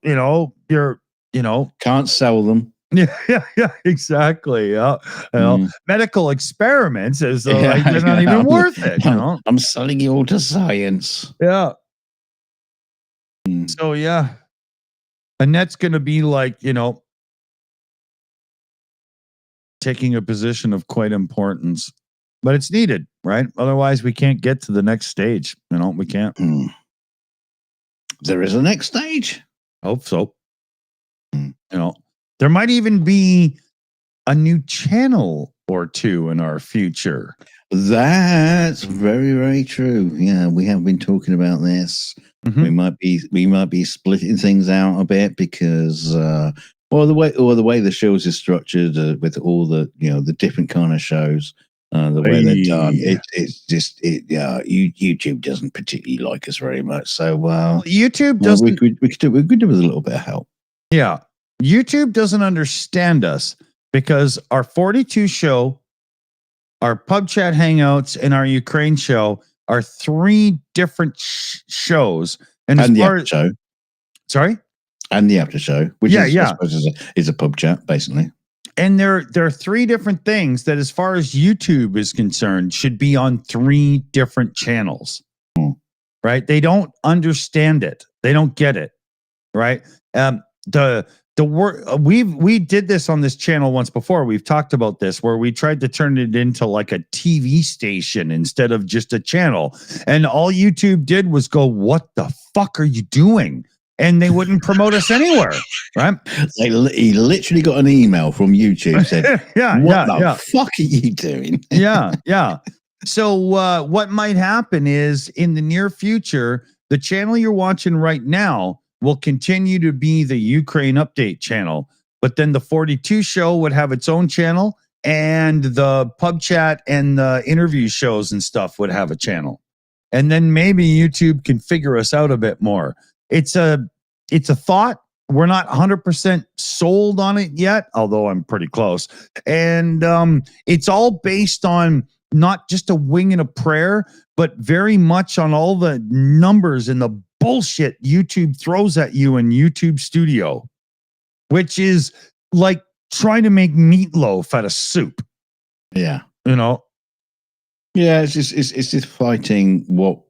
S2: Can't sell them.
S1: Yeah, exactly. Yeah. Medical experiments is like they're not even worth it.
S2: I'm selling you all to science.
S1: Yeah. So yeah, Annette's going to be like, taking a position of quite importance, but it's needed, right? Otherwise we can't get to the next stage. We can't.
S2: There is a next stage.
S1: Hope so. There might even be a new channel or two in our future.
S2: That's very, very true. Yeah, we have been talking about this.
S1: Mhm.
S2: We might be splitting things out a bit because the way the shows is structured with all the the different kind of shows, the way they're done,
S1: Hey.
S2: YouTube doesn't particularly like us very much. So
S1: YouTube
S2: well, we
S1: doesn't.
S2: could do with a little bit of help.
S1: Yeah, YouTube doesn't understand us because our 42 show, our PubChat hangouts, and our Ukraine show are three different shows. And as
S2: And the
S1: far
S2: after show,
S1: sorry,
S2: and the after show, which
S1: Yeah,
S2: is,
S1: yeah.
S2: I suppose is a pub chat basically.
S1: and there are three different things that, as far as YouTube is concerned, should be on three different channels. Right? They don't understand it. They don't get it. Right? The word we did this on this channel once before. We've talked about this where we tried to turn it into like a TV station instead of just a channel, and all YouTube did was go, "What the fuck are you doing?" And they wouldn't promote us anywhere, right?
S2: He literally got an email from YouTube said, "What the fuck are you doing?"
S1: yeah. So what might happen is in the near future, the channel you're watching right now will continue to be the Ukraine update channel, but then the 42 show would have its own channel, and the pub chat and the interview shows and stuff would have a channel. And then maybe YouTube can figure us out a bit more. It's a thought. We're not 100% sold on it yet, although I'm pretty close. And it's all based on not just a wing and a prayer, but very much on all the numbers and the bullshit YouTube throws at you in YouTube Studio, which is like trying to make meatloaf out of soup.
S2: Yeah.
S1: Yeah,
S2: it's just fighting what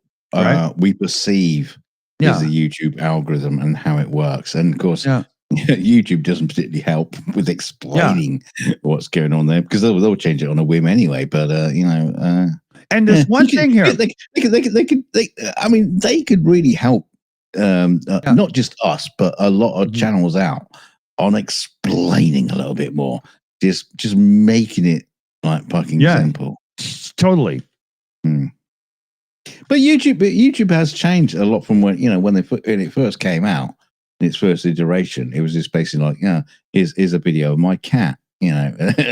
S2: we perceive is the YouTube algorithm and how it works. And of course, YouTube doesn't particularly help with explaining what's going on there because they'll change it on a whim anyway. But
S1: and there's one thing here.
S2: They could really help not just us, but a lot of channels out on explaining a little bit more. Just making it like fucking simple.
S1: Totally.
S2: But YouTube has changed a lot from when it first came out. In its first iteration, it was just basically like, here's a video of my cat. It's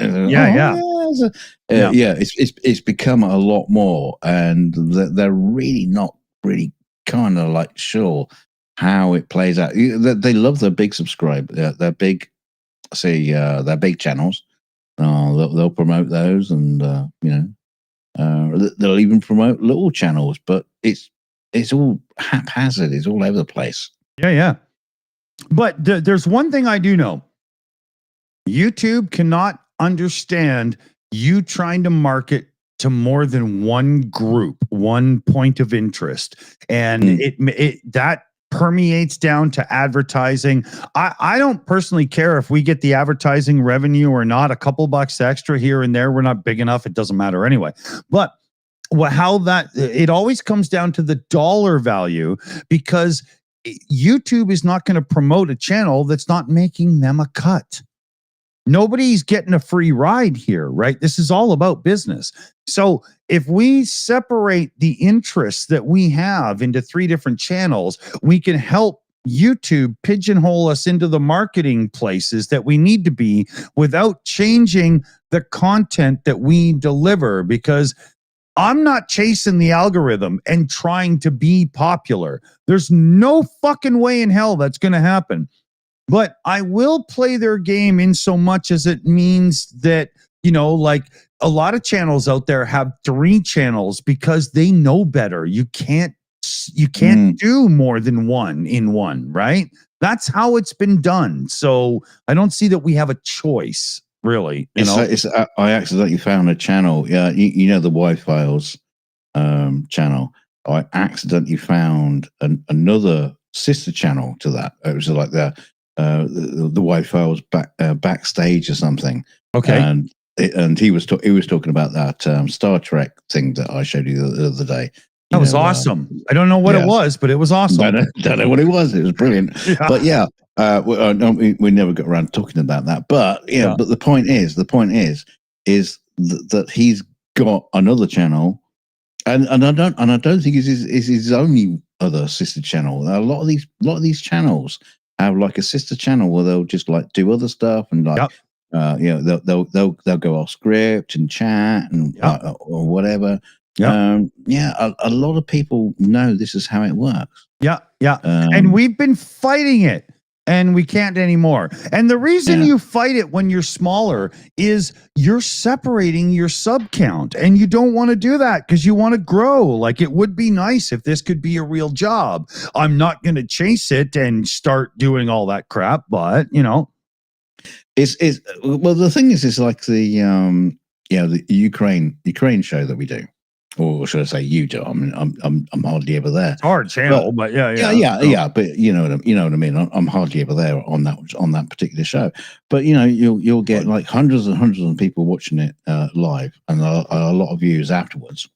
S2: become a lot more, and they're really not really kind of like sure how it plays out. They love their big their big channels. They'll promote those, and they'll even promote little channels, but it's all haphazard. It's all over the place.
S1: Yeah. But there's one thing I do know. YouTube cannot understand you trying to market to more than one group, one point of interest. And it that permeates down to advertising. I don't personally care if we get the advertising revenue or not, a couple bucks extra here and there. We're not big enough. It doesn't matter anyway. But it always comes down to the dollar value, because YouTube is not going to promote a channel that's not making them a cut. Nobody's getting a free ride here, right? This is all about business. So if we separate the interests that we have into three different channels, we can help YouTube pigeonhole us into the marketing places that we need to be without changing the content that we deliver, because I'm not chasing the algorithm and trying to be popular. There's no fucking way in hell that's going to happen. But I will play their game in so much as it means that, like a lot of channels out there have three channels because they know better. You can't do more than one in one, right? That's how it's been done. So I don't see that we have a choice, really.
S2: I accidentally found a channel. Yeah, the Y-Files channel. I accidentally found another sister channel to that. It was like the Y-Files backstage or something.
S1: Okay.
S2: And he was talking about that Star Trek thing that I showed you the other day.
S1: That was awesome. I don't know what it was, but it was awesome.
S2: Don't know what it was. It was brilliant. But No, we never got around to talking about that. But
S1: Yeah.
S2: but the point is that he's got another channel, and I don't think it's his only other sister channel. A lot of these channels have like a sister channel where they'll just like do other stuff and like.
S1: Yep.
S2: They'll go off script and chat and or whatever.
S1: Yeah.
S2: A lot of people know this is how it works.
S1: Yeah. And we've been fighting it, and we can't anymore. And the reason you fight it when you're smaller is you're separating your sub count, and you don't want to do that because you want to grow. Like, it would be nice if this could be a real job. I'm not going to chase it and start doing all that crap, but
S2: well, the thing is like the the Ukraine show that we do, or should I say you do? I mean, I'm hardly ever there.
S1: It's our channel, but yeah.
S2: But you know what I mean. I'm hardly ever there on that particular show. But you'll get like hundreds and hundreds of people watching it live, and a lot of views afterwards.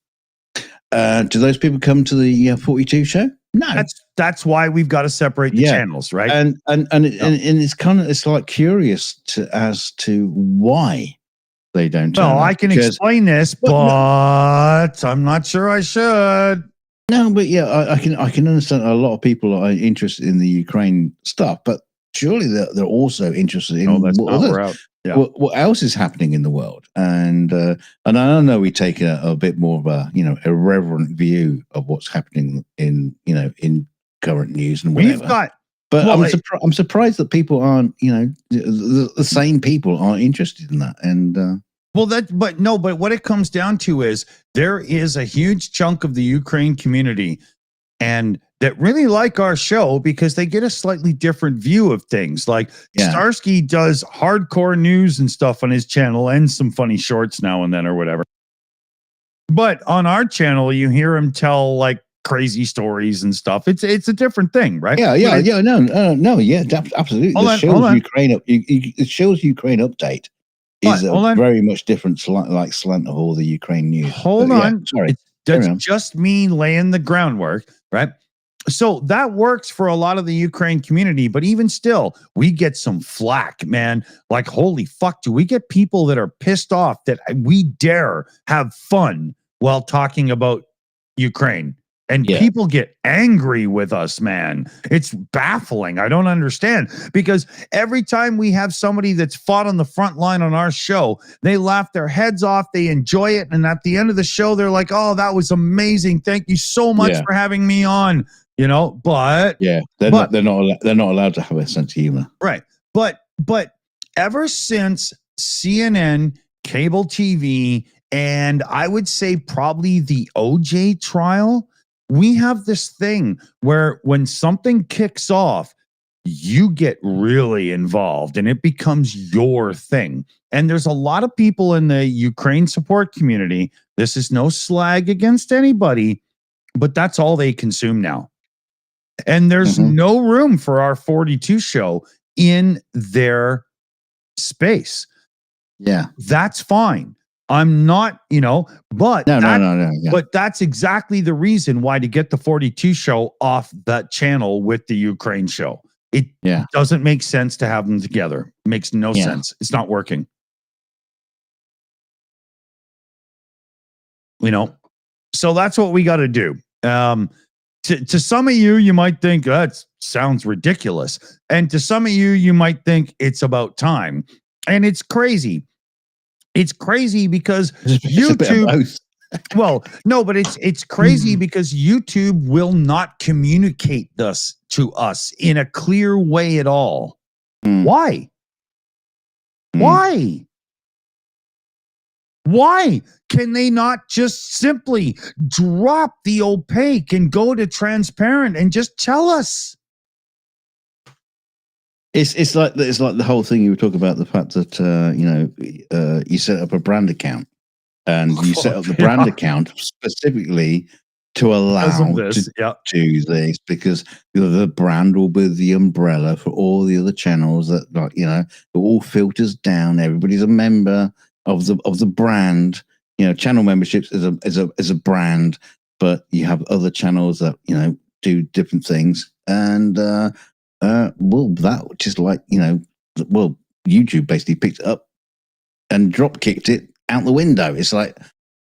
S2: Do those people come to the 42 show? No,
S1: that's why we've got to separate the channels, right?
S2: And it's like curious as to why they don't.
S1: Well, I can explain this, but I'm not sure I should.
S2: No, but I can understand a lot of people are interested in the Ukraine stuff, but surely they're also interested in what else is happening in the world. And I know we take a bit more of a irreverent view of what's happening in current news and whatever. I'm surprised that people aren't the same people aren't interested in that. And
S1: but what it comes down to is there is a huge chunk of the Ukraine community and that really like our show because they get a slightly different view of things. Like Starsky does hardcore news and stuff on his channel and some funny shorts now and then or whatever. But on our channel, you hear him tell like crazy stories and stuff. It's a different thing, right?
S2: Absolutely. The Shills Ukraine update is very much different, slant of all the Ukraine news.
S1: Hold on, sorry, that's just me laying the groundwork, right? So that works for a lot of the Ukraine community, but even still, we get some flack, man. Like, holy fuck, do we get people that are pissed off that we dare have fun while talking about Ukraine? And people get angry with us, man. It's baffling. I don't understand because every time we have somebody that's fought on the front line on our show, they laugh their heads off. They enjoy it. And at the end of the show, they're like, oh, that was amazing. Thank you so much for having me on, but
S2: they're not allowed to have a sense of humor.
S1: Right. But ever since CNN, cable TV, and I would say probably the OJ trial, we have this thing where when something kicks off, you get really involved and it becomes your thing. And there's a lot of people in the Ukraine support community. This is no slag against anybody, but that's all they consume now. And there's no room for our 42 show in their space.
S2: Yeah.
S1: That's fine. I'm not, but but that's exactly the reason why to get the 42 show off that channel with the Ukraine show. It doesn't make sense to have them together. It makes no sense. It's not working. So that's what we got to do. To some of you, you might think that sounds ridiculous. And to some of you, you might think it's about time. And it's crazy. It's crazy because YouTube. Well, no, but it's crazy because YouTube will not communicate this to us in a clear way at all. Why? Why? Why can they not just simply drop the opaque and go to transparent and just tell us?
S2: It's like the whole thing you were talking about, the fact that you set up a brand account and you set up the brand account specifically to allow to do this because the brand will be the umbrella for all the other channels that it all filters down. Everybody's a member of the brand. Channel memberships is a brand, but you have other channels that do different things and Well, that just like, YouTube basically picked it up and drop kicked it out the window. It's like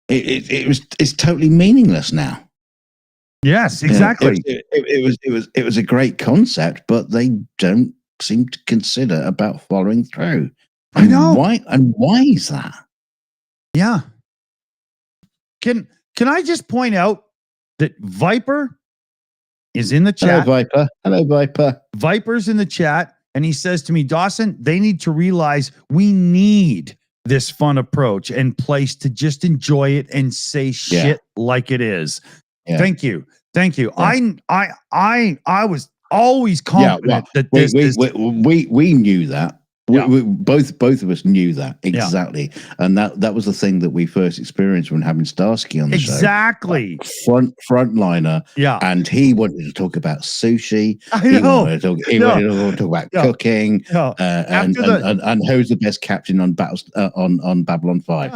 S2: it's totally meaningless now.
S1: Yes, exactly.
S2: It was a great concept, but they don't seem to consider about following through.
S1: I know.
S2: Why is that?
S1: Yeah. Can I just point out that Viper is in the chat?
S2: Hello, Viper.
S1: Viper's in the chat, and he says to me, Dawson, they need to realize we need this fun approach and place to just enjoy it and say shit like it is. Yeah. Thank you. Yeah. I was always confident that
S2: we knew that. We both of us knew that exactly, and that was the thing that we first experienced when having Starsky on the show.
S1: Exactly,
S2: frontliner. Yeah, and he wanted to talk about sushi. He wanted to talk about cooking. And who's the best captain on on Babylon 5?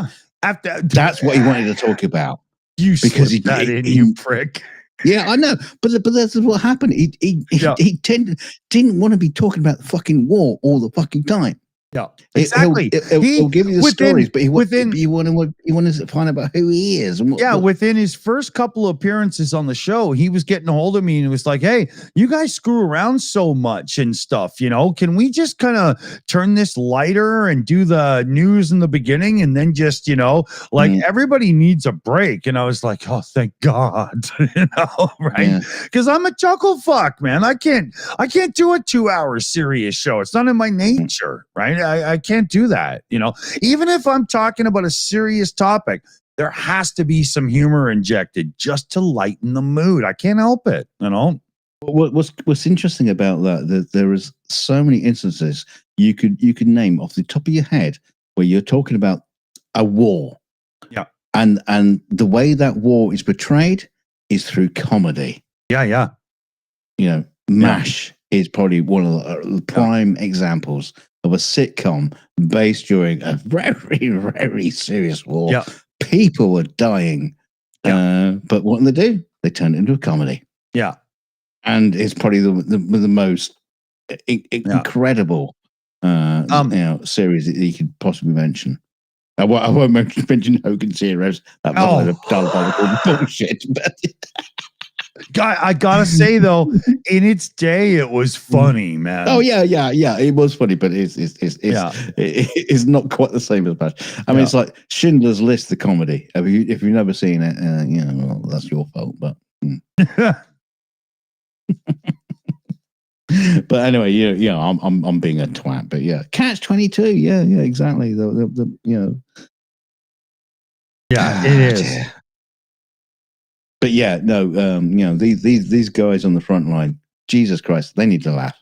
S2: That's what he wanted to talk about.
S1: You prick.
S2: Yeah, I know, but that's what happened. He didn't want to be talking about the fucking war all the fucking time.
S1: Yeah, exactly.
S2: He'll give you the stories, but he wanted to find out about who he is. And
S1: within his first couple of appearances on the show, he was getting a hold of me and was like, "Hey, you guys screw around so much and stuff. Can we just kind of turn this lighter and do the news in the beginning, and then just everybody needs a break?" And I was like, "Oh, thank God," right? Because I'm a chuckle fuck, man. I can't do a 2-hour serious show. It's not in my nature, right? I can't do that, even if I'm talking about a serious topic, there has to be some humor injected just to lighten the mood. I can't help it,
S2: What's interesting about that there is so many instances you could name off the top of your head where you're talking about a war, and the way that war is portrayed is through comedy. MASH is probably one of the prime examples of a sitcom based during a very, very serious war. Yeah. People were dying. Yeah. But what did they do? They turned it into a comedy.
S1: Yeah.
S2: And it's probably the most incredible series that you could possibly mention. I won't mention Hogan's Heroes. That was a diabolical bullshit. But
S1: I gotta say though, in its day, it was funny, man.
S2: Oh yeah, it was funny, but it's not quite the same as MASH. I mean, it's like Schindler's List, the comedy. If you've never seen it, well, that's your fault. But but anyway, I'm being a twat. But Catch-22, exactly.
S1: It is. Dear.
S2: But these guys on the front line, Jesus Christ, they need to laugh.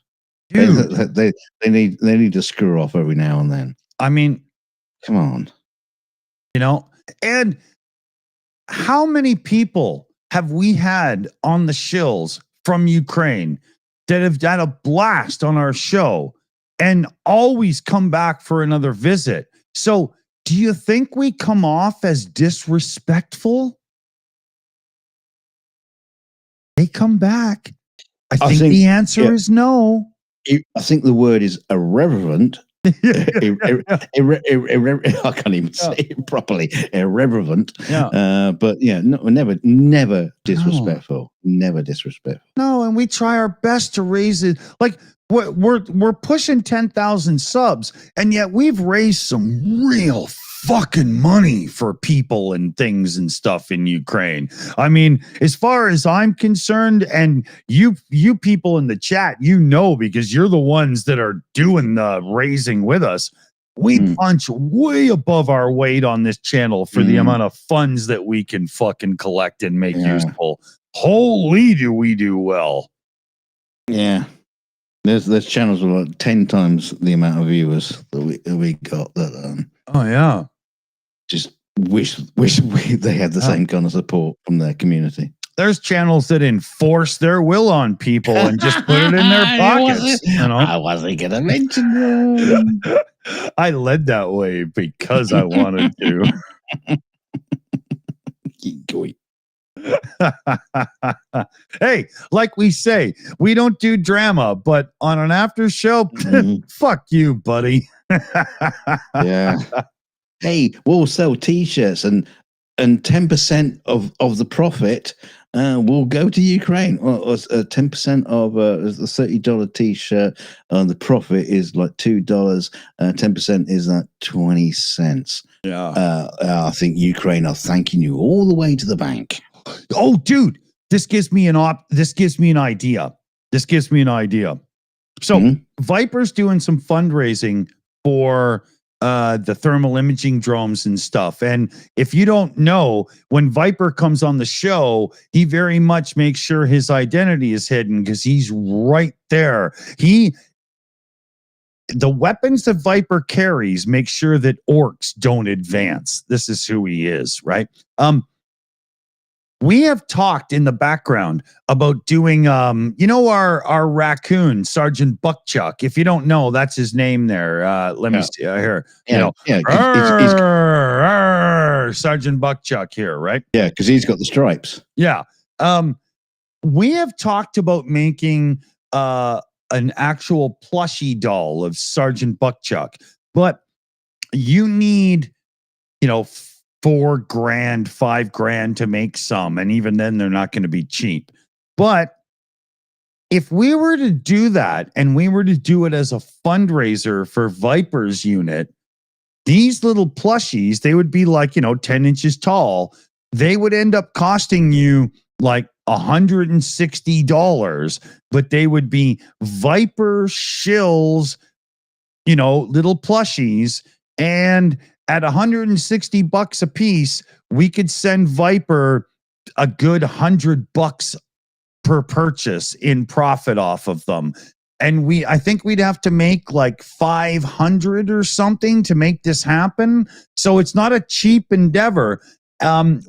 S2: They need to screw off every now and then.
S1: I mean,
S2: come on,
S1: and how many people have we had on the Shills from Ukraine that have had a blast on our show and always come back for another visit? So, do you think we come off as disrespectful? They come back. I think the answer is no.
S2: I think the word is irreverent. I can't even say it properly. Irreverent. But never disrespectful. Never disrespectful.
S1: No, and we try our best to raise it. Like we're pushing 10,000 subs, and yet we've raised some real fucking money for people and things and stuff in Ukraine. I mean, as far as I'm concerned, and you people in the chat, because you're the ones that are doing the raising with us. We punch way above our weight on this channel for the amount of funds that we can fucking collect and make useful. Holy, do we do well.
S2: Yeah. There's channels with like 10 times the amount of viewers that we got. Just wish they had the same kind of support from their community.
S1: There's channels that enforce their will on people and just put it in their pockets.
S2: I wasn't gonna mention them.
S1: I led that way because I wanted to. Hey, like we say, we don't do drama, but on an after show, fuck you, buddy.
S2: Yeah. Hey, we'll sell T-shirts and 10% of the profit will go to Ukraine. Or 10% of a $30 T-shirt, the profit is like $2. 10% is that 20 cents.
S1: Yeah.
S2: I think Ukraine are thanking you all the way to the bank.
S1: Oh, dude, this gives me an idea. So Viper's doing some fundraising for the thermal imaging drones and stuff. And if you don't know, when Viper comes on the show, he very much makes sure his identity is hidden because he's right there. The weapons that Viper carries make sure that orcs don't advance. This is who he is, right? We have talked in the background about doing, our raccoon, Sergeant Buckchuck. If you don't know, that's his name there. Let me see here. Sergeant Buckchuck here, right?
S2: Yeah, because he's got the stripes.
S1: Yeah. We have talked about making an actual plushie doll of Sergeant Buckchuck, but you need, $4,000, $5,000 to make some. And even then they're not going to be cheap. But if we were to do that and we were to do it as a fundraiser for Viper's unit, these little plushies, they would be like, 10 inches tall. They would end up costing you like $160, but they would be Viper Shills, little plushies. And at $160 a piece, we could send Viper a good $100 per purchase in profit off of them. And I think we'd have to make like 500 or something to make this happen. So it's not a cheap endeavor.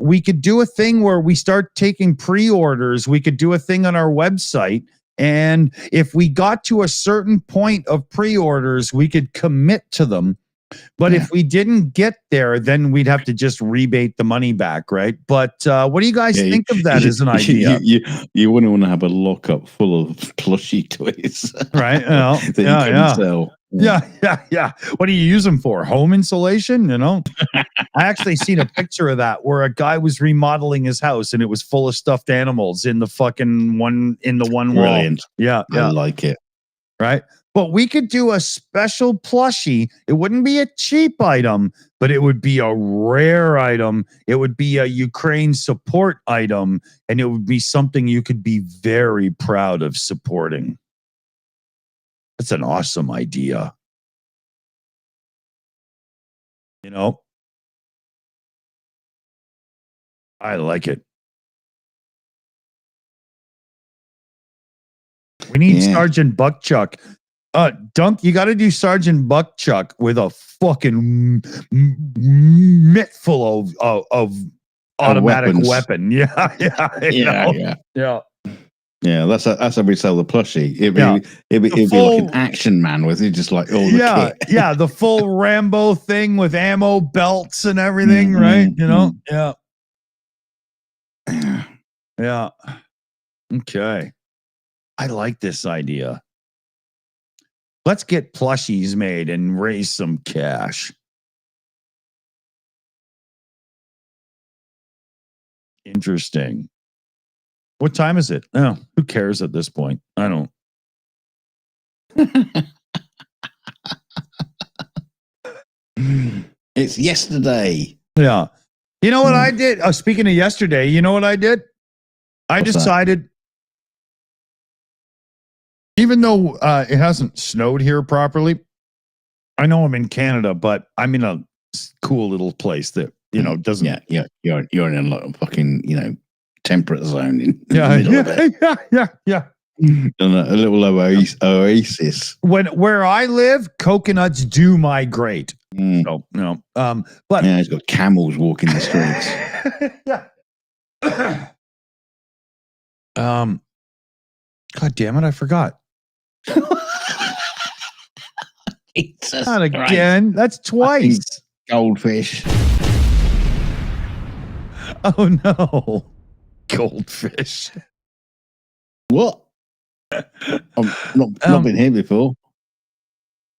S1: We could do a thing where we start taking pre-orders. We could do a thing on our website. And if we got to a certain point of pre-orders, we could commit to them. But if we didn't get there, then we'd have to just rebate the money back, right? But what do you guys think of that as an idea?
S2: You wouldn't want to have a lockup full of plushie toys,
S1: right?
S2: That you can sell.
S1: Yeah. What do you use them for? Home insulation? I actually seen a picture of that where a guy was remodeling his house and it was full of stuffed animals in the fucking one
S2: Brilliant.
S1: wall. Yeah.
S2: I like it.
S1: Right. But we could do a special plushie. It wouldn't be a cheap item, but it would be a rare item. It would be a Ukraine support item, and it would be something you could be very proud of supporting. That's an awesome idea. I like it. We need Sergeant Buckchuck. Dunk, you got to do Sergeant Buckchuck with a fucking mitt full of automatic weapon. Yeah.
S2: Yeah, that's how we sell the plushie. It'd be like an action man with it, just like all the kit.
S1: Yeah, the full Rambo thing with ammo belts and everything, right? Yeah. Okay. I like this idea. Let's get plushies made and raise some cash. Interesting. What time is it? Oh, who cares at this point? I don't.
S2: It's yesterday.
S1: Yeah. You know what I did? Speaking of yesterday, you know what I did? I decided, even though it hasn't snowed here properly, I know I'm in Canada, but I'm in a cool little place that, doesn't.
S2: Yeah. You're in a fucking, temperate zone in the middle of it.
S1: Yeah.
S2: And a little oasis.
S1: Where I live, coconuts do migrate. So, but
S2: it's got camels walking the streets.
S1: God damn it, I forgot.
S2: Jesus
S1: Not again. That's twice.
S2: Goldfish.
S1: Oh no. Goldfish.
S2: What? I've not been here before.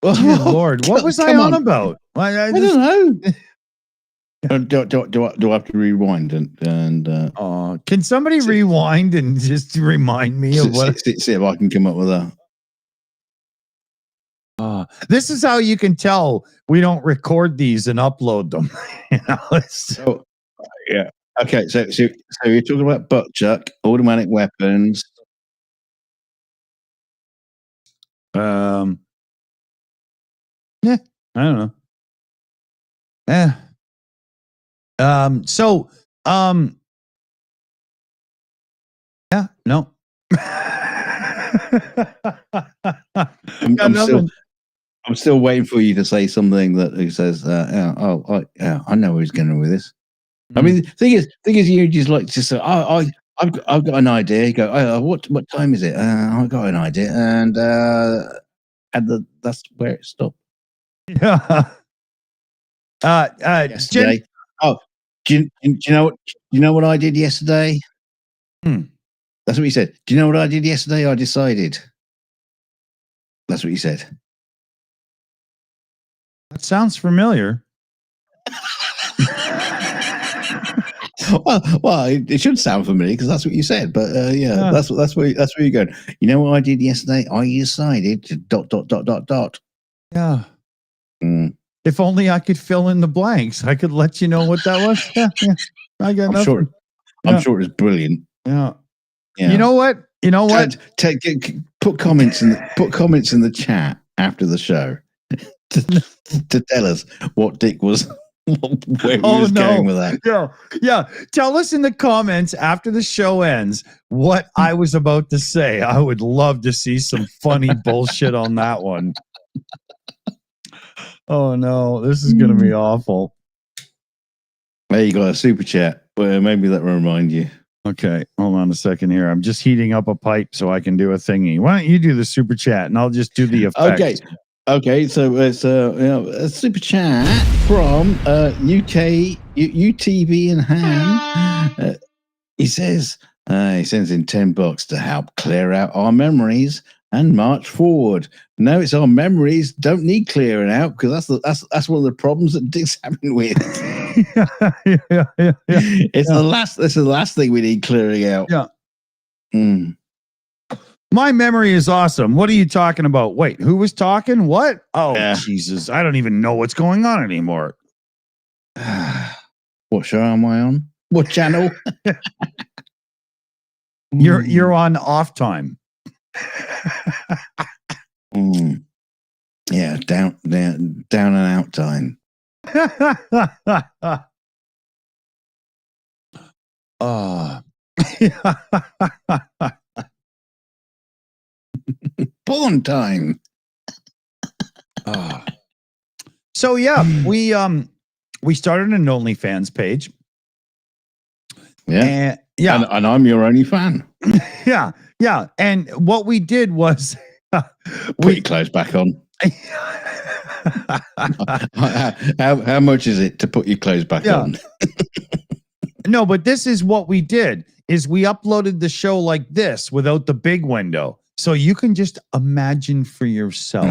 S1: Good Lord, what was I on about?
S2: I don't know. Do I have to rewind and
S1: can somebody rewind and just remind me of what?
S2: See if I can come up with that.
S1: This is how you can tell we don't record these and upload them.
S2: Yeah. Okay. So you're talking about butt chuck, automatic weapons.
S1: Yeah, I don't know. Yeah. Yeah, no.
S2: I'm still waiting for you to say something that says, I know where he's going with this. I mean, the thing is, you just like to say, I've got an idea. You go, what time is it? I've got an idea, and that's where it stopped.
S1: Yeah.
S2: Yesterday. Do you know what I did yesterday? That's what he said. Do you know what I did yesterday? I decided. That's what he said.
S1: That sounds familiar.
S2: Well, it should sound familiar because that's what you said. But yeah, that's where you're going. You know what I did yesterday? I decided to ...
S1: Yeah.
S2: Mm.
S1: If only I could fill in the blanks. I could let you know what that was. Yeah. I got nothing.
S2: I'm sure it's brilliant.
S1: Yeah. You know what?
S2: Put comments in the chat after the show to tell us what Dick was. Where he was going with that.
S1: Yeah. Tell us in the comments after the show ends what I was about to say. I would love to see some funny bullshit on that one. Oh no, this is going to be awful.
S2: There you got a super chat. Well, maybe that will remind you.
S1: Okay, hold on a second here. I'm just heating up a pipe so I can do a thingy. Why don't you do the super chat and I'll just do the effects.
S2: Okay, so it's a super chat from UK UTV and Ham. He says he sends in $10 to help clear out our memories and march forward. No, it's our memories don't need clearing out because that's one of the problems that Dick's having with.
S1: Yeah.
S2: It's the last thing we need clearing out.
S1: Yeah.
S2: Mm.
S1: My memory is awesome. What are you talking about? Wait, who was talking? What? Oh, yeah. Jesus. I don't even know what's going on anymore.
S2: What show am I on? What channel?
S1: You're on off time.
S2: Yeah, down and out time. Porn time.
S1: So yeah, we started an OnlyFans page.
S2: Yeah, and I'm your only fan.
S1: Yeah. And what we did was
S2: put your clothes back on. How much is it to put your clothes back on?
S1: No, but this is what we did: is we uploaded the show like this without the big window, so you can just imagine for yourself,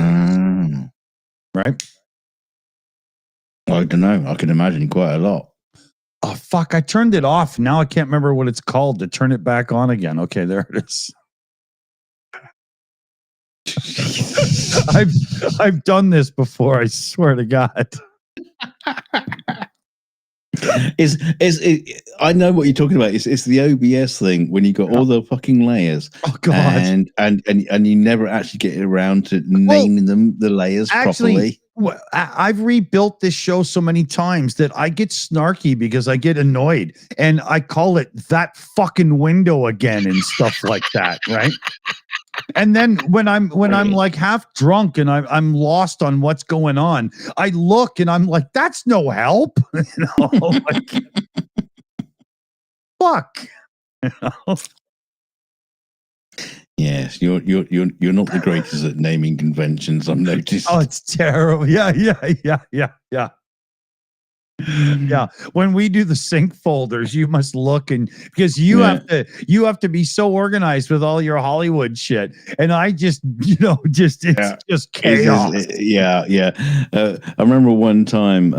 S1: right?
S2: I don't know. I can imagine quite a lot.
S1: Oh fuck! I turned it off. Now I can't remember what it's called to turn it back on again. Okay, there it is. I've done this before. I swear to God.
S2: I know what you're talking about. It's the OBS thing when you got all the fucking layers.
S1: Oh God!
S2: And you never actually get around to naming them the layers properly.
S1: I've rebuilt this show so many times that I get snarky because I get annoyed and I call it that fucking window again and stuff like that, right? And then when I'm like half drunk and I'm lost on what's going on, I look and I'm like, that's no help, you know, like, fuck. You know?
S2: Yes, you're not the greatest at naming conventions, I've noticed.
S1: Oh, it's terrible. Yeah. Yeah, when we do the sync folders, you must look and because you
S2: Yeah.
S1: have to be so organized with all your Hollywood shit, and I just it's
S2: Yeah.
S1: just chaos.
S2: Yeah. I remember one time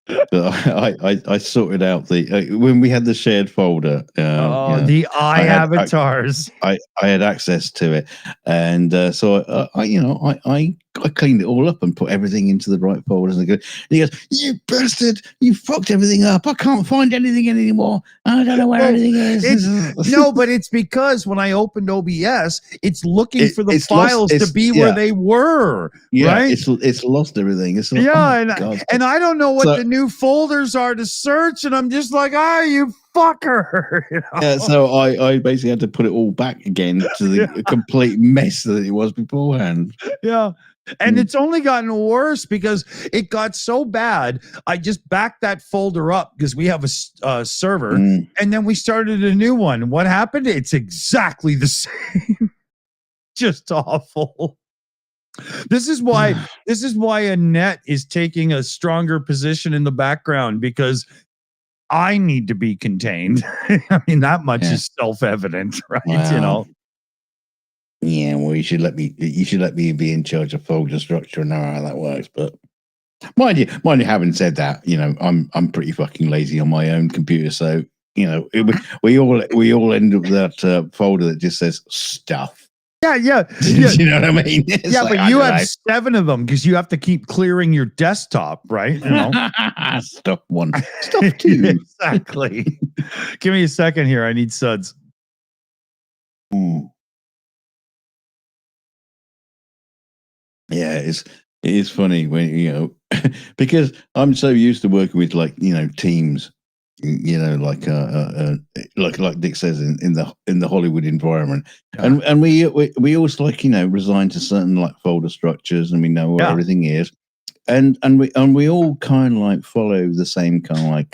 S2: that I sorted out the when we had the shared folder.
S1: Oh, the eye avatars.
S2: I had access to it, and so I cleaned it all up and put everything into the right folders. And he goes, "You bastard! You fucked everything up. I can't find anything anymore. I don't know where anything is."
S1: No, but it's because when I opened OBS, it's looking for the
S2: it's
S1: files
S2: lost,
S1: to be where they were.
S2: Yeah,
S1: right?
S2: It's lost everything. It's like,
S1: Yeah,
S2: oh, God.
S1: and I don't know what
S2: So-
S1: the new folders are to search, and I'm just like, you fucker. You know?
S2: Yeah, so I basically had to put it all back again to the complete mess that it was beforehand.
S1: Yeah. And it's only gotten worse because it got so bad. I just backed that folder up because we have a server, and then we started a new one. What happened? It's exactly the same. Just awful. This is why Annette is taking a stronger position in the background because I need to be contained. I mean, that much is self-evident, right?
S2: Wow.
S1: You know.
S2: Yeah, well, you should let me be in charge of folder structure and know how that works. But mind you, having said that, I'm pretty fucking lazy on my own computer, so we all end up with that folder that just says stuff.
S1: Yeah.
S2: You know what I mean? It's
S1: yeah,
S2: like,
S1: but you have 7 of them because you have to keep clearing your desktop, right? You know,
S2: stuff 1, stuff 2.
S1: Exactly. Give me a second here. I need suds.
S2: Yeah, it is funny when because I'm so used to working with teams, like Dick says in the Hollywood environment, and we also resign to certain folder structures, and we know where everything is, and we all kind of follow the same kind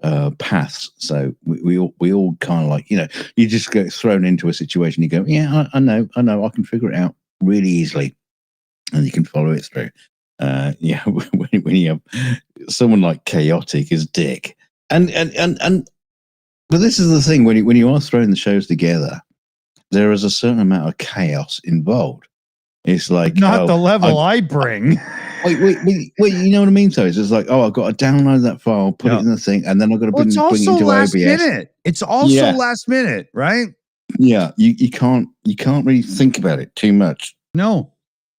S2: of paths. So we all kind of you just get thrown into a situation. You go, yeah, I know, I can figure it out really easily. And you can follow it through. When you have someone like chaotic as Dick, and but this is the thing when you are throwing the shows together, there is a certain amount of chaos involved. It's like
S1: not the level I bring.
S2: Wait, you know what I mean? So it's just like, I've got to download that file, put it in the thing, and then I've got to bring it into
S1: last
S2: OBS.
S1: Minute. It's also last minute, right?
S2: Yeah, you can't really think about it too much.
S1: No.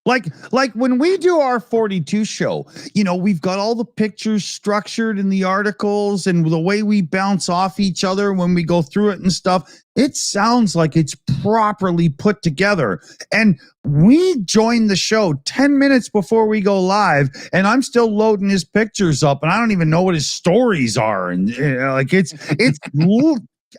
S1: Like when we do our 42 show, we've got all the pictures structured in the articles and the way we bounce off each other when we go through it and stuff. It sounds like it's properly put together. And we join the show 10 minutes before we go live, and I'm still loading his pictures up, and I don't even know what his stories are. And it's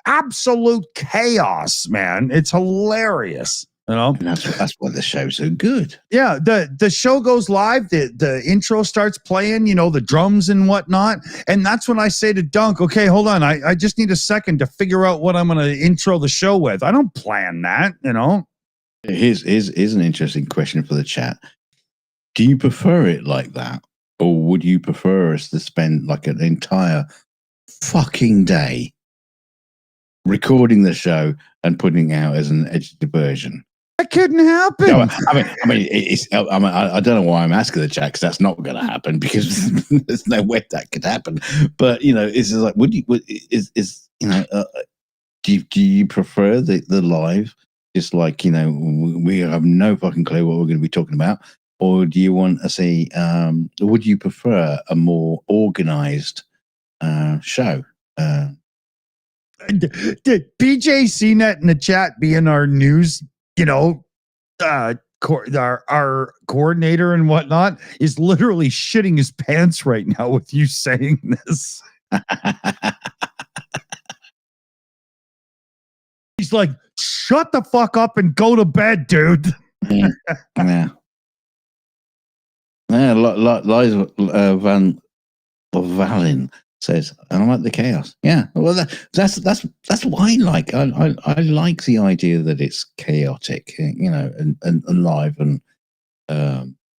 S1: absolute chaos, man. It's hilarious. And
S2: that's why the show's so good.
S1: Yeah, the show goes live, the intro starts playing, the drums and whatnot, and that's when I say to Dunk, okay, hold on, I just need a second to figure out what I'm going to intro the show with. I don't plan that,
S2: Here's an interesting question for the chat. Do you prefer it like that, or would you prefer us to spend an entire fucking day recording the show and putting it out as an edited version?
S1: That couldn't happen.
S2: No, I mean, I don't know why I'm asking the chat, because that's not going to happen, because there's no way that could happen. But it's just like, do you prefer the live? Just we have no fucking clue what we're going to be talking about, or do you want to see? Would you prefer a more organized show?
S1: Did BJ CNET in the chat being our news, our coordinator and whatnot, is literally shitting his pants right now with you saying this. He's like, shut the fuck up and go to bed, dude.
S2: Yeah. Liza Van Valin says, I like the chaos. Yeah, well, that's what I like. I like the idea that it's chaotic, and live, and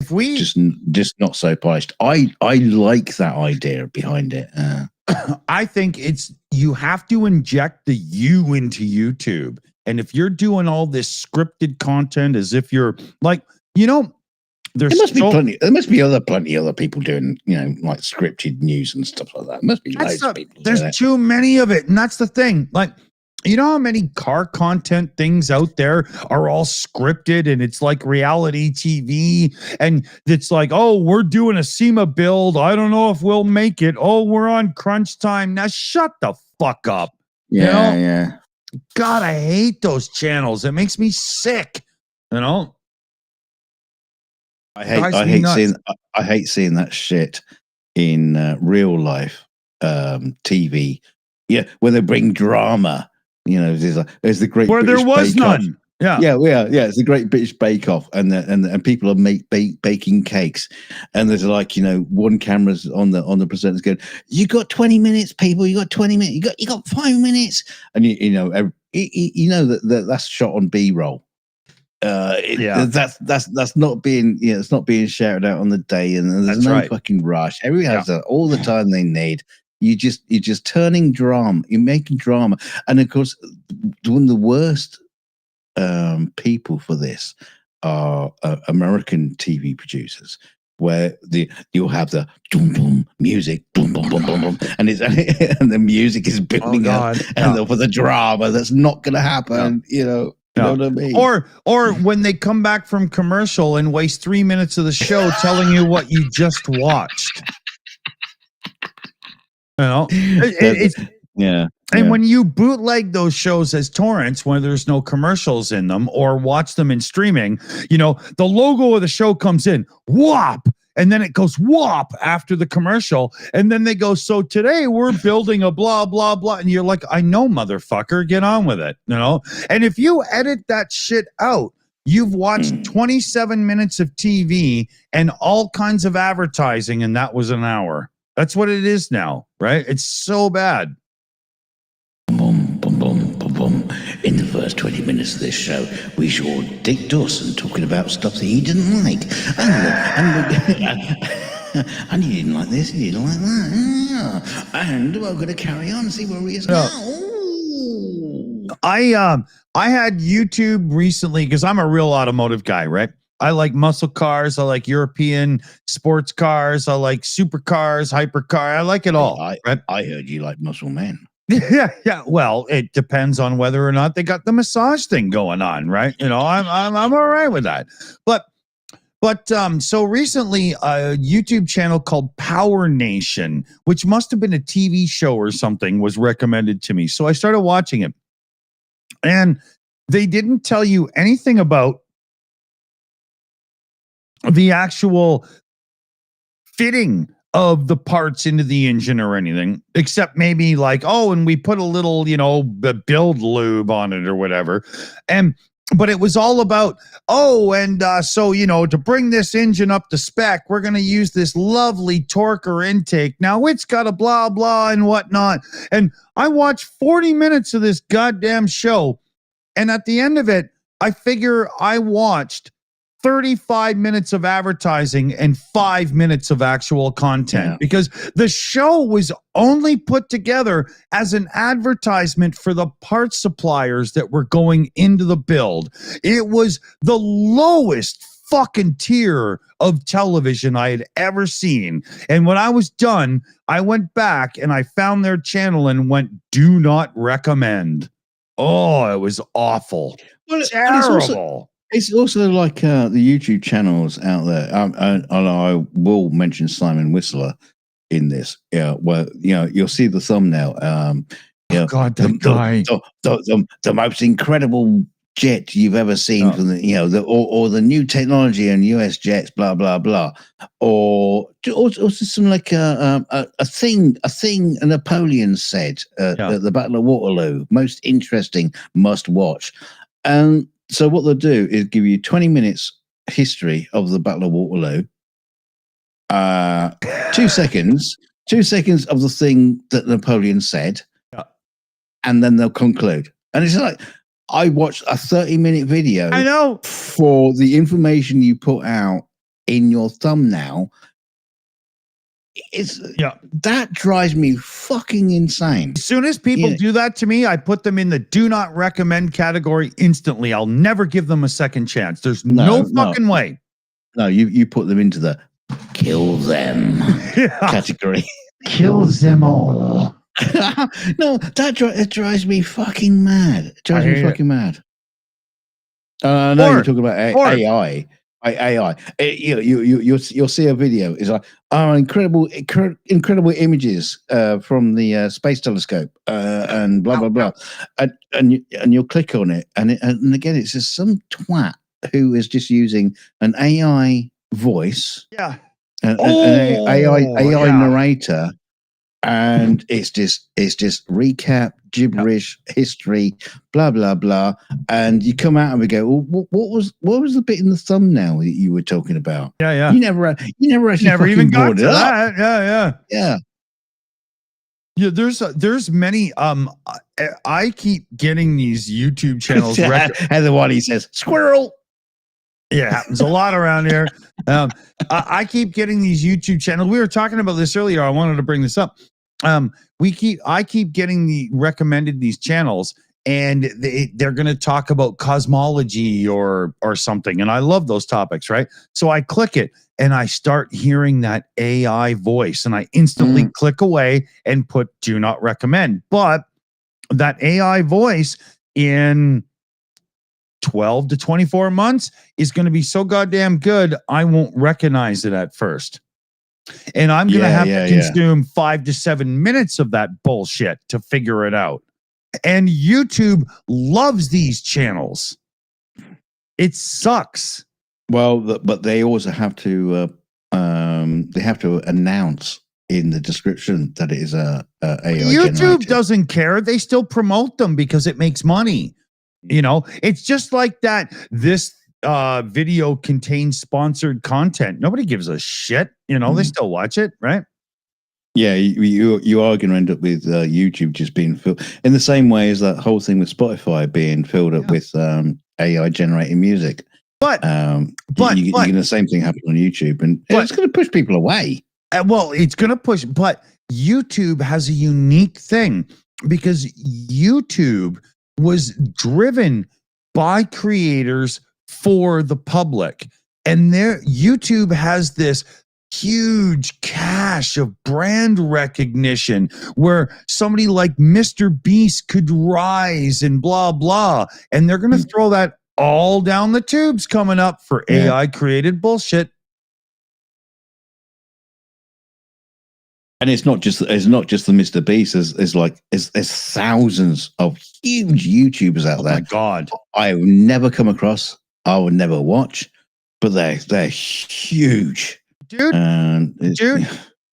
S1: if we
S2: just not so polished. I like that idea behind it.
S1: I think it's you have to inject the you into YouTube. And if you're doing all this scripted content as if you're like, there's
S2: there must be plenty. There must be plenty other people doing, like scripted news and stuff like that. There must be loads of people.
S1: There's too many of it, and that's the thing. Like, you know how many car content things out there are all scripted, and it's like reality TV, and it's like, oh, we're doing a SEMA build. I don't know if we'll make it. Oh, we're on crunch time. Now shut the fuck up.
S2: Yeah.
S1: God, I hate those channels. It makes me sick.
S2: I hate seeing that shit in real life TV. Yeah, when they bring drama, there's the great
S1: where
S2: British
S1: there was
S2: Bake Off.
S1: none.
S2: Yeah. It's the Great British Bake Off, and people are baking cakes, and there's one camera's on the presenters going, "You got 20 minutes, people. You got 20 minutes. You got 5 minutes," and that's shot on B-roll. That's not being it's not being shouted out on the day, and there's no fucking rush. Everyone has all the time they need. You're just turning drama. You're making drama, and of course, one of the worst people for this are American TV producers, where you'll have the boom boom music, boom boom boom boom boom, and the music is building up, and for the drama that's not going to happen. You know what I mean?
S1: Or when they come back from commercial and waste 3 minutes of the show telling you what you just watched. And when you bootleg those shows as torrents, when there's no commercials in them, or watch them in streaming, the logo of the show comes in, whop, and then it goes whop after the commercial, and then they go, so today we're building a blah blah blah, and you're like, I know, motherfucker, get on with it. And if you edit that shit out, you've watched 27 minutes of TV and all kinds of advertising, and that was an hour. That's what it is now, right? It's so bad.
S2: Boom, boom, boom, boom, boom. In the first 20 minutes of this show, we saw Dick Dawson talking about stuff that he didn't like. And he didn't like this, he didn't like that. And we're going to carry on and see where he is now.
S1: I had YouTube recently because I'm a real automotive guy, right? I like muscle cars. I like European sports cars. I like supercars, hypercar. I like it all.
S2: Right? I heard you like muscle men.
S1: Yeah. Well, it depends on whether or not they got the massage thing going on, right? I'm all right with that. But so recently, a YouTube channel called Power Nation, which must have been a TV show or something, was recommended to me. So I started watching it, and they didn't tell you anything about the actual fitting of the parts into the engine or anything, except maybe like, and we put a little, build lube on it or whatever. But it was all about, so, to bring this engine up to spec, we're going to use this lovely torquer intake. Now it's got a blah, blah and whatnot. And I watched 40 minutes of this goddamn show. And at the end of it, I figure I watched 35 minutes of advertising and 5 minutes of actual content, because the show was only put together as an advertisement for the parts suppliers that were going into the build. It was the lowest fucking tier of television I had ever seen. And when I was done, I went back and I found their channel and went, do not recommend. Oh, it was awful. Terrible.
S2: It's also like the YouTube channels out there. I will mention Simon Whistler in this. Where you'll see the thumbnail.
S1: God, that guy,
S2: the most incredible jet you've ever seen from the or the new technology and US jets, blah blah blah, or some like a thing Napoleon said at the Battle of Waterloo, most interesting, must watch. And so what they'll do is give you 20 minutes history of the Battle of Waterloo, 2 seconds of the thing that Napoleon said, and then they'll conclude. And it's like, I watched a 30-minute video.
S1: I know,
S2: for the information you put out in your thumbnail. That drives me fucking insane.
S1: As soon as people do that to me, I put them in the do not recommend category instantly. I'll never give them a second chance. There's no fucking way.
S2: No, you put them into the kill them category.
S1: Kills them all.
S2: No, it drives me fucking mad. It drives me fucking mad. No, you're talking about AI. AI. You'll see a video. It's like, incredible images from the space telescope and blah blah blah, and you'll click on it, and again it's just some twat who is just using an AI voice, an AI narrator, and it's just recap, gibberish, history, blah blah blah, and you come out and we go, well, what was the bit in the thumbnail that you were talking about?
S1: Yeah.
S2: You never actually
S1: even got to
S2: that.
S1: Yeah. There's many. I keep getting these YouTube channels.
S2: And the one he says, squirrel.
S1: Yeah, happens a lot around here. I keep getting these YouTube channels. We were talking about this earlier. I wanted to bring this up. I keep getting recommended these channels, and they're going to talk about cosmology or something, and I love those topics, right? So I click it, and I start hearing that AI voice, and I instantly click away and put do not recommend. But that AI voice in 12 to 24 months is going to be so goddamn good, I won't recognize it at first. And I'm going to have to consume 5 to 7 minutes of that bullshit to figure it out. And YouTube loves these channels. It sucks.
S2: Well, but they also have to announce in the description that it is a AI
S1: YouTube
S2: generated.
S1: Doesn't care. They still promote them because it makes money. You know, it's just like that. This video contains sponsored content. Nobody gives a shit. You know, they still watch it, right?
S2: Yeah, you are going to end up with YouTube just being filled in the same way as that whole thing with Spotify being filled up with AI generating music.
S1: But
S2: you're going to the same thing happen on YouTube, and it's going to push people away.
S1: Well, it's going to push, but YouTube has a unique thing because YouTube was driven by creators for the public. And YouTube has this huge cache of brand recognition where somebody like Mr. Beast could rise and blah, blah. And they're going to throw that all down the tubes coming up for AI created bullshit.
S2: And it's not just the Mr. Beast. There's thousands of huge YouTubers out there.
S1: Oh my God.
S2: I've never come across, I would never watch, but they're huge.
S1: Dude.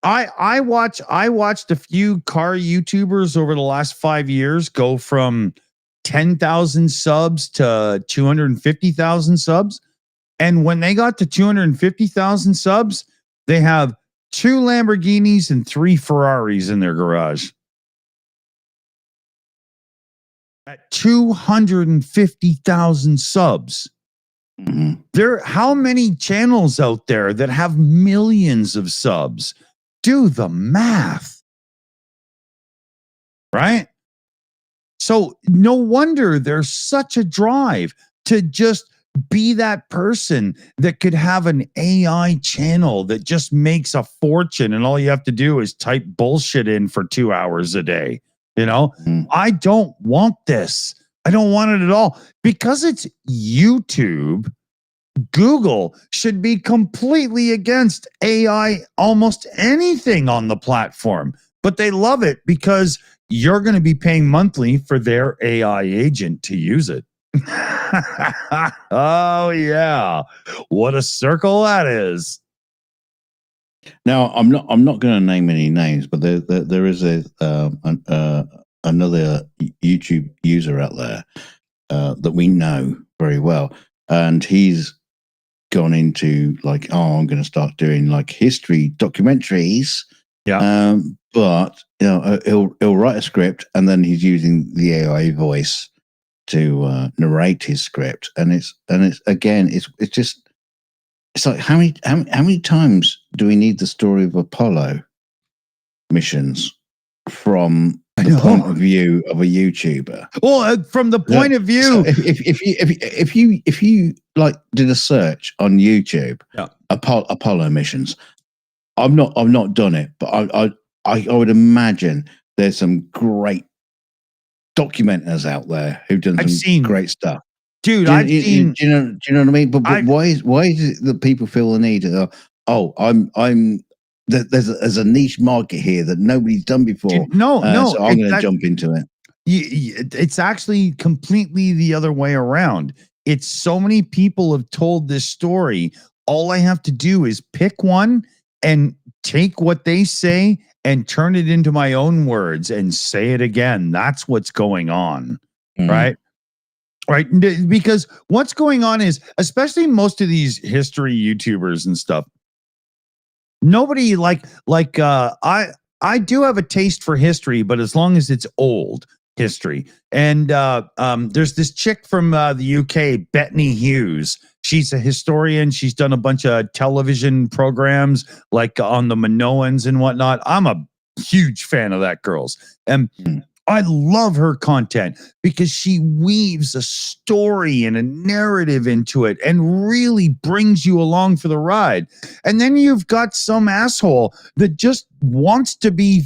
S1: I watched a few car YouTubers over the last 5 years go from 10,000 subs to 250,000 subs. And when they got to 250,000 subs, they have 2 Lamborghinis and 3 Ferraris in their garage. At 250,000 subs. How many channels out there that have millions of subs? Do the math. Right? So no wonder there's such a drive to just be that person that could have an AI channel that just makes a fortune, and all you have to do is type bullshit in for 2 hours a day. You know, I don't want this. I don't want it at all because it's YouTube. Google should be completely against AI, almost anything on the platform, but they love it because you're going to be paying monthly for their AI agent to use it. Oh yeah, what a circle that is.
S2: Now I'm not going to name any names, but there is another YouTube user out there that we know very well, and he's gone into like, I'm going to start doing like history documentaries.
S1: Yeah.
S2: But you know, he'll write a script, and then he's using the AI voice to narrate his script, and it's just it's like how many times do we need the story of Apollo missions from the point of view of a YouTuber?
S1: Well, from the point of view,
S2: so if you like did a search on YouTube, Apollo missions, I've not done it, but I would imagine there's some great documenters out there who've done some great stuff.
S1: Dude,
S2: do you know what I mean? But why is it that people feel the need to there's a niche market here that nobody's done before.
S1: Dude, no,
S2: so I'm going to jump into it.
S1: It's actually completely the other way around. It's so many people have told this story. All I have to do is pick one and take what they say and turn it into my own words and say it again. That's what's going on, right? Right, because what's going on is, especially most of these history YouTubers and stuff, nobody I do have a taste for history, but as long as it's old history. And there's this chick from the UK, Bettany Hughes. She's a historian. She's done a bunch of television programs like on the Minoans and whatnot. I'm a huge fan of that girl's. And I love her content because she weaves a story and a narrative into it and really brings you along for the ride. And then you've got some asshole that just wants to be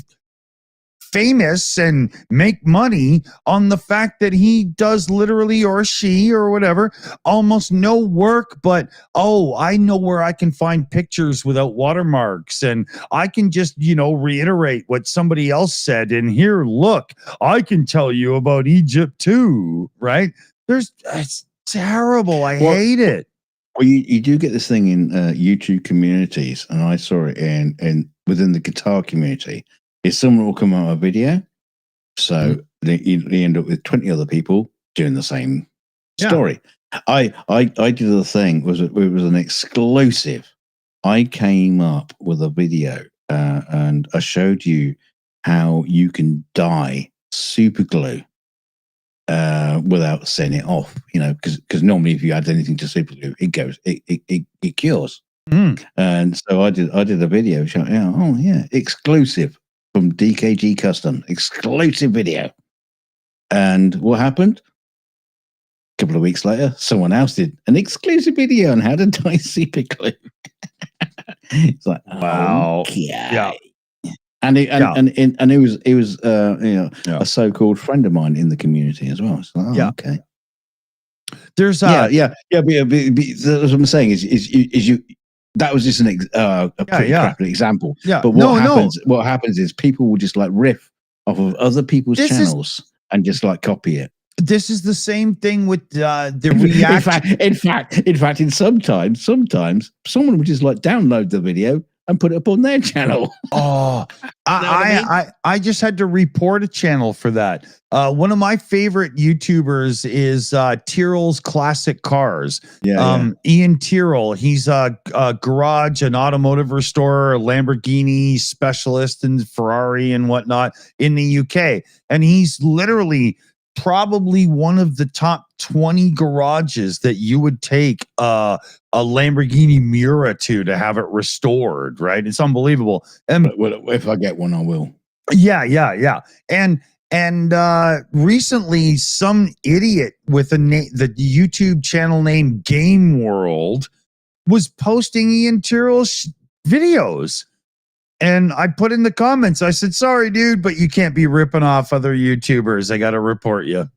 S1: famous and make money on the fact that he does literally, or she or whatever, almost no work, but I know where I can find pictures without watermarks, and I can just reiterate what somebody else said, and here, look, I can tell you about Egypt too, right? It's terrible. I hate it.
S2: Well, you do get this thing in YouTube communities, and I saw it in within the guitar community. Is someone will come out with a video, so they end up with 20 other people doing the same story. I did the thing, it was an exclusive. I came up with a video and I showed you how you can dye super glue without setting it off, because normally if you add anything to super glue, it cures. And so I did a video showing, exclusive from DKG Custom, exclusive video. And what happened? A couple of weeks later, someone else did an exclusive video on how to dye super glue. It's like,
S1: wow,
S2: okay. Yeah. And it was a so-called friend of mine in the community as well. So, okay.
S1: There's
S2: but what I'm saying is you. That was just a pretty crappy example. Yeah. But what happens is people will just like riff off of other people's channels and just like copy it.
S1: This is the same thing with the reaction.
S2: In fact, sometimes someone would just like download the video and put it up on their channel.
S1: I just had to report a channel for that. One of my favorite YouTubers is Tyrrell's Classic Cars. Ian Tyrrell. He's a garage, an automotive restorer, a Lamborghini specialist, and Ferrari and whatnot in the UK. And he's literally probably one of the top 20 garages that you would take a Lamborghini Miura to have it restored, right? It's unbelievable. And
S2: if I get one, I will.
S1: Yeah. And recently some idiot with the YouTube channel name Game World was posting Ian Tyrrell's videos. And I put in the comments, I said, sorry, dude, but you can't be ripping off other YouTubers. I got to report you,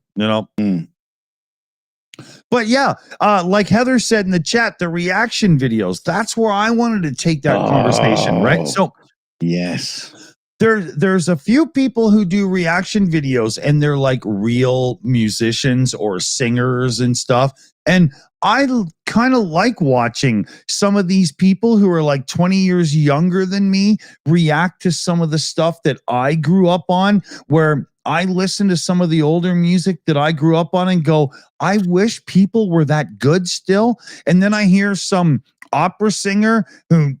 S1: But yeah, like Heather said in the chat, the reaction videos, that's where I wanted to take that conversation, right? So
S2: yes,
S1: there's a few people who do reaction videos and they're like real musicians or singers and stuff. And I kind of like watching some of these people who are like 20 years younger than me react to some of the stuff that I grew up on, where I listen to some of the older music that I grew up on and go, I wish people were that good still. And then I hear some opera singer who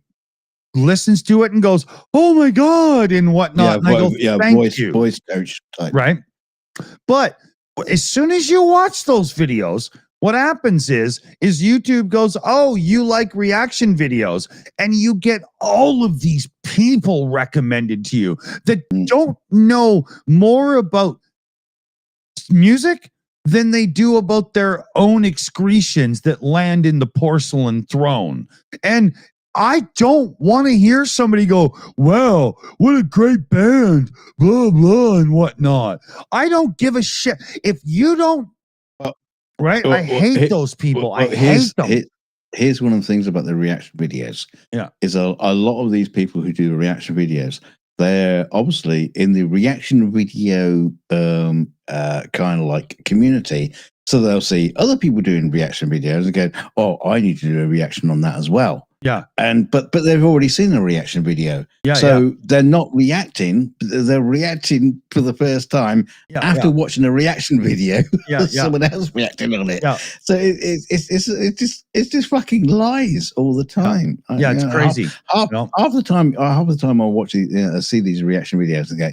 S1: listens to it and goes, oh my God, and whatnot. And I go, thank you.
S2: Voice coach type.
S1: Right. But as soon as you watch those videos, what happens is YouTube goes, oh, you like reaction videos, and you get all of these people recommended to you that don't know more about music than they do about their own excretions that land in the porcelain throne. And I don't want to hear somebody go, wow, what a great band, blah, blah, and whatnot. I don't give a shit. If you don't, right? I hate those people. I hate them.
S2: Here's one of the things about the reaction videos.
S1: Yeah.
S2: Is a lot of these people who do the reaction videos, they're obviously in the reaction video kind of like community. So they'll see other people doing reaction videos and go, oh, I need to do a reaction on that as well.
S1: Yeah.
S2: And but they've already seen a reaction video.
S1: Yeah.
S2: So they're not reacting, they're reacting for the first time after watching a reaction video. Someone else reacting on it.
S1: Yeah.
S2: So it's just fucking lies all the time.
S1: Yeah, it's crazy.
S2: Half the time I watch see these reaction videos and go,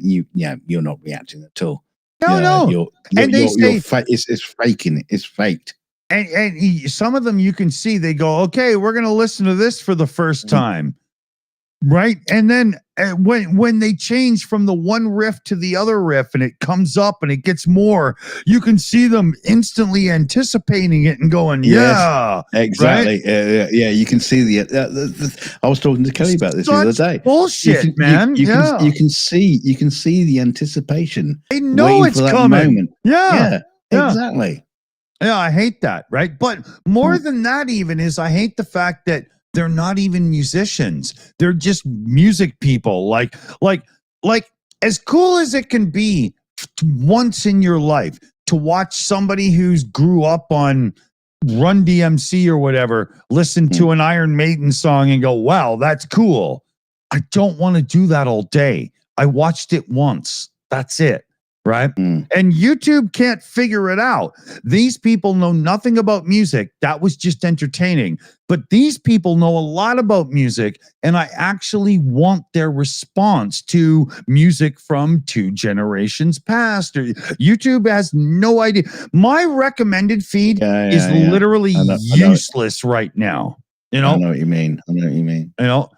S2: you're not reacting at all.
S1: No.
S2: It's faking it. It's faked.
S1: And some of them you can see they go, okay, we're going to listen to this for the first time. Right. And then when they change from the one riff to the other riff and it comes up and it gets more, you can see them instantly anticipating it and going, yeah,
S2: exactly.
S1: Right?
S2: Yeah. You can see the I was talking to Kelly about this the other day.
S1: Bullshit, man.
S2: You can see the anticipation.
S1: They know it's coming.
S2: Moment. Yeah, exactly.
S1: Yeah, I hate that, right? But more than that even is I hate the fact that they're not even musicians. They're just music people. Like as cool as it can be once in your life to watch somebody who's grew up on Run DMC or whatever, listen to an Iron Maiden song and go, wow, that's cool. I don't want to do that all day. I watched it once. That's it. Right. And YouTube can't figure it out. These people know nothing about music. That was just entertaining. But these people know a lot about music. And I actually want their response to music from 2 generations past. YouTube has no idea. My recommended feed is literally useless right now. You know?
S2: I know what you mean.
S1: You know?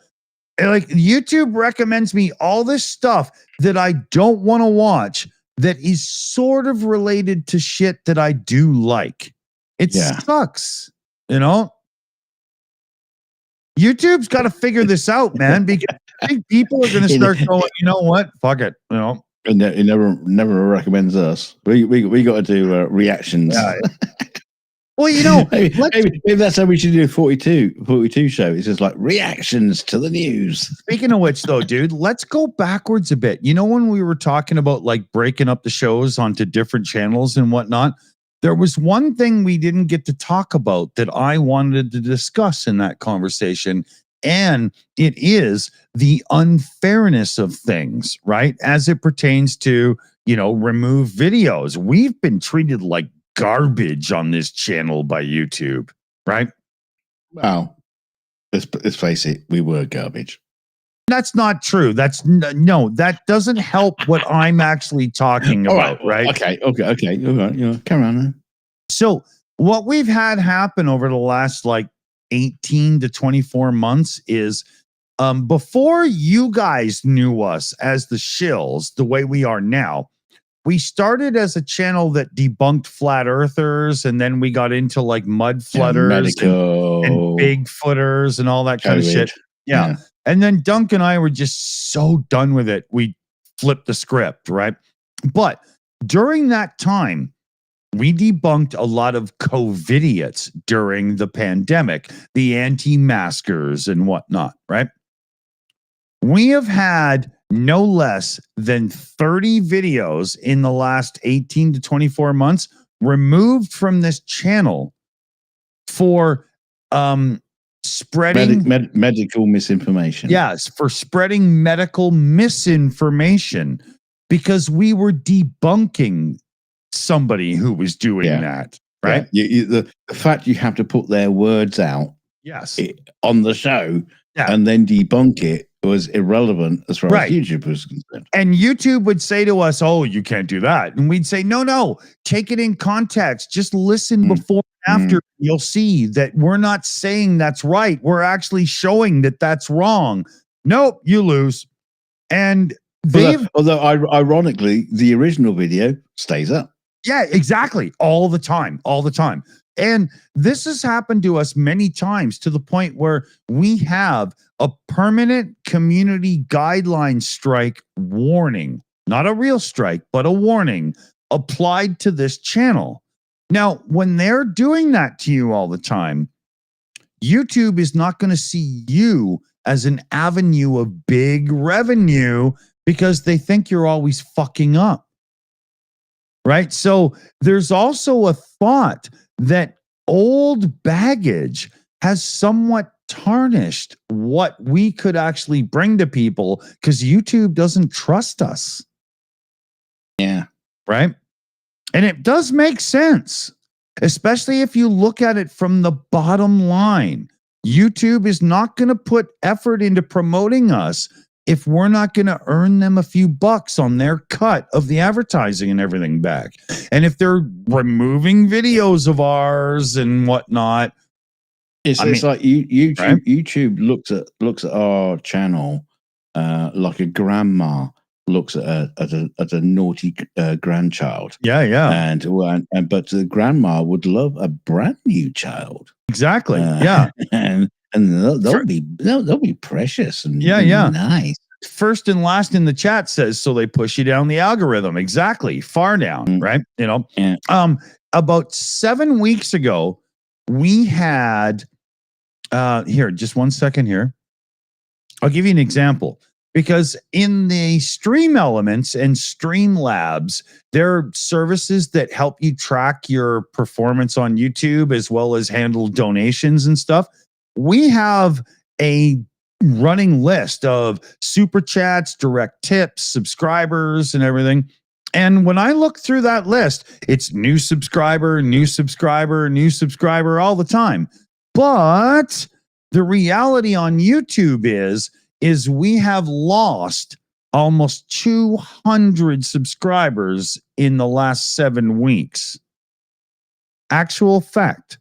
S1: Like YouTube recommends me all this stuff that I don't want to watch that is sort of related to shit that I do like. It sucks, you know? YouTube's got to figure this out, man, because I think people are going to start going, you know what? Fuck it, you know?
S2: And it never recommends us. We got to do reactions.
S1: Yeah. Well, you know,
S2: maybe that's how we should do a 42 show. It's just like reactions to the news.
S1: Speaking of which, though, dude, let's go backwards a bit. You know, when we were talking about like breaking up the shows onto different channels and whatnot, there was one thing we didn't get to talk about that I wanted to discuss in that conversation. And it is the unfairness of things, right? As it pertains to, you know, remove videos. We've been treated like garbage on this channel by YouTube, right?
S2: Well, let's face it, we were garbage.
S1: That's not true. That's no, that doesn't help what I'm actually talking about, right?
S2: Okay. All right, come on then.
S1: So what we've had happen over the last like 18 to 24 months is before you guys knew us as the Shills the way we are now, we started as a channel that debunked flat earthers, and then we got into like mud flooders and Bigfooters and all that kind of shit. Yeah. And then Dunk and I were just so done with it. We flipped the script, right? But during that time, we debunked a lot of COVIDiots during the pandemic, the anti-maskers and whatnot, right? We have had no less than 30 videos in the last 18 to 24 months removed from this channel for spreading
S2: medical misinformation.
S1: Yes, for spreading medical misinformation because we were debunking somebody who was doing that, right?
S2: Yeah. The fact you have to put their words out
S1: yes
S2: on the show and then debunk it was irrelevant as far
S1: Right.
S2: as YouTube was concerned.
S1: And YouTube would say to us, "Oh, you can't do that," and we'd say, "No, take it in context. Just listen before and after. You'll see that we're not saying that's right. We're actually showing that that's wrong." Nope, you lose. And
S2: although ironically, the original video stays up.
S1: Yeah, exactly. All the time. And this has happened to us many times to the point where we have a permanent community guideline strike warning, not a real strike, but a warning applied to this channel. Now, when they're doing that to you all the time, YouTube is not going to see you as an avenue of big revenue because they think you're always fucking up. Right? So there's also a thought that old baggage has somewhat tarnished what we could actually bring to people because YouTube doesn't trust us.
S2: Yeah.
S1: Right? And it does make sense, especially if you look at it from the bottom line. YouTube is not going to put effort into promoting us if we're not going to earn them a few bucks on their cut of the advertising and everything back. And if they're removing videos of ours and whatnot,
S2: it's like YouTube. Right? YouTube looks at our channel like a grandma looks at a naughty grandchild.
S1: Yeah.
S2: And but the grandma would love a brand new child.
S1: Exactly. Yeah.
S2: And they'll be precious and nice.
S1: First and last in the chat says, so they push you down the algorithm. Exactly. Far down, right? You know, about 7 weeks ago, we had, here, just 1 second here. I'll give you an example. Because in the Stream Elements and Streamlabs, there are services that help you track your performance on YouTube as well as handle donations and stuff. We have a running list of super chats, direct tips, subscribers, and everything. And when I look through that list, it's new subscriber all the time. But the reality on YouTube is we have lost almost 200 subscribers in the last 7 weeks. Actual fact.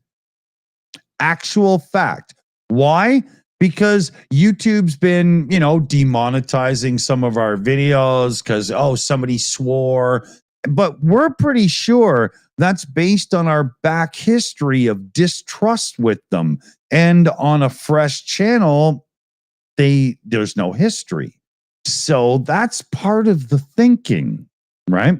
S1: Why? Because YouTube's been, demonetizing some of our videos because, somebody swore. But we're pretty sure that's based on our back history of distrust with them. And on a fresh channel, there's no history. So that's part of the thinking, right?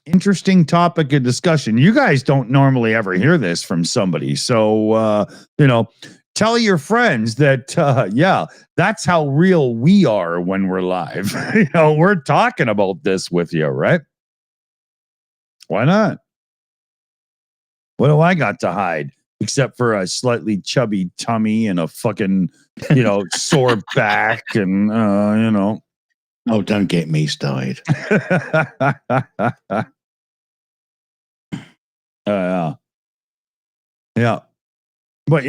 S1: Interesting topic of discussion. You guys don't normally ever hear this from somebody. So, tell your friends that, that's how real we are when we're live. We're talking about this with you, right? Why not? What do I got to hide except for a slightly chubby tummy and a fucking, sore back and,
S2: Oh, don't get me started.
S1: Yeah. But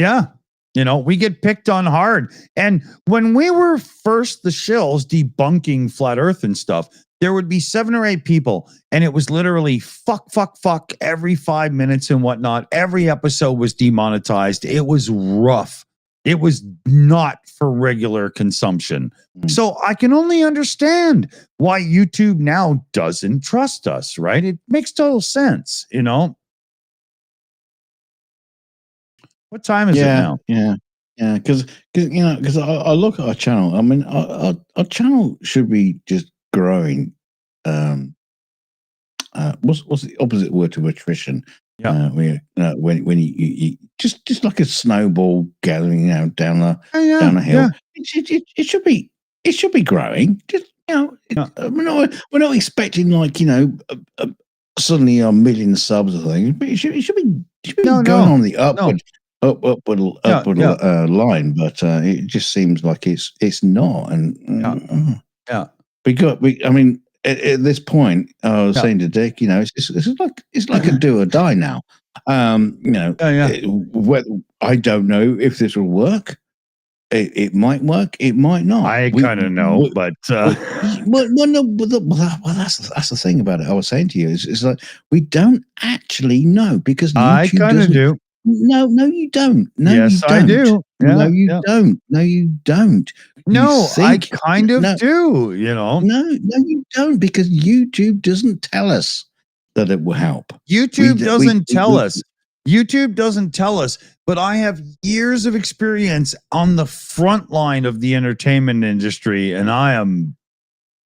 S1: we get picked on hard. And when we were first the Shills debunking flat earth and stuff, there would be 7 or 8 people, and it was literally fuck every 5 minutes and whatnot. Every episode was demonetized. It was rough. It was not for regular consumption. So I can only understand why YouTube now doesn't trust us, right? It makes total sense, What time is it now?
S2: Yeah. Because I look at our channel. I mean, our channel should be just growing. What's the opposite word to attrition?
S1: Yeah.
S2: When you just like a snowball gathering down a hill. Yeah. It should be growing. Just we're not expecting suddenly a million subs or things. But it should be going on the upward. Upward line, but it just seems like it's not. And at this point, I was saying to Dick, it's like a do or die now. You know,
S1: Yeah.
S2: I don't know if this will work. It might work. It might not.
S1: I kind of know, but
S2: no, that's the thing about it. I was saying to you, it's like we don't actually know because
S1: I
S2: YouTube
S1: kind of
S2: doesn't.
S1: do.
S2: No, you don't. No,
S1: Yes,
S2: you don't.
S1: I do.
S2: No,
S1: Yeah,
S2: you
S1: yeah.
S2: don't. No, you don't.
S1: No, I kind of
S2: no,
S1: do. You know,
S2: no, you don't because YouTube doesn't tell us that it will help.
S1: YouTube doesn't tell us. YouTube doesn't tell us, but I have years of experience on the front line of the entertainment industry, and I am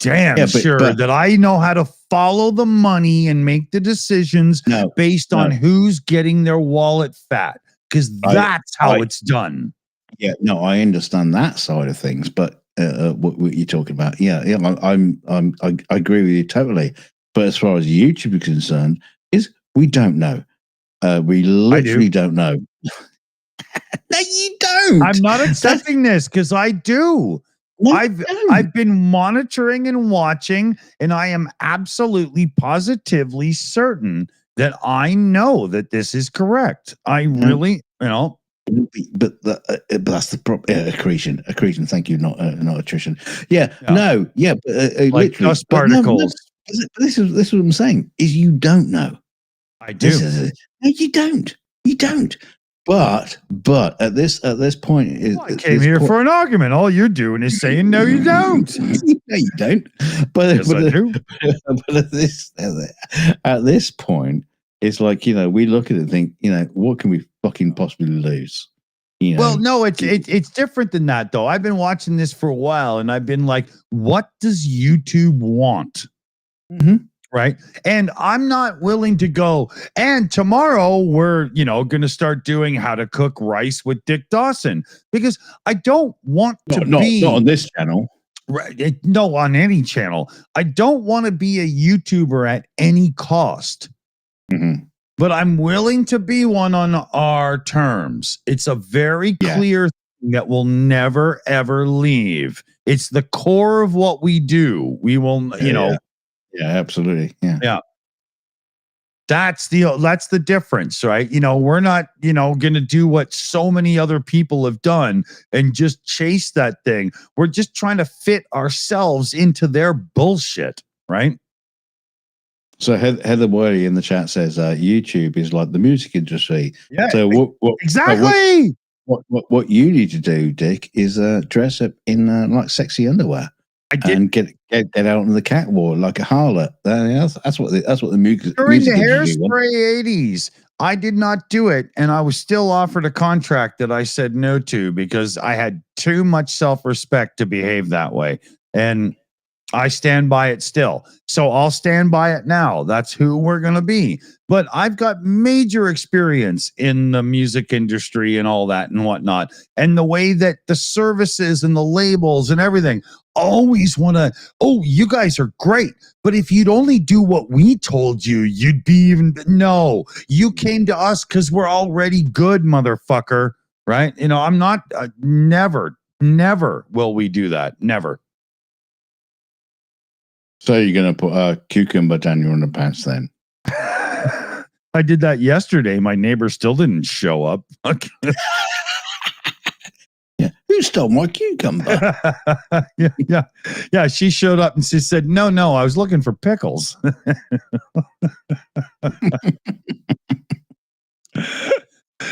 S1: damn sure that I know how to follow the money and make the decisions based on who's getting their wallet fat, because that's how it's done.
S2: Yeah, no, I understand that side of things, but what you're talking about, I agree with you totally. But as far as YouTube is concerned, we don't know. We literally don't know. No, you don't.
S1: I'm not accepting this because I do.
S2: No,
S1: I've been monitoring and watching, and I am absolutely positively certain that I know that this is correct. I really, you know.
S2: But that's the problem. Accretion. Thank you, not attrition. Yeah. No. Yeah. But,
S1: like dust particles.
S2: This is what I'm saying. Is you don't know.
S1: I do.
S2: No, you don't. You don't. But at this point,
S1: I came here for an argument. All you're doing is saying no, you don't.
S2: No, you don't. But
S1: yes, I do.
S2: But at this point, it's like, you know, we look at it and think, you know, what can we fucking possibly lose? You know?
S1: Well, no, it's different than that, though. I've been watching this for a while, and I've been like, what does YouTube want?
S2: Mm-hmm.
S1: Right. And I'm not willing to go. And tomorrow we're, going to start doing how to cook rice with Dick Dawson, because I don't want to be
S2: not on this channel.
S1: Right. No, on any channel. I don't want to be a YouTuber at any cost.
S2: Mm-hmm.
S1: But I'm willing to be one on our terms. It's a very clear thing that will never, ever leave. It's the core of what we do. We will,
S2: Yeah, absolutely. Yeah.
S1: That's the difference, right? We're not, going to do what so many other people have done and just chase that thing. We're just trying to fit ourselves into their bullshit, right?
S2: So Heather Worley in the chat says YouTube is like the music industry.
S1: Yeah.
S2: So what
S1: exactly?
S2: What you need to do, Dick, is dress up in like sexy underwear. And get out on the catwalk like a harlot. That's what the music.
S1: During the Hairspray 80s, I did not do it, and I was still offered a contract that I said no to because I had too much self-respect to behave that way, and I stand by it still. So I'll stand by it now. That's who we're going to be. But I've got major experience in the music industry and all that and whatnot. And the way that the services and the labels and everything always want to, you guys are great. But if you'd only do what we told you, you'd be even, no, you came to us because we're already good, motherfucker. Right? I'm not, never will we do that. Never.
S2: So you're going to put a cucumber down your underpants then?
S1: I did that yesterday. My neighbor still didn't show up.
S2: Yeah. Who stole my cucumber?
S1: Yeah. She showed up and she said, no, I was looking for pickles.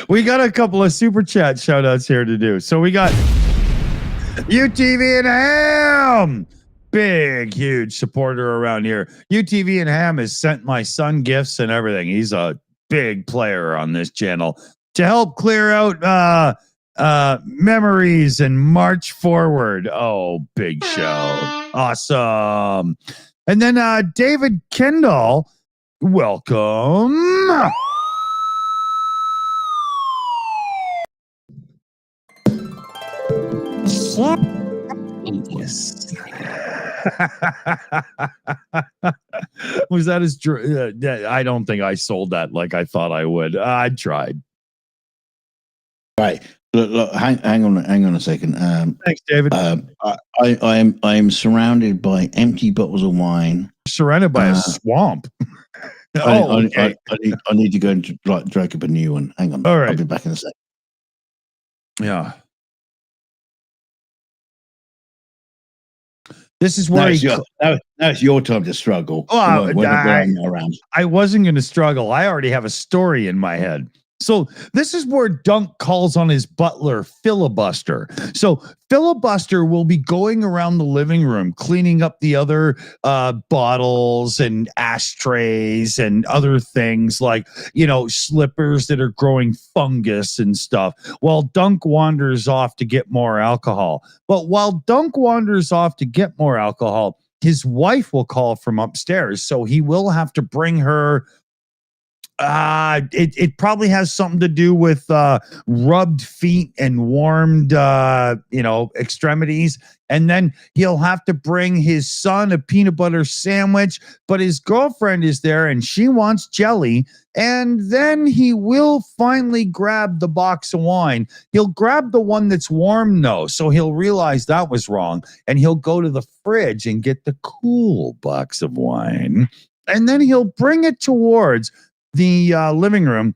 S1: We got a couple of super chat shout outs here to do. So we got UTV and Ham. Big, huge supporter around here. UTV and Ham has sent my son gifts and everything. He's a big player on this channel to help clear out memories and march forward. Oh, big show. Awesome. And then David Kendall, welcome. Yes. Was that as I don't think I sold that like I thought I would. I tried.
S2: Right. Look, hang on a second.
S1: Thanks, David.
S2: I am surrounded by empty bottles of wine.
S1: Surrounded by a swamp. Okay.
S2: I need to go and drag up a new one. Hang on.
S1: All right.
S2: I'll be back in a sec.
S1: Yeah. This is where
S2: now it's your time to struggle.
S1: Oh,
S2: when I'm not around.
S1: I wasn't going to struggle. I already have a story in my head. So this is where Dunk calls on his butler, Filibuster. So Filibuster will be going around the living room, cleaning up the other bottles and ashtrays and other things like, slippers that are growing fungus and stuff, while Dunk wanders off to get more alcohol. But while Dunk wanders off to get more alcohol, his wife will call from upstairs. So he will have to bring her. It probably has something to do with rubbed feet and warmed extremities, and then he'll have to bring his son a peanut butter sandwich, but his girlfriend is there and she wants jelly. And then he will finally grab the box of wine. He'll grab the one that's warm though, so he'll realize that was wrong, and he'll go to the fridge and get the cool box of wine, and then he'll bring it towards the living room.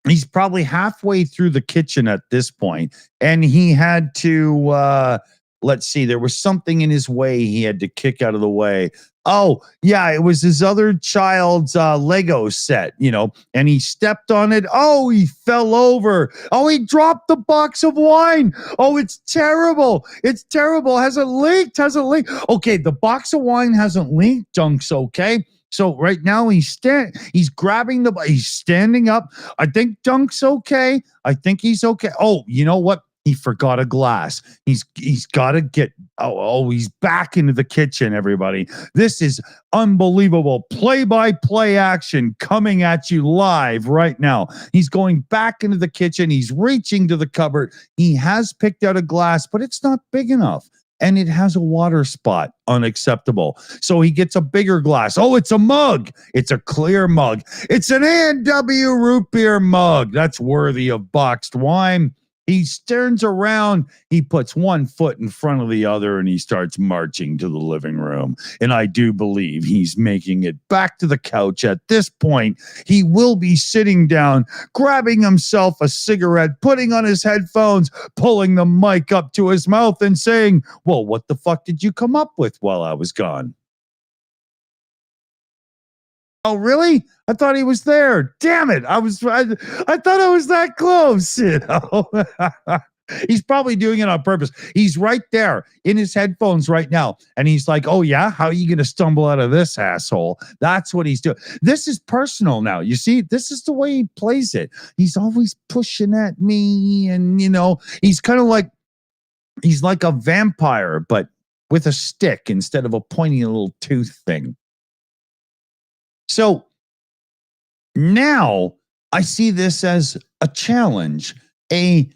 S1: He's probably halfway through the kitchen at this point, and he had to let's see, there was something in his way he had to kick out of the way. Oh yeah, it was his other child's Lego set, and he stepped on it. Oh, he fell over. Oh, he dropped the box of wine. Oh, it's terrible. Has it leaked? Okay, the box of wine hasn't leaked. Dunk's okay. So right now he's standing up. I think Dunk's okay. I think he's okay. Oh, you know what? He forgot a glass. He's got to get. He's back into the kitchen. Everybody, this is unbelievable play-by-play action coming at you live right now. He's going back into the kitchen. He's reaching to the cupboard. He has picked out a glass, but it's not big enough. And it has a water spot. Unacceptable. So he gets a bigger glass. Oh, it's a mug. It's a clear mug. It's an A&W root beer mug. That's worthy of boxed wine. He turns around, he puts one foot in front of the other, and he starts marching to the living room. And I do believe he's making it back to the couch. At this point, he will be sitting down, grabbing himself a cigarette, putting on his headphones, pulling the mic up to his mouth and saying, well, what the fuck did you come up with while I was gone? Oh, really? I thought he was there. Damn it. I thought I was that close. He's probably doing it on purpose. He's right there in his headphones right now. And he's like, oh, yeah? How are you going to stumble out of this, asshole? That's what he's doing. This is personal now. You see, this is the way he plays it. He's always pushing at me. And, he's kind of like, he's like a vampire, but with a stick instead of a pointy little tooth thing. So now I see this as a challenge, a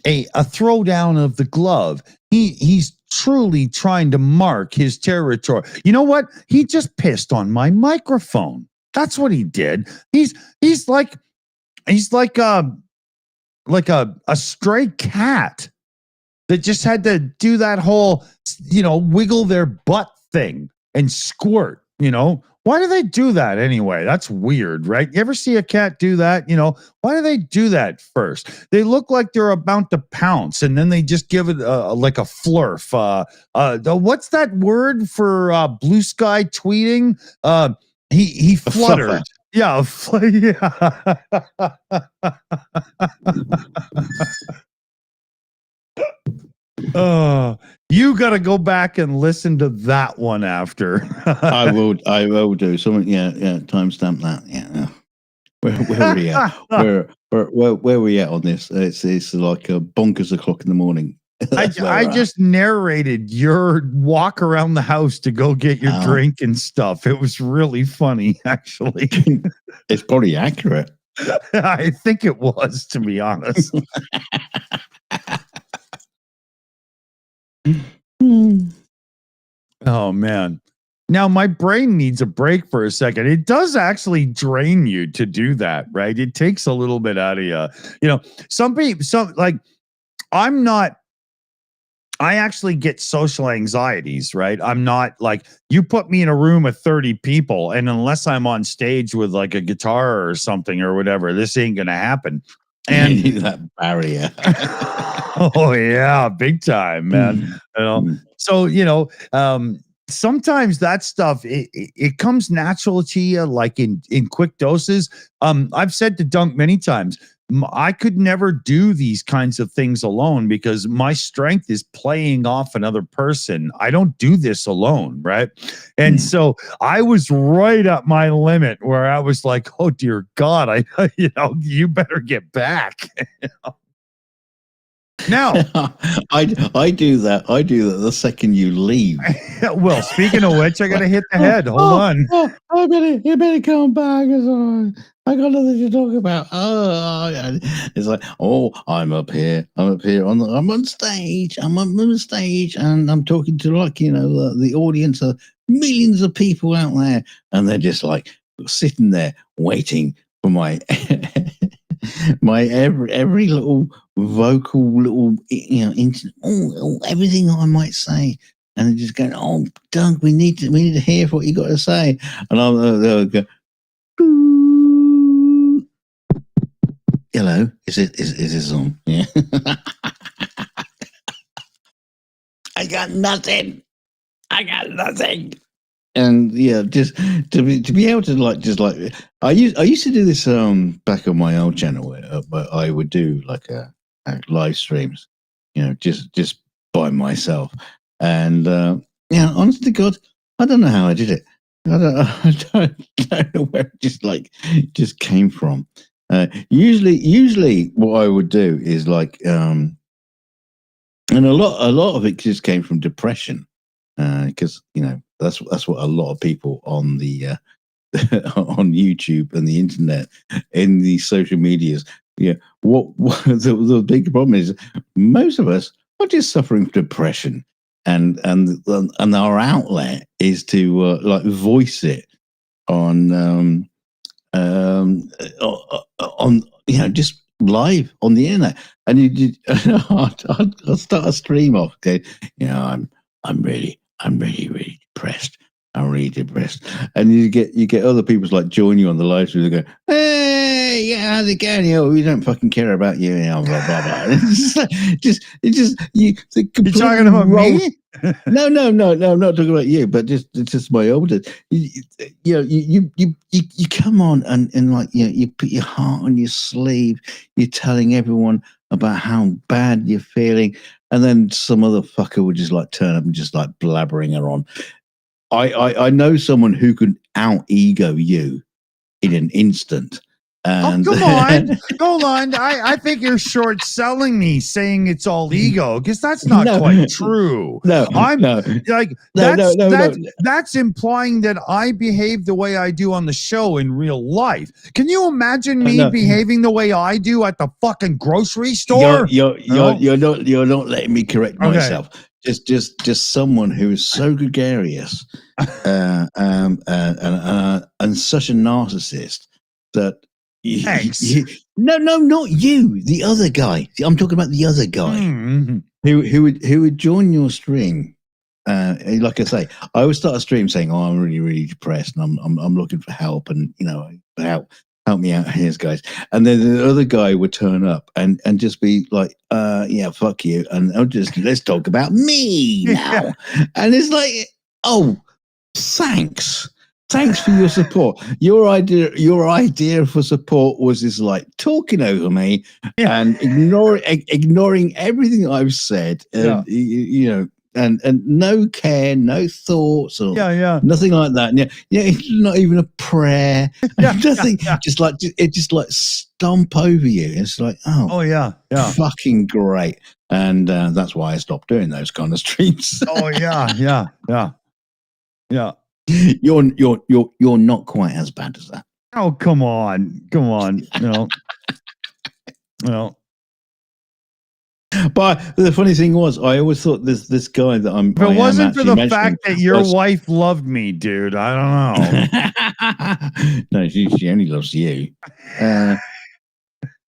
S1: throwdown of the glove. He's truly trying to mark his territory. You know what? He just pissed on my microphone. That's what he did. He's like a stray cat that just had to do that whole, wiggle their butt thing and squirt. Why do they do that anyway? That's weird, right? You ever see a cat do that? Why do they do that first? They look like they're about to pounce, and then they just give it like a flurf. What's that word for blue sky tweeting? He fluttered. Yeah. You got to go back and listen to that one after.
S2: I will do something. Yeah. Timestamp that. Yeah. Where are we at? Where are we at on this? It's like a bonkers o'clock in the morning.
S1: I just narrated your walk around the house to go get your drink and stuff. It was really funny, actually.
S2: It's probably accurate.
S1: I think it was, to be honest. Oh man. Now my brain needs a break for a second. It does actually drain you to do that, right? It takes a little bit out of you. Some people, like I'm not I actually get social anxieties, right? I'm not like, you put me in a room of 30 people, and unless I'm on stage with like a guitar or something or whatever, this ain't gonna happen. And
S2: that barrier.
S1: oh yeah, big time, man. You know, so sometimes that stuff it comes natural to you, like in quick doses. I've said to Dunk many times, I could never do these kinds of things alone because my strength is playing off another person. I don't do this alone, right? And so I was right at my limit where I was like, oh dear God, you better get back. Now,
S2: I do that. I do that the second you leave.
S1: well, speaking of which, I got to hit the head. Hold on.
S2: You better come back. I got nothing to talk about. It's like, I'm up here. I'm on stage. I'm on stage, and I'm talking to the audience of millions of people out there, and they're just like sitting there waiting for my my every little vocal little everything I might say, and they're just going, "Oh, Doug, we need to hear what you got to say," and they'll go, "Hello, is this on?" Yeah, I got nothing. And yeah, just to be able to I used to do this back on my old channel, but I would do like a live streams, just by myself, and honest to God, I don't know how I did it. I don't know where it just came from. Usually what I would do is and a lot of it just came from depression, because that's what a lot of people on the on YouTube and the internet, in the social medias. What the big problem is, most of us are just suffering from depression, and our outlet is to voice it on just live on the internet. And I'll start a stream off. Okay, I'm really depressed. I'm really depressed. And you get other people join you on the live stream. They go, "Hey, yeah, how's it going? We don't fucking care about you." Blah blah blah. You're
S1: talking about me?
S2: No, I'm not talking about you. But it's just my oldest. You come on and you put your heart on your sleeve. You're telling everyone about how bad you're feeling, and then some other fucker would just turn up and just blabbering her on. I know someone who can out ego you in an instant. And
S1: come on, hold on. I think you're short selling me, saying it's all ego, because that's not quite true. That's implying that I behave the way I do on the show in real life. Can you imagine me behaving the way I do at the fucking grocery store?
S2: You're not letting me correct myself. Just someone who is so gregarious and such a narcissist that
S1: thanks.
S2: No, not you. The other guy. I'm talking about the other guy who would join your stream. Like I say, I always start a stream saying, "Oh, I'm really, really depressed, and I'm looking for help, and help me out here, guys." And then the other guy would turn up and just be like, "Yeah, fuck you," and let's talk about me now. And it's like, oh, thanks for your support. Your idea for support was this talking over me and ignoring everything I've said, and no care, no thoughts, or nothing like that. It's not even a prayer. Nothing. Just stomp over you. It's like, fucking great. And that's why I stopped doing those kind of streams.
S1: Yeah.
S2: You're not quite as bad as that.
S1: Oh, come on. No.
S2: But the funny thing was, I always thought this guy that I'm.
S1: If it wasn't for the fact that your wife loved me, dude, I don't know.
S2: No, she only loves you.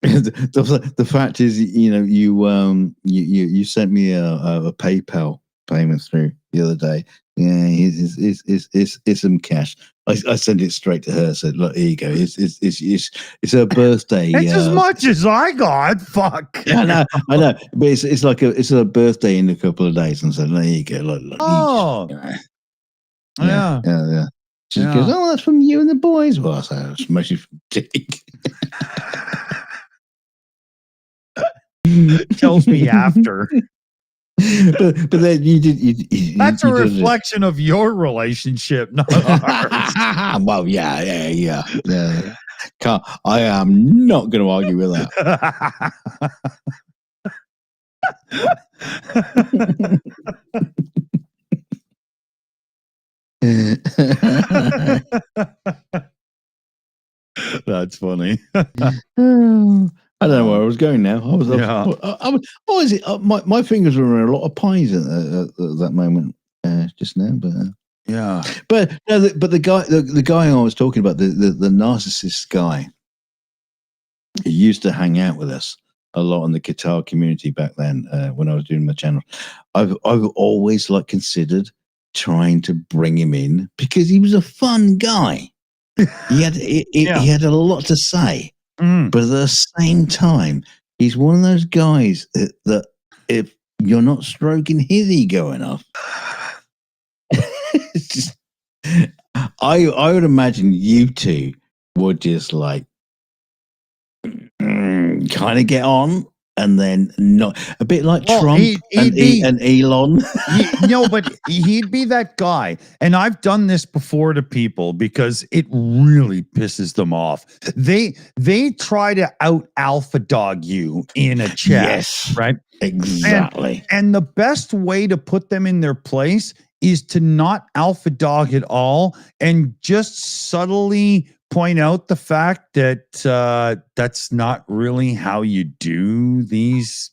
S2: The fact is, you sent me a PayPal payment through the other day. Yeah, it's some cash. I sent it straight to her. Said, "Look, here you go. It's her birthday.
S1: It's as much as I got. Fuck.
S2: I know, but it's her birthday in a couple of days." And said, "There you go. Look,
S1: Oh, yeah.
S2: She goes, "Oh, that's from you and the boys." Well, I said, "It's mostly from Dick."
S1: Tells me after.
S2: but then
S1: That's a
S2: you did it.
S1: reflection of your relationship, not ours.
S2: Well, yeah. I am not going to argue with that.
S1: That's funny.
S2: I don't know where I was going now. My fingers were in a lot of pies at that moment just now, but
S1: yeah.
S2: But the guy I was talking about, the narcissist guy, he used to hang out with us a lot in the guitar community back then when I was doing my channel. I've always considered trying to bring him in because he was a fun guy. He had a lot to say. But at the same time, he's one of those guys that if you're not stroking his ego enough, it's just, I would imagine you two would just kind of get on and then not a bit like Trump and Elon.
S1: But he'd be that guy. And I've done this before to people because it really pisses them off. They try to out alpha dog you in a chat.
S2: Yes,
S1: right?
S2: Exactly.
S1: And the best way to put them in their place is to not alpha dog at all and just subtly point out the fact that that's not really how you do these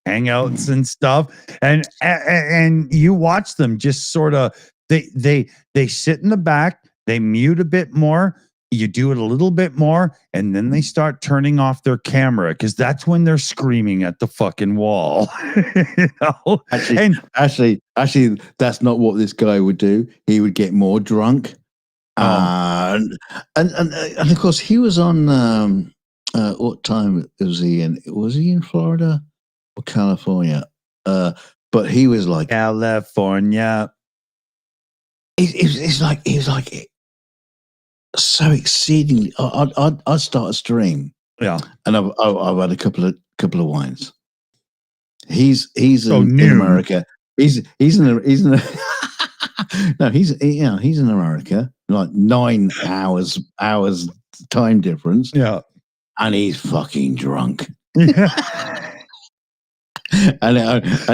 S1: hangouts and stuff, and you watch them just sort of they sit in the back, they mute a bit more, you do it a little bit more, and then they start turning off their camera because that's when they're screaming at the fucking wall.
S2: Actually, that's not what this guy would do. He would get more drunk. And of course he was on what time was he in? Was he in Florida or California? But he was like
S1: California.
S2: He was like so exceedingly. I'd start a stream,
S1: and
S2: I've had a couple of wines. He's in America. He's in no, he's in America, 9 hours time difference.
S1: Yeah.
S2: And he's fucking drunk.
S1: Yeah.
S2: and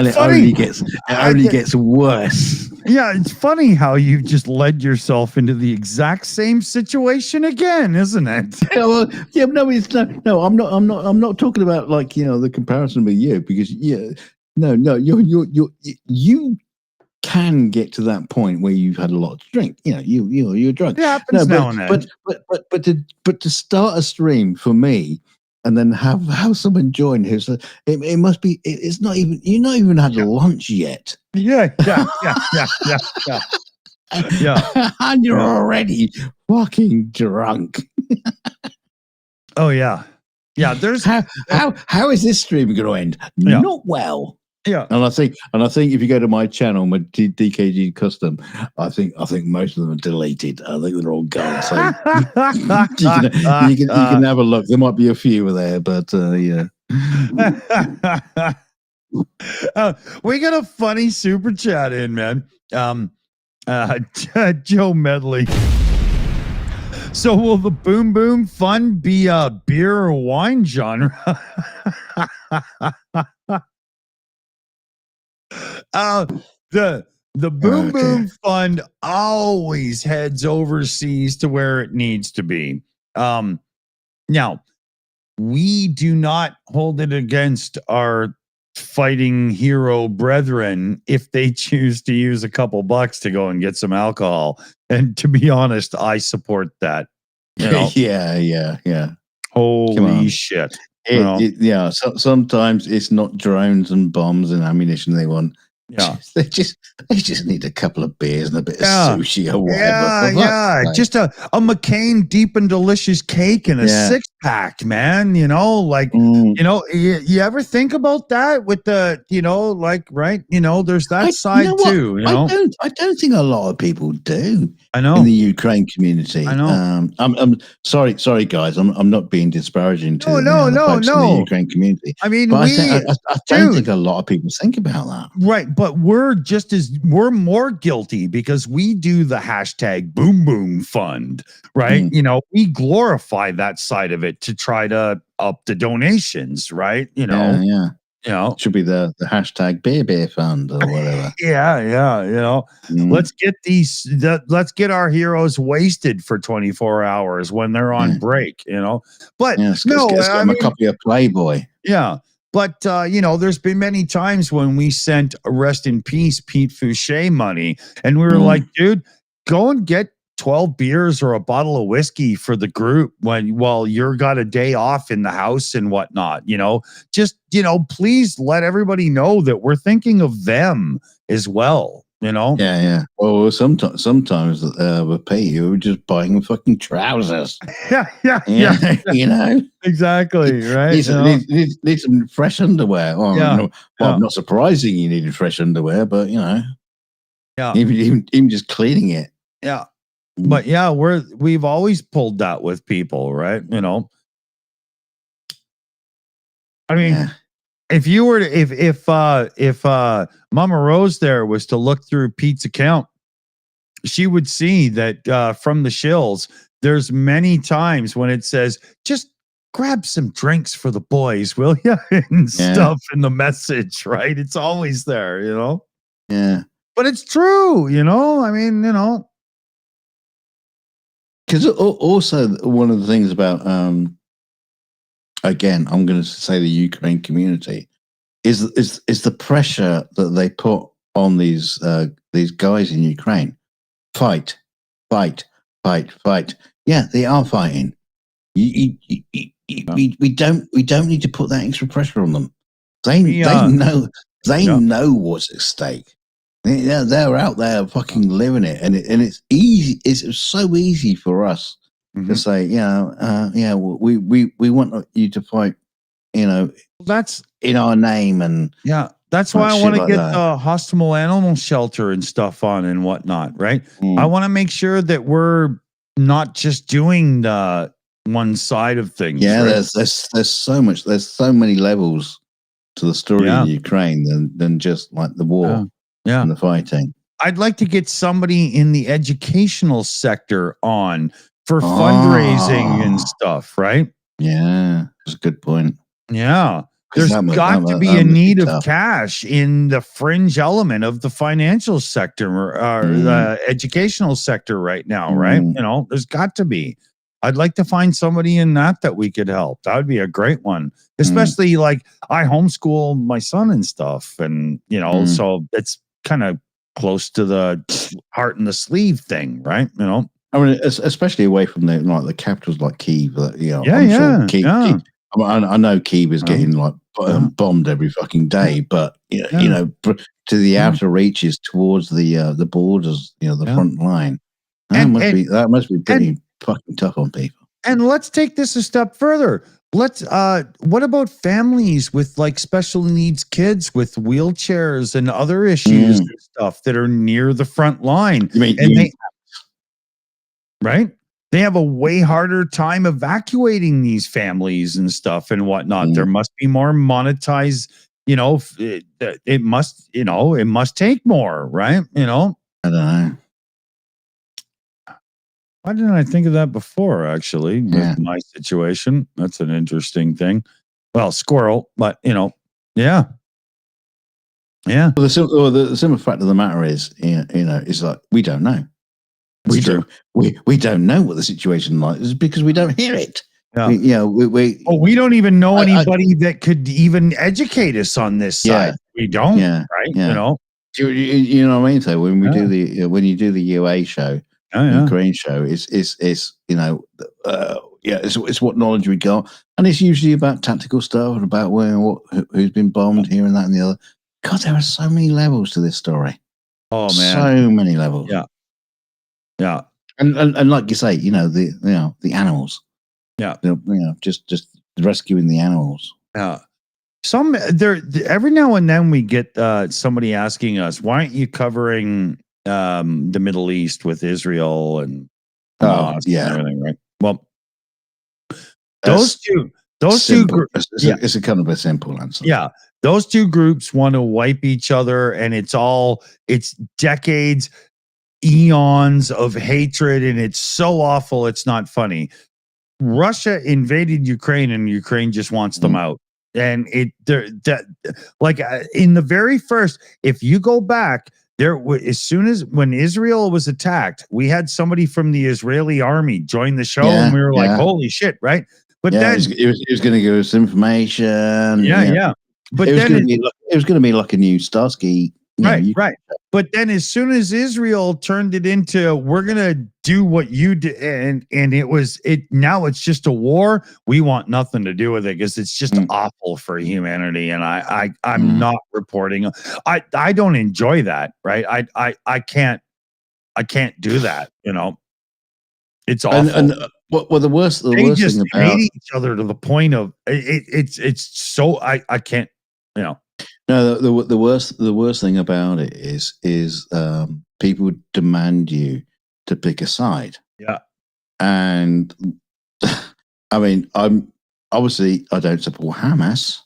S2: it only gets worse.
S1: Yeah, it's funny how you've just led yourself into the exact same situation again, isn't it?
S2: No, I'm not talking about the comparison with you because you can get to that point where you've had a lot to drink. You're drunk.
S1: It happens now and then.
S2: But to start a stream for me and then have someone join who's it must be it's not even you're not even had lunch yet.
S1: Yeah.
S2: And you're already fucking drunk.
S1: Oh yeah. There's
S2: how is this stream going to end?
S1: Yeah.
S2: Not well.
S1: Yeah,
S2: and I think if you go to my channel, my DKG custom, I think most of them are deleted. I think they're all gone. So you can have a look. There might be a few there, but yeah.
S1: We got a funny super chat in, man. Joe Medley. So will the Boom Boom Fun be a beer or wine genre? The Boom Boom Fund always heads overseas to where it needs to be. Now, we do not hold it against our fighting hero brethren if they choose to use a couple bucks to go and get some alcohol. And to be honest, I support that.
S2: Yeah.
S1: Holy shit.
S2: Yeah. So, sometimes it's not drones and bombs and ammunition they want.
S1: Yeah.
S2: They just need a couple of beers and a bit of
S1: Yeah.
S2: sushi or whatever.
S1: Yeah. Just a McCain deep and delicious cake and a 6-pack, man. You ever think about that with the, there's that side too.
S2: I don't think a lot of people do.
S1: I know.
S2: In the Ukraine community.
S1: I know.
S2: I'm sorry, guys. I'm not being disparaging to
S1: no,
S2: folks in the Ukraine community.
S1: I mean,
S2: but I don't think a lot of people think about that.
S1: Right, but we're more guilty because we do the hashtag boom boom fund, right? We glorify that side of it to try to up the donations, right?
S2: Should be the hashtag beer fund or whatever.
S1: Let's get our heroes wasted for 24 hours when they're on break, But
S2: let's get them a copy of Playboy.
S1: Yeah. But, there's been many times when we sent rest in peace Pete Fouché money and we were like, dude, go and get 12 beers or a bottle of whiskey for the group while you're got a day off in the house and whatnot, just, please let everybody know that we're thinking of them as well,
S2: Yeah. Well, sometimes with Pete, you were just buying fucking trousers.
S1: Yeah. Exactly. Right.
S2: Need some fresh underwear. Well, I'm not surprising you needed fresh underwear, but even just cleaning it.
S1: Yeah. But we've always pulled that with people, right? I mean, if you were to, if Mama Rose there was to look through Pete's account, she would see that from the Shills, there's many times when it says, just grab some drinks for the boys, will you? And stuff in the message, right? It's always there,
S2: Yeah.
S1: But it's true, I mean,
S2: because also one of the things about again, I'm going to say the Ukraine community is the pressure that they put on these guys in Ukraine. Fight. Yeah, they are fighting. We don't need to put that extra pressure on them. They know what's at stake. They're out there fucking living it, and it's easy. It's so easy for us to say, we want you to fight.
S1: That's
S2: in our name, and
S1: that's why I want to get the hospital animal shelter and stuff on and whatnot. Right? I want to make sure that we're not just doing the one side of things.
S2: Yeah,
S1: right?
S2: there's so much. There's so many levels to the story in Ukraine than just like the war. And the fighting.
S1: I'd like to get somebody in the educational sector on for fundraising and stuff, right?
S2: Yeah, that's a good point.
S1: Yeah. There's got to be a need of cash in the fringe element of the financial sector or the educational sector right now, right? There's got to be. I'd like to find somebody in that we could help. That would be a great one. Especially like I homeschool my son and stuff. And, so it's kind of close to the heart and the sleeve thing, right? I
S2: mean, especially away from the capitals like Kyiv.
S1: Kyiv.
S2: I know Kyiv is getting bombed every fucking day, but to the outer reaches towards the borders, the front line, that must be pretty fucking tough on people.
S1: And let's take this a step further. What about families with like special needs kids with wheelchairs and other issues and stuff that are near the front line? Right? They have a way harder time evacuating these families and stuff and whatnot. There must be more monetized, it must take more, right?
S2: I don't know.
S1: Why didn't I think of that before, actually, with my situation? That's an interesting thing. Well, squirrel, but, Yeah.
S2: Well, the simple fact of the matter is, it's like, we don't know. We don't know what the situation like is because we don't hear it.
S1: Yeah. We don't even know anybody that could even educate us on this side. We don't, right?
S2: You know what I mean? So when we do when you do the UA show, Ukraine show, it's it's what knowledge we got, and it's usually about tactical stuff and about who's been bombed here and that and the other. God, there are so many levels to this story.
S1: Oh man,
S2: so many levels.
S1: Yeah.
S2: And like you say, the animals.
S1: Yeah.
S2: Just rescuing the animals.
S1: Yeah. Every now and then we get somebody asking us, why aren't you covering the Middle East with Israel and Hamas and everything, right? Well, those two groups,
S2: it's a kind of a simple answer.
S1: Yeah. Those two groups want to wipe each other, and it's decades, eons of hatred, and it's so awful it's not funny. Russia invaded Ukraine, and Ukraine just wants them out. And in the very first, if you go back there, when Israel was attacked, we had somebody from the Israeli army join the show, and we were like, "Holy shit!" Right? But then
S2: he was going to give us information.
S1: Yeah. But
S2: it was going to be like a new Starsky.
S1: Right. But then as soon as Israel turned it into, we're going to do what you did, and now it's just a war. We want nothing to do with it because it's just awful for humanity. And I'm not reporting. I don't enjoy that. Right. I can't do that. It's awful.
S2: And the worst
S1: just
S2: thing about
S1: hate each other to the point of it's so I can't,
S2: No, the worst thing about it is people demand you to pick a side.
S1: Yeah.
S2: And I mean, I don't support Hamas.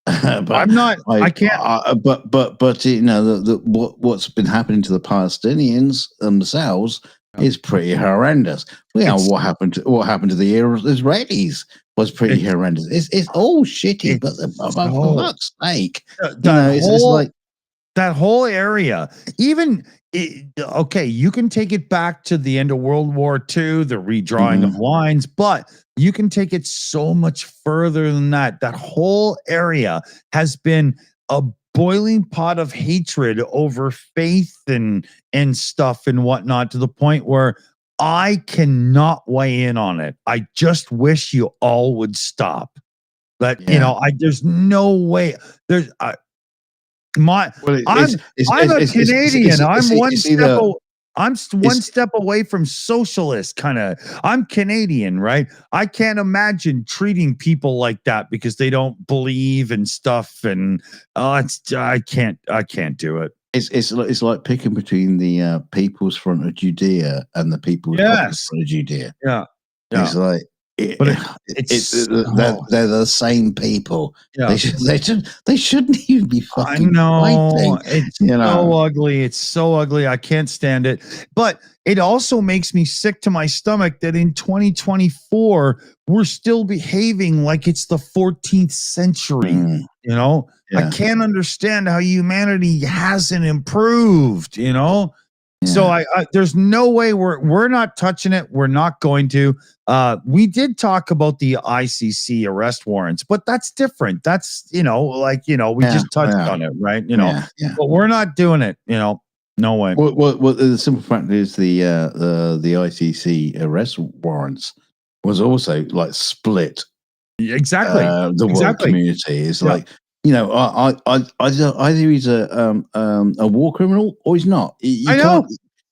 S2: But
S1: I'm not. I can't.
S2: But what's been happening to the Palestinians themselves is pretty horrendous. What happened to the Israelis was pretty horrendous. It's all shitty, but for fuck's sake,
S1: that whole area. You can take it back to the end of World War II, the redrawing of lines, but you can take it so much further than that. That whole area has been a boiling pot of hatred over faith and stuff and whatnot, to the point where I cannot weigh in on it. I just wish you all would stop. But there's no way. I'm a Canadian. I'm one step away from socialist kind of. I'm Canadian, right? I can't imagine treating people like that because they don't believe in stuff, and I can't do it.
S2: It's like picking between the People's Front of Judea and the People's Front of Judea.
S1: Yeah.
S2: It's like. They're the same people. Yeah. They shouldn't even be fucking fighting.
S1: It's so ugly. It's so ugly. I can't stand it. But it also makes me sick to my stomach that in 2024 we're still behaving like it's the 14th century. I can't understand how humanity hasn't improved. So there's no way we're not touching it. We're not going to. We did talk about the ICC arrest warrants, but that's different. That's we just touched on it, right? But we're not doing it. No way.
S2: Well, the simple fact is the ICC arrest warrants was also like split.
S1: Exactly.
S2: The world community is like. Either he's a war criminal or he's not. I know.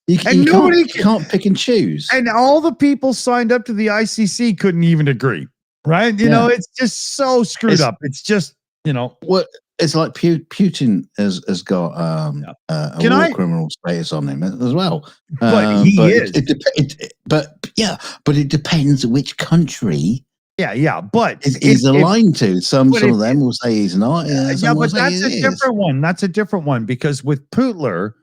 S2: You can't pick and choose.
S1: And all the people signed up to the ICC couldn't even agree, right? It's just so screwed up. It's just,
S2: What it's like Putin has got a war criminal status on him as well.
S1: But he is.
S2: But it depends which country.
S1: Yeah, but
S2: he's aligned to. Some of them will say he's not.
S1: But that's a different one. That's a different one, because with Putler,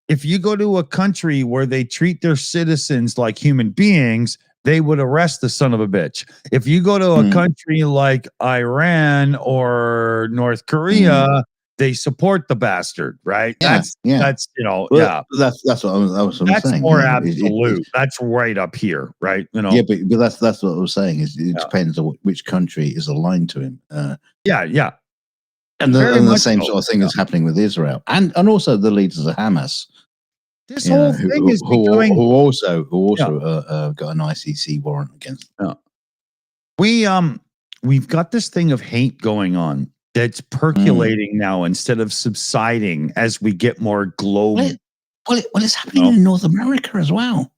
S1: if you go to a country where they treat their citizens like human beings, they would arrest the son of a bitch. If you go to a country like Iran or North Korea, they support the bastard, right? That's
S2: That's what I was saying.
S1: That's more absolute. That's right up here, right?
S2: Yeah, but that's what I was saying. Is it depends on which country is aligned to him.
S1: Yeah.
S2: And the same sort of thing is happening with Israel, and also the leaders of Hamas.
S1: This whole thing is
S2: who also got an ICC warrant against.
S1: we've got this thing of hate going on that's percolating now instead of subsiding as we get more global.
S2: It's happening in North America as well.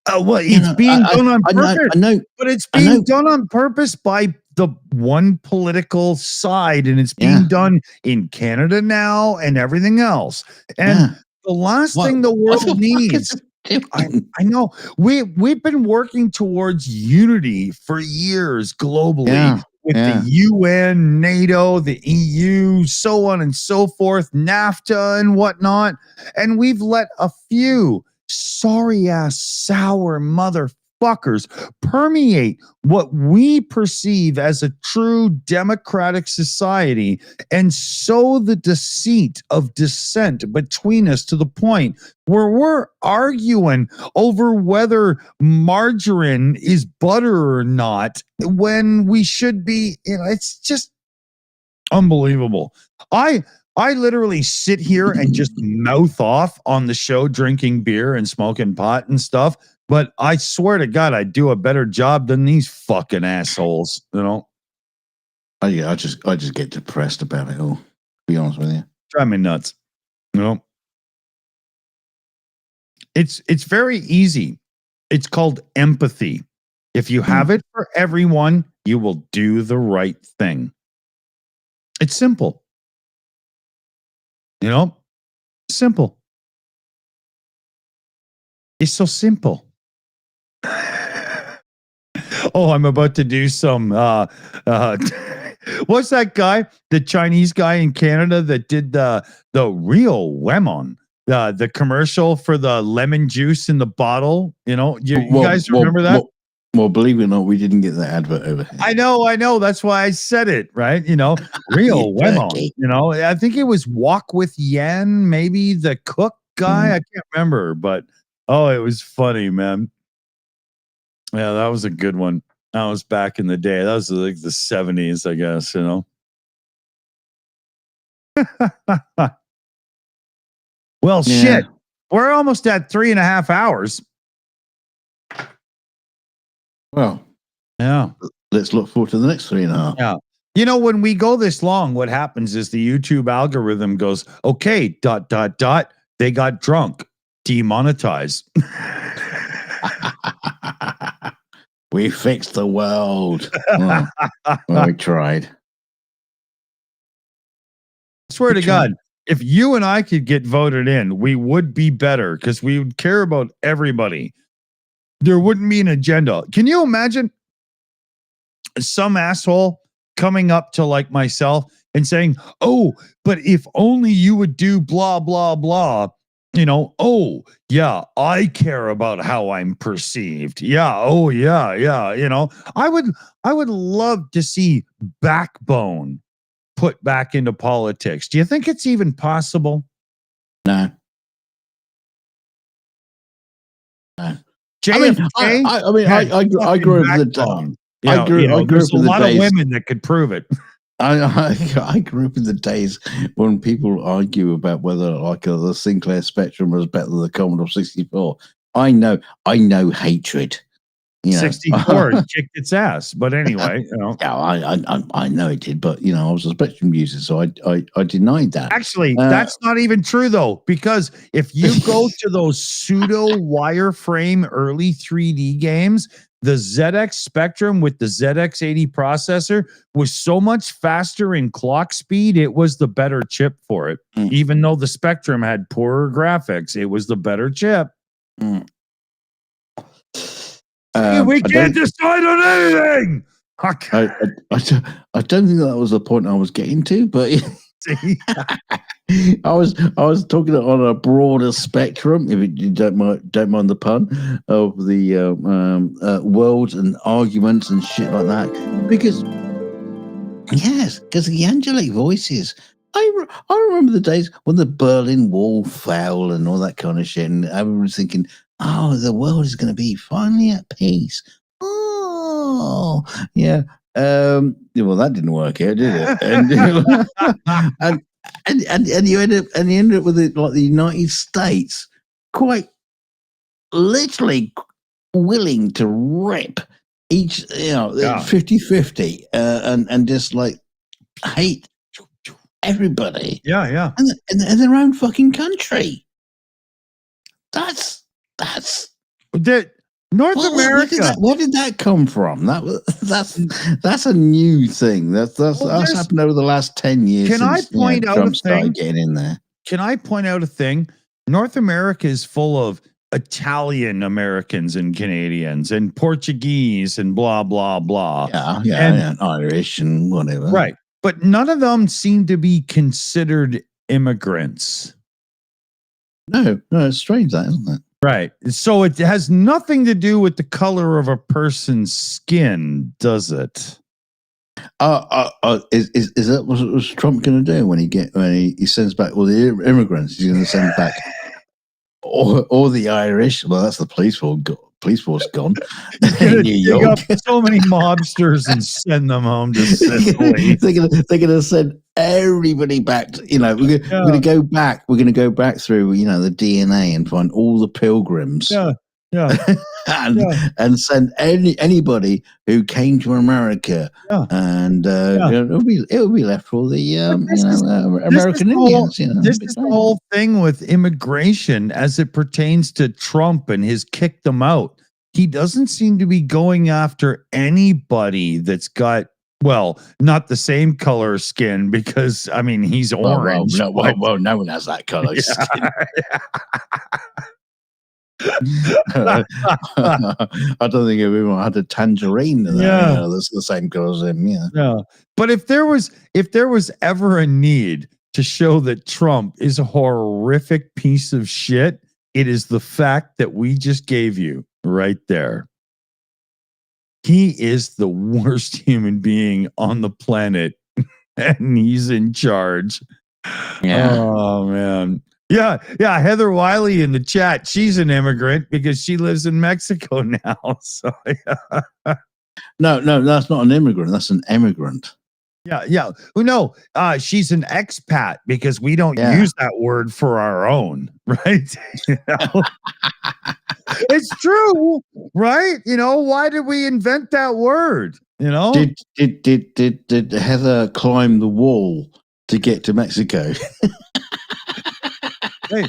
S1: It's being done on purpose.
S2: I know,
S1: but it's being done on purpose by the one political side, and it's being done in Canada now and everything else. And the last thing the world needs. I know we've been working towards unity for years globally with the UN, NATO, the EU, so on and so forth, NAFTA and whatnot, and we've let a few sorry ass sour motherfuckers permeate what we perceive as a true democratic society and sow the deceit of dissent between us to the point where we're arguing over whether margarine is butter or not when we should be, it's just unbelievable. I literally sit here and just mouth off on the show, drinking beer and smoking pot and stuff. But I swear to God, I do a better job than these fucking assholes.
S2: I just get depressed about it all. To be honest with you,
S1: drive me nuts. It's very easy. It's called empathy. If you have it for everyone, you will do the right thing. It's simple. Simple. It's so simple. I'm about to do some what's that guy, the Chinese guy in Canada that did the real lemon, the commercial for the lemon juice in the bottle, you guys remember that?
S2: Well, believe it or not, we didn't get that advert over here.
S1: I know. That's why I said it, right? Real lemon. I think it was Walk with Yan, maybe the cook guy. I can't remember, but it was funny, man. Yeah, that was a good one. That was back in the day. That was like the 70s, I guess, Well, shit. We're almost at 3.5 hours.
S2: Well,
S1: yeah.
S2: Let's look forward to the next 3.5.
S1: Yeah. When we go this long, what happens is the YouTube algorithm goes, okay, ... They got drunk. Demonetize.
S2: We fixed the world. Well, we tried.
S1: I swear to God, if you and I could get voted in, we would be better because we would care about everybody. There wouldn't be an agenda. Can you imagine some asshole coming up to like myself and saying, but if only you would do blah, blah, blah, I care about how I'm perceived. Yeah. I would love to see backbone put back into politics. Do you think it's even possible?
S2: No.
S1: JFK,
S2: I grew up in the time. I grew up in
S1: there's a lot
S2: of
S1: women that could prove it.
S2: I grew up in the days when people argue about whether the Sinclair Spectrum was better than the Commodore 64. I know hatred.
S1: 64 kicked its ass, but anyway,
S2: Yeah, I know it did, but I was a Spectrum user, so I denied that.
S1: Actually, that's not even true though, because if you go to those pseudo wireframe early 3D games, the ZX Spectrum with the ZX80 processor was so much faster in clock speed, it was the better chip for it. Even though the Spectrum had poorer graphics, it was the better chip. We can't decide on anything.
S2: I don't think that was the point I was getting to, but I was talking on a broader spectrum, if you don't mind the pun, of the worlds and arguments and shit like that. Because the angelic voices. I remember the days when the Berlin Wall fell and all that kind of shit, and everyone was thinking, the world is going to be finally at peace. Oh, yeah. Well, that didn't work out, did it? And you end up with the United States quite literally willing to rip each, 50-50, and just like hate everybody.
S1: Yeah.
S2: And in their own fucking country. That's
S1: North America.
S2: Where did that come from? That's a new thing. That's happened over the last 10 years.
S1: Can I point out
S2: Trump
S1: a thing?
S2: started getting in there.
S1: Can I point out a thing? North America is full of Italian Americans and Canadians and Portuguese and blah blah blah.
S2: Yeah, Irish and whatever.
S1: Right, but none of them seem to be considered immigrants.
S2: No, it's strange, that, isn't it?
S1: Right. So it has nothing to do with the color of a person's skin, does it?
S2: Is that what was Trump going to do when he sends back all the immigrants? He's going to send back all the Irish. Well, that's the police force gone in New York.
S1: So many mobsters and send them home to Sicily.
S2: They're going to send everybody back. We're going to go back. We're going to go back through the DNA and find all the pilgrims. And send anybody who came to America, and it'll be left for all the American Indians.
S1: This is the whole thing with immigration as it pertains to Trump and his kick them out. He doesn't seem to be going after anybody that's got, well, not the same color skin, because he's orange.
S2: Well, no one has that color skin. I don't think everyone had a tangerine that's the same color as him.
S1: Yeah. But if there was ever a need to show that Trump is a horrific piece of shit, it is the fact that we just gave you right there. He is the worst human being on the planet, and he's in charge.
S2: Yeah.
S1: Oh man. Yeah. Heather Wiley in the chat. She's an immigrant because she lives in Mexico now. So yeah.
S2: No, that's not an immigrant. That's an emigrant.
S1: Yeah. No, she's an expat because we don't use that word for our own, right? It's true, right? Why did we invent that word?
S2: Did Heather climb the wall to get to Mexico?
S1: Hey,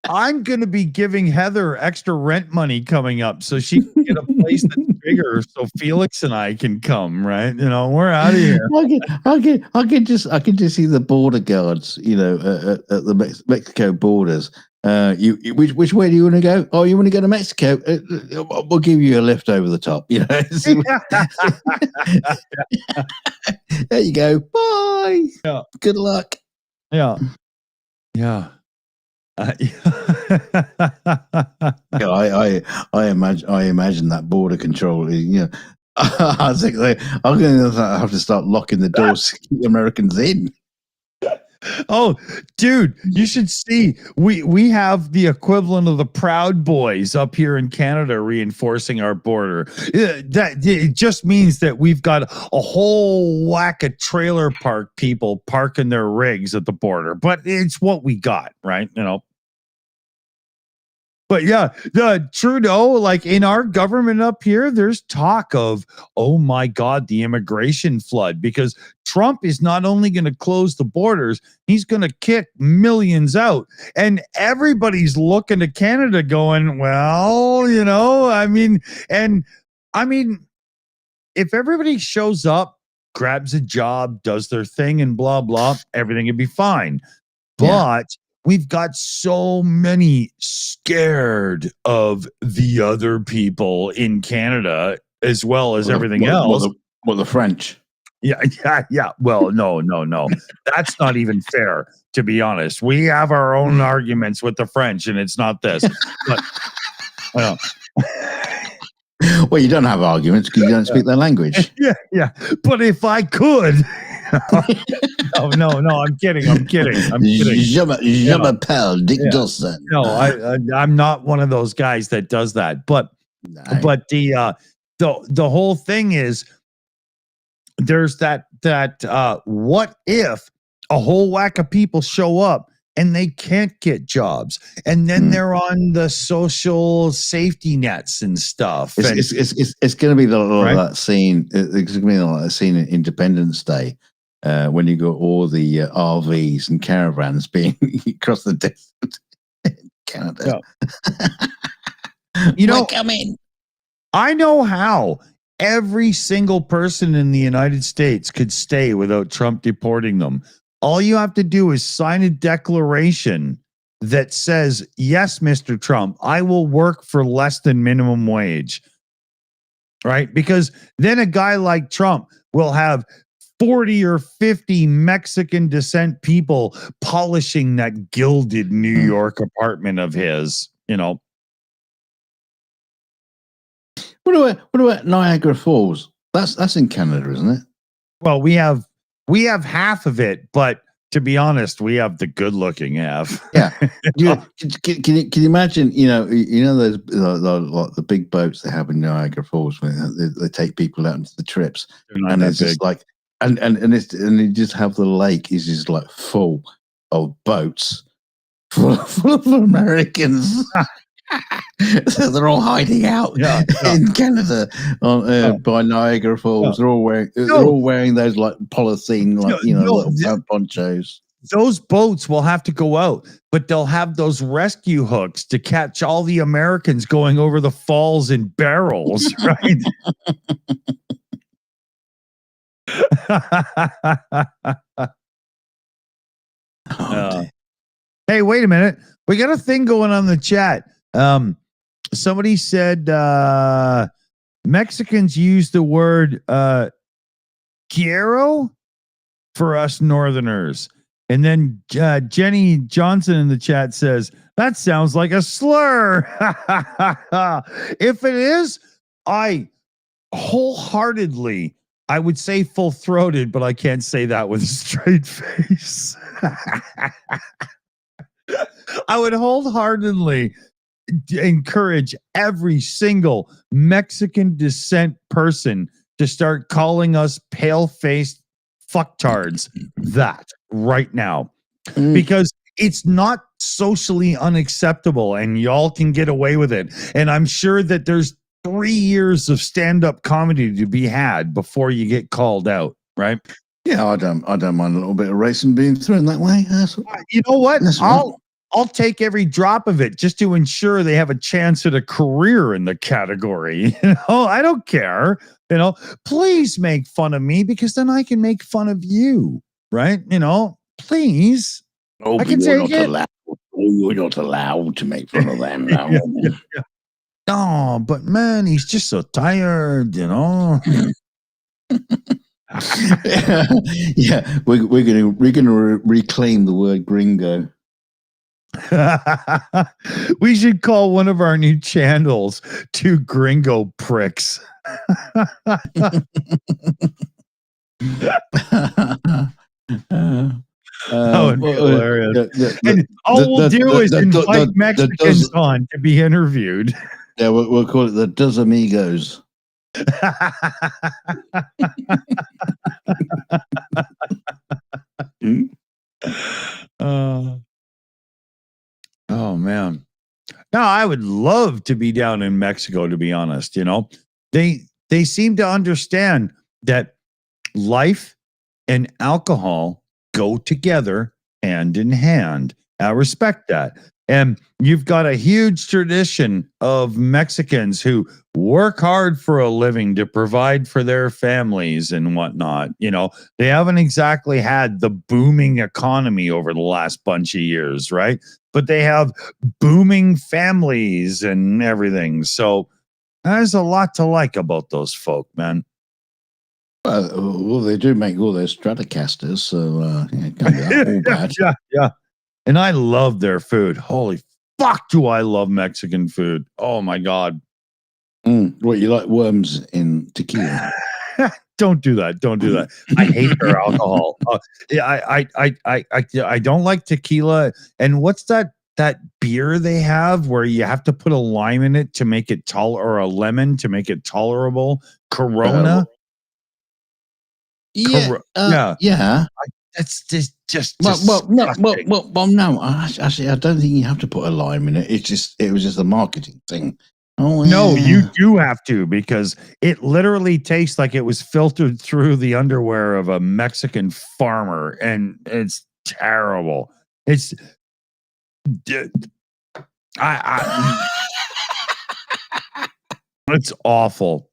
S1: I'm going to be giving Heather extra rent money coming up so she can get a place that's bigger so Felix and I can come, right? We're out of here.
S2: I can just see the border guards, at the Mexico borders. Which way do you want to go? Oh, you want to go to Mexico? We'll give you a lift over the top. There you go. Bye.
S1: Yeah.
S2: Good luck.
S1: Yeah.
S2: I imagine that border control. I think I'm going to have to start locking the doors to keep Americans in.
S1: Oh, dude, you should see. We have the equivalent of the Proud Boys up here in Canada reinforcing our border. That it just means that we've got a whole whack of trailer park people parking their rigs at the border. But it's what we got, right? But yeah, the Trudeau, like in our government up here, there's talk of, oh my God, the immigration flood, because Trump is not only going to close the borders, he's going to kick millions out. And everybody's looking to Canada going, well, if everybody shows up, grabs a job, does their thing and blah, blah, everything would be fine. But we've got so many scared of the other people in Canada as well as everything else.
S2: The French.
S1: Yeah. Well, no. That's not even fair, to be honest. We have our own arguments with the French, and it's not this. But,
S2: well, you don't have arguments because you don't speak their language.
S1: Yeah. But if I could... No, I'm kidding.
S2: Je m'appelle Dick Dawson.
S1: No, I'm not one of those guys that does that. But the whole thing is there's that what if a whole whack of people show up and they can't get jobs, and then they're on the social safety nets and stuff.
S2: It's going to be like that scene. It's going to be like that scene in Independence Day when you got all the RVs and caravans being across the desert in Canada.
S1: Yeah.
S2: Come in.
S1: I know how every single person in the United States could stay without Trump deporting them. All you have to do is sign a declaration that says, yes, Mr. Trump, I will work for less than minimum wage. Right? Because then a guy like Trump will have 40 or 50 Mexican descent people polishing that gilded New York apartment of his,
S2: What about Niagara Falls? That's in Canada, isn't it?
S1: Well, we have half of it, but to be honest, we have the good-looking half.
S2: Yeah. Can you imagine? Those like the big boats they have in Niagara Falls when they take people out into the trips, and it's just like, and you just have the lake is just like full of boats full of Americans. So they're all hiding out in Canada by Niagara Falls. They're all wearing those like polythene, little ponchos.
S1: Those boats will have to go out, but they'll have those rescue hooks to catch all the Americans going over the falls in barrels, right? Hey, wait a minute. We got a thing going on in the chat. Somebody said Mexicans use the word quiero for us Northerners. And then Jenny Johnson in the chat says, that sounds like a slur. If it is, I wholeheartedly, I would say full-throated, but I can't say that with a straight face. I would wholeheartedly encourage every single Mexican descent person to start calling us pale-faced fucktards that right now, because it's not socially unacceptable and y'all can get away with it. And I'm sure that there's 3 years of stand-up comedy to be had before you get called out, right?
S2: Yeah, I don't mind a little bit of racing being thrown that way.
S1: You know what? I'll take every drop of it just to ensure they have a chance at a career in the category. I don't care. Please make fun of me because then I can make fun of you, right? Please.
S2: Oh, I can take it. You're not allowed to make fun of them now.
S1: No, but man, he's just so tired, Yeah,
S2: we're gonna reclaim the word gringo.
S1: We should call one of our new channels Two Gringo Pricks. That would be hilarious. And all we'll do is invite Mexicans on to be interviewed.
S2: Yeah, we'll call it the Dos Amigos.
S1: Oh man. Now I would love to be down in Mexico, to be honest. They seem to understand that life and alcohol go together hand in hand. I respect that. And you've got a huge tradition of Mexicans who work hard for a living to provide for their families and whatnot. They haven't exactly had the booming economy over the last bunch of years, right? But they have booming families and everything. So there's a lot to like about those folk, man.
S2: Well, they do make all their Stratocasters, so it can't be that all bad.
S1: Yeah. And I love their food. Holy fuck, do I love Mexican food. Oh, my God.
S2: What, you like worms in tequila?
S1: Don't do that. I hate their alcohol. I don't like tequila. And what's that beer they have where you have to put a lime in it to make it or a lemon to make it tolerable? Corona?
S2: Yeah.
S1: That's just
S2: no. Actually, I don't think you have to put a lime in it. It was just a marketing thing. Oh,
S1: No,
S2: yeah.
S1: you do have to, because it literally tastes like it was filtered through the underwear of a Mexican farmer, and it's terrible. It's I it's awful.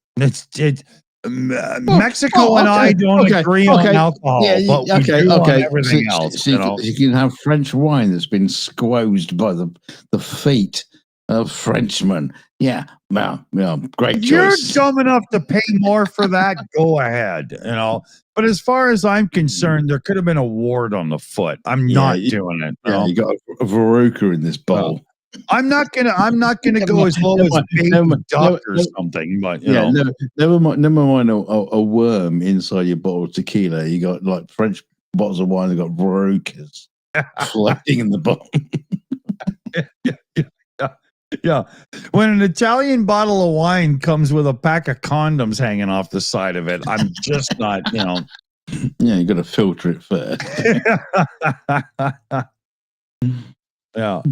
S1: Mexico and I don't agree on alcohol, but we do on everything else.
S2: You can have French wine that's been squozed by the feet of Frenchmen. Yeah, well, great choice.
S1: You're dumb enough to pay more for that, go ahead. But as far as I'm concerned, there could have been a wart on the foot. I'm not doing it.
S2: Yeah, you got a verruca in this bowl.
S1: I'm not gonna go as low as baby duck or something. But
S2: never mind a worm inside your bottle of tequila. You got like French bottles of wine that got verrucas floating in the bottom.
S1: Yeah. When an Italian bottle of wine comes with a pack of condoms hanging off the side of it, I'm just not,
S2: Yeah, you got to filter it first.
S1: Yeah.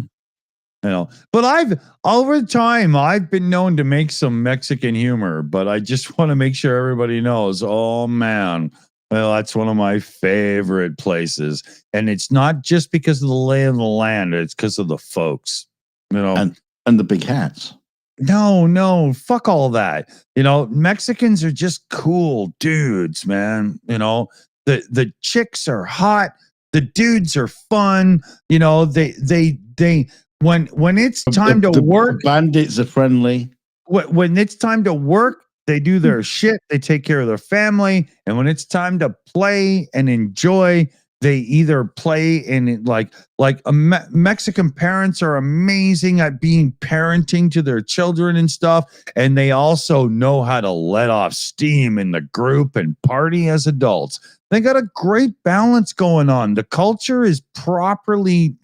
S1: But over time, I've been known to make some Mexican humor, but I just want to make sure everybody knows, oh man, well, that's one of my favorite places. And it's not just because of the lay of the land, it's because of the folks,
S2: And the big hats.
S1: No, fuck all that. Mexicans are just cool dudes, man. The chicks are hot, the dudes are fun. They when it's time to work,
S2: bandits are friendly.
S1: When it's time to work, they do their shit, they take care of their family, and when it's time to play and enjoy, they either play in Mexican parents are amazing at being parenting to their children and stuff. And they also know how to let off steam in the group and party as adults. They got a great balance going on. The culture is properly,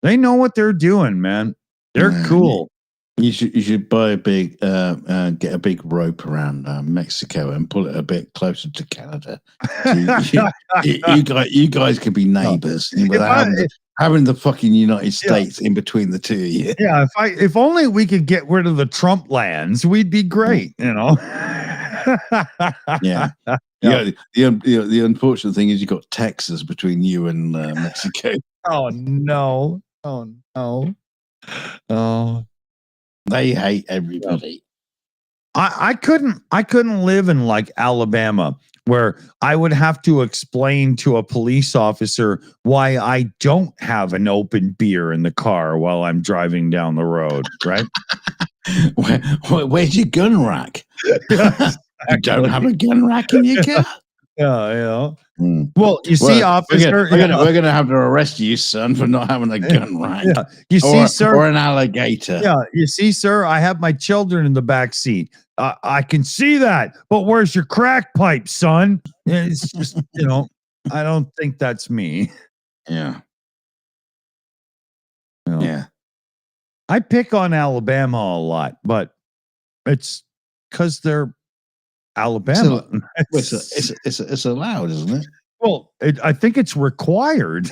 S1: they know what they're doing, man. They're cool.
S2: You should buy get a big rope around Mexico and pull it a bit closer to Canada. You guys could be neighbors without having the fucking United States in between the two of you.
S1: Yeah, if only we could get rid of the Trump lands, we'd be great.
S2: Yeah. The unfortunate thing is you got Texas between you and Mexico.
S1: Oh no! Oh.
S2: They hate everybody.
S1: I couldn't live in like Alabama, where I would have to explain to a police officer why I don't have an open beer in the car while I'm driving down the road, right?
S2: Where's your gun rack? You don't have a gun rack in your car?
S1: Yeah. Well, you see, officer,
S2: we're gonna have to arrest you, son, for not having a gun rack.
S1: Yeah. You see, sir,
S2: or an alligator.
S1: Yeah, you see, sir, I have my children in the back seat. I can see that, but where's your crack pipe, son? It's just, I don't think that's me.
S2: Yeah.
S1: Yeah. I pick on Alabama a lot, but it's because they're Alabama.
S2: It's allowed, isn't it?
S1: Well, I think it's required.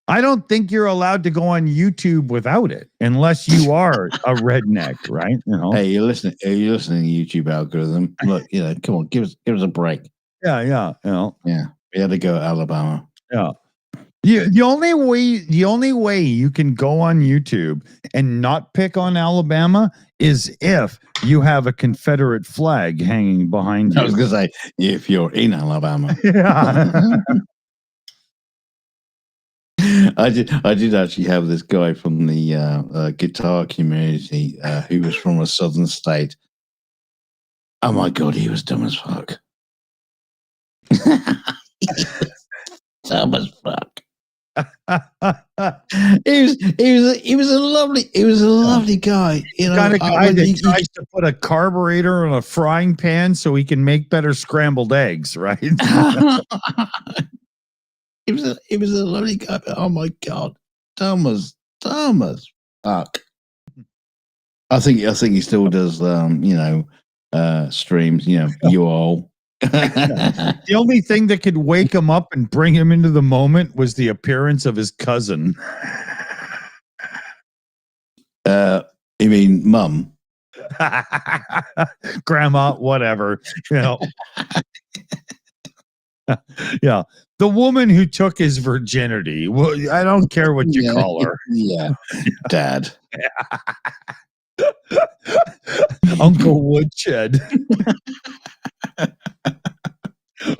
S1: I don't think you're allowed to go on YouTube without it, unless you are a redneck, right?
S2: Hey, you're listening to YouTube algorithm. Look, come on, give us a break.
S1: Yeah.
S2: We had to go to Alabama.
S1: Yeah. The only way you can go on YouTube and not pick on Alabama is if you have a Confederate flag hanging behind you.
S2: I was going to say, if you're in Alabama.
S1: Yeah.
S2: I did actually have this guy from the guitar community who was from a southern state. Oh my God, he was dumb as fuck. Dumb as fuck. He was a lovely guy.
S1: Kind of guy that tries to put a carburetor on a frying pan so he can make better scrambled eggs, right?
S2: He was a lovely guy. Oh my God, dumb as fuck. I think he still does streams. You all
S1: The only thing that could wake him up and bring him into the moment was the appearance of his cousin.
S2: You mean mum?
S1: Grandma, whatever. You know. Yeah. The woman who took his virginity. Well, I don't care what you call her.
S2: Yeah. Dad.
S1: Uncle Woodshed.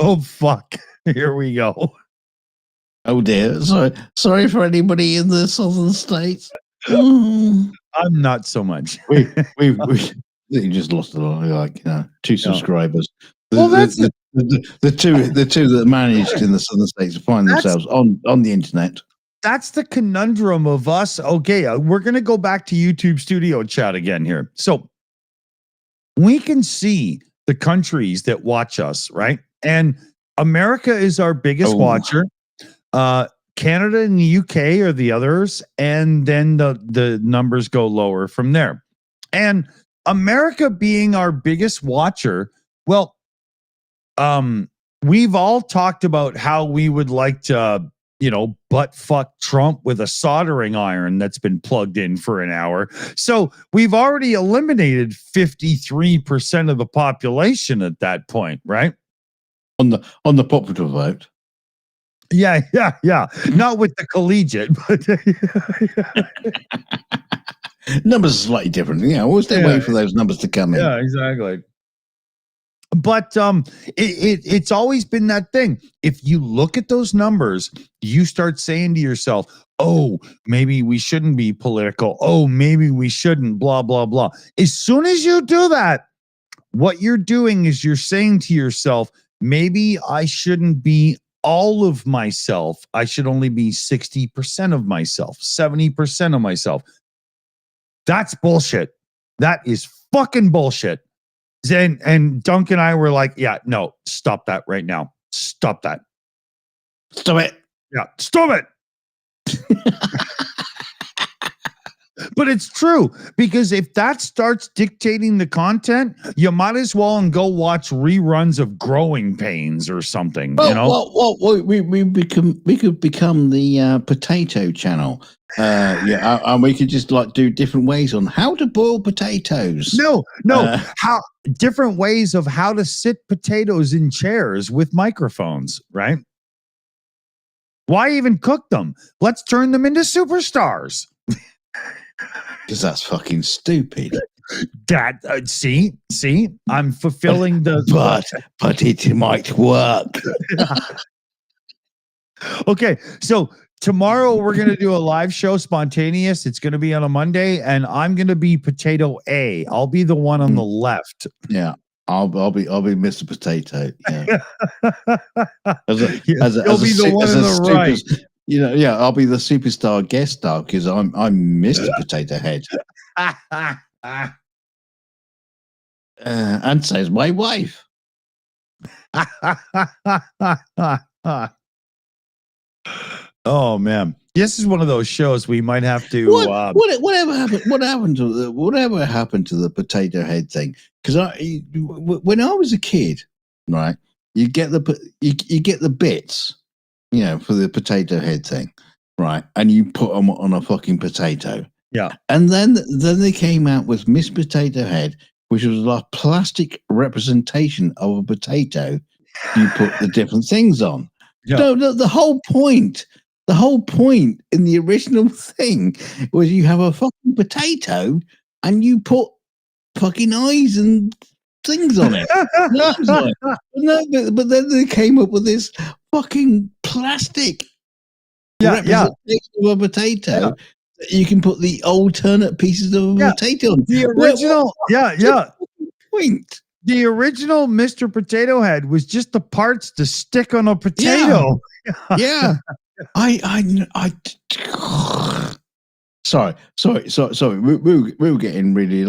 S1: Oh, fuck. Here we go.
S2: Oh dear. Sorry for anybody in the southern states. Mm.
S1: I'm not so much.
S2: we just lost a lot, like, two subscribers.
S1: Well, that's
S2: the two that managed in the southern states to find themselves on the internet.
S1: That's the conundrum of us. Okay, we're going to go back to YouTube Studio Chat again here. So we can see the countries that watch us, right? And America is our biggest watcher. Canada and the UK are the others, and then the numbers go lower from there. And America being our biggest watcher, well, we've all talked about how we would like to, butt fuck Trump with a soldering iron that's been plugged in for an hour. So we've already eliminated 53% of the population at that point, right?
S2: On the popular vote.
S1: Yeah. Not with the collegiate, but
S2: numbers are slightly different. Yeah, we'll stay waiting for those numbers to come in.
S1: Yeah, exactly. But it's always been that thing. If you look at those numbers, you start saying to yourself, oh, maybe we shouldn't be political. Oh, maybe we shouldn't, blah, blah, blah. As soon as you do that, what you're doing is you're saying to yourself, maybe I shouldn't be all of myself. I should only be 60% of myself, 70% of myself. That's bullshit. That is fucking bullshit. And Dunk and I were like, yeah, no, stop that right now. Stop that.
S2: Stop it.
S1: Yeah, stop it. But it's true, because if that starts dictating the content, you might as well and go watch reruns of Growing Pains or something.
S2: Well, we could become the potato channel. And we could just do different ways on how to boil potatoes.
S1: No, how different ways of how to sit potatoes in chairs with microphones, right? Why even cook them? Let's turn them into superstars.
S2: Because that's fucking stupid.
S1: That see, I'm fulfilling
S2: but it might work.
S1: Okay, so tomorrow we're gonna do a live show, spontaneous. It's gonna be on a Monday, and I'm gonna be Potato A. I'll be the one on the left.
S2: Yeah, I'll be Mr. Potato. Yeah,
S1: You'll be the one on the right.
S2: I'll be the superstar guest star because I'm Mr. Potato Head. And says my wife.
S1: Oh man, this is one of those shows we might have to.
S2: Whatever happened to the potato head thing? Because when I was a kid, right, you get the bits, for the potato head thing, right, and you put them on a fucking potato.
S1: Yeah,
S2: and then they came out with Miss Potato Head, which was a plastic representation of a potato. You put the different things on. Yeah. No, the whole point in the original thing was you have a fucking potato and you put fucking eyes and things on it. But then they came up with this fucking plastic representation of a potato. Yeah. You can put the alternate pieces of a potato on.
S1: The original,
S2: point.
S1: The original Mr. Potato Head was just the parts to stick on a potato.
S2: Yeah. Sorry. We were getting really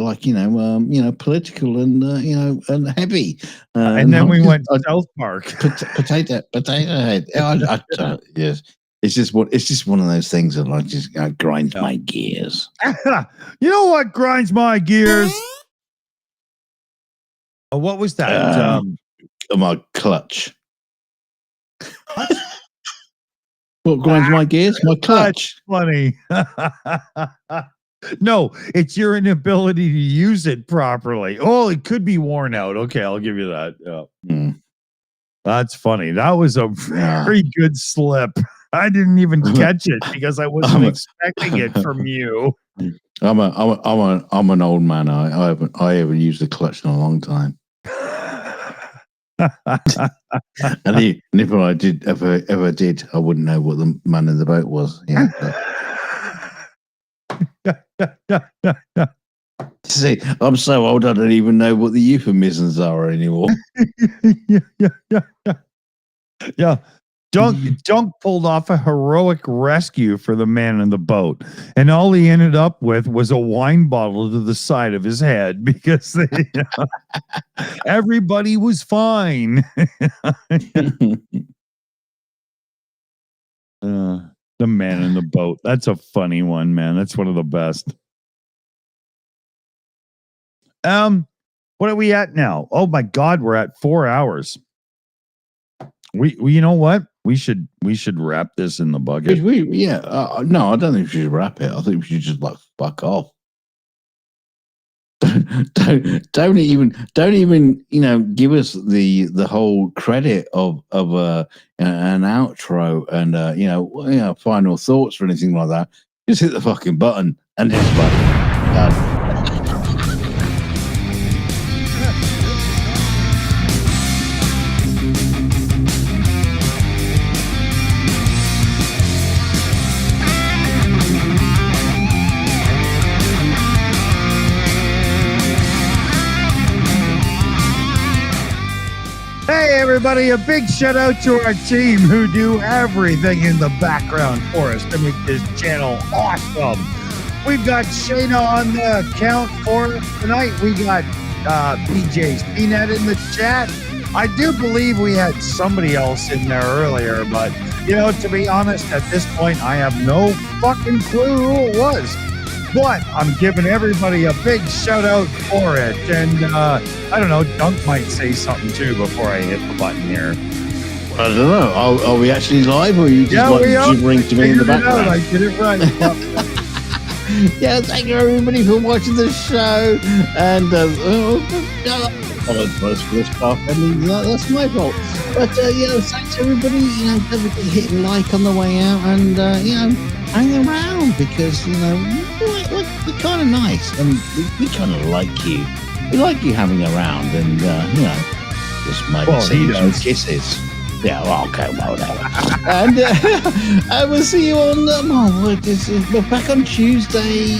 S2: political and and heavy.
S1: And then we went South Park.
S2: Potato Head. Yes. It's just one of those things that just grinds my gears.
S1: You know what grinds my gears? What was that?
S2: my clutch. What grinds my gears? My clutch.
S1: Funny. No, it's your inability to use it properly. Oh, it could be worn out. Okay, I'll give you that. Yeah.
S2: Mm.
S1: That's funny. That was a very good slip. I didn't even catch it because I wasn't expecting it from you.
S2: I'm an old man. I haven't used the clutch in a long time. And if I did ever did, I wouldn't know what the man in the boat was. Yeah. See, I'm so old I don't even know what the euphemisms are anymore.
S1: Yeah. Dunk pulled off a heroic rescue for the man in the boat, and all he ended up with was a wine bottle to the side of his head because everybody was fine. The man in the boat. That's a funny one, man. That's one of the best. What are we at now? Oh my God, we're at 4 hours. We you know what? We should wrap this in the bucket.
S2: No, I don't think we should wrap it. I think we should just like fuck off. don't even give us the whole credit of an outro and final thoughts or anything like that. Just hit the fucking button and hit the button.
S1: Hey everybody, a big shout out to our team who do everything in the background for us to make this channel awesome. We've got Shayna on the account for us tonight. We got PJ's Peanut in the chat. I do believe we had somebody else in there earlier, but to be honest, at this point, I have no fucking clue who it was. But I'm giving everybody a big shout out for it. And I don't know, Dunk might say something too before I hit the button here.
S2: I don't know. Are we actually live, or are you just gibbering to me in the background?
S1: I did it right.
S2: Yeah, thank you everybody for watching the show. And that's my fault. But thanks everybody. Don't forget to hit like on the way out, and hang around because we're kind of nice and we kind of like you. We like you having around, and just maybe see some kisses. Yeah, well, okay, well, whatever. And I will see you on we're back on Tuesday,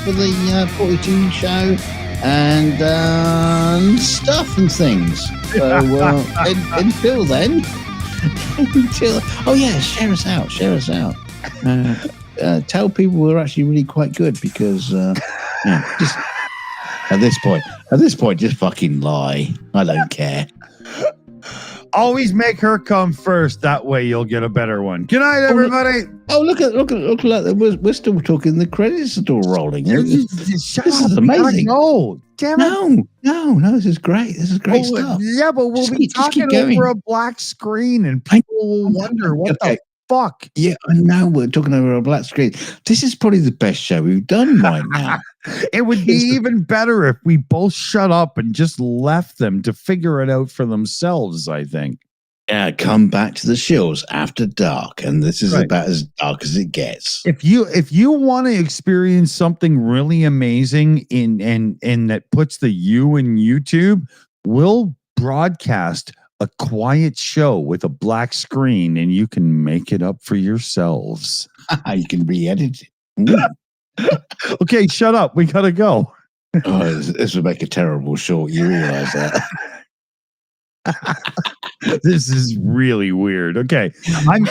S2: for the 42 show and stuff and things. So until then, share us out. Tell people we're actually really quite good because just at this point, just fucking lie. I don't care.
S1: Always make her come first. That way you'll get a better one. Good night, everybody.
S2: Look at we're still talking. The credits are still rolling. This is amazing.
S1: No, damn it.
S2: No. This is great. This is great stuff.
S1: Yeah, but we'll be talking over a black screen, and people will wonder what the fuck.
S2: Yeah, I know we're talking over a black screen. This is probably the best show we've done right now.
S1: It would be even better if we both shut up and just left them to figure it out for themselves, I think.
S2: Yeah, come back to the Shills after dark, and this is about as dark as it gets.
S1: If you want to experience something really amazing in that puts the you in YouTube, we'll broadcast a quiet show with a black screen, and you can make it up for yourselves.
S2: You can re-edit it.
S1: Okay, shut up. We gotta go.
S2: This would make a terrible short. You realize that?
S1: This is really weird. Okay, I'm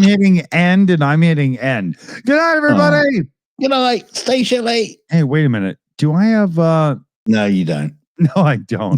S1: hitting end, and I'm hitting end. Good night, everybody.
S2: Good night. Stay chilly.
S1: Hey, wait a minute. Do I have?
S2: No, you don't.
S1: No, I don't.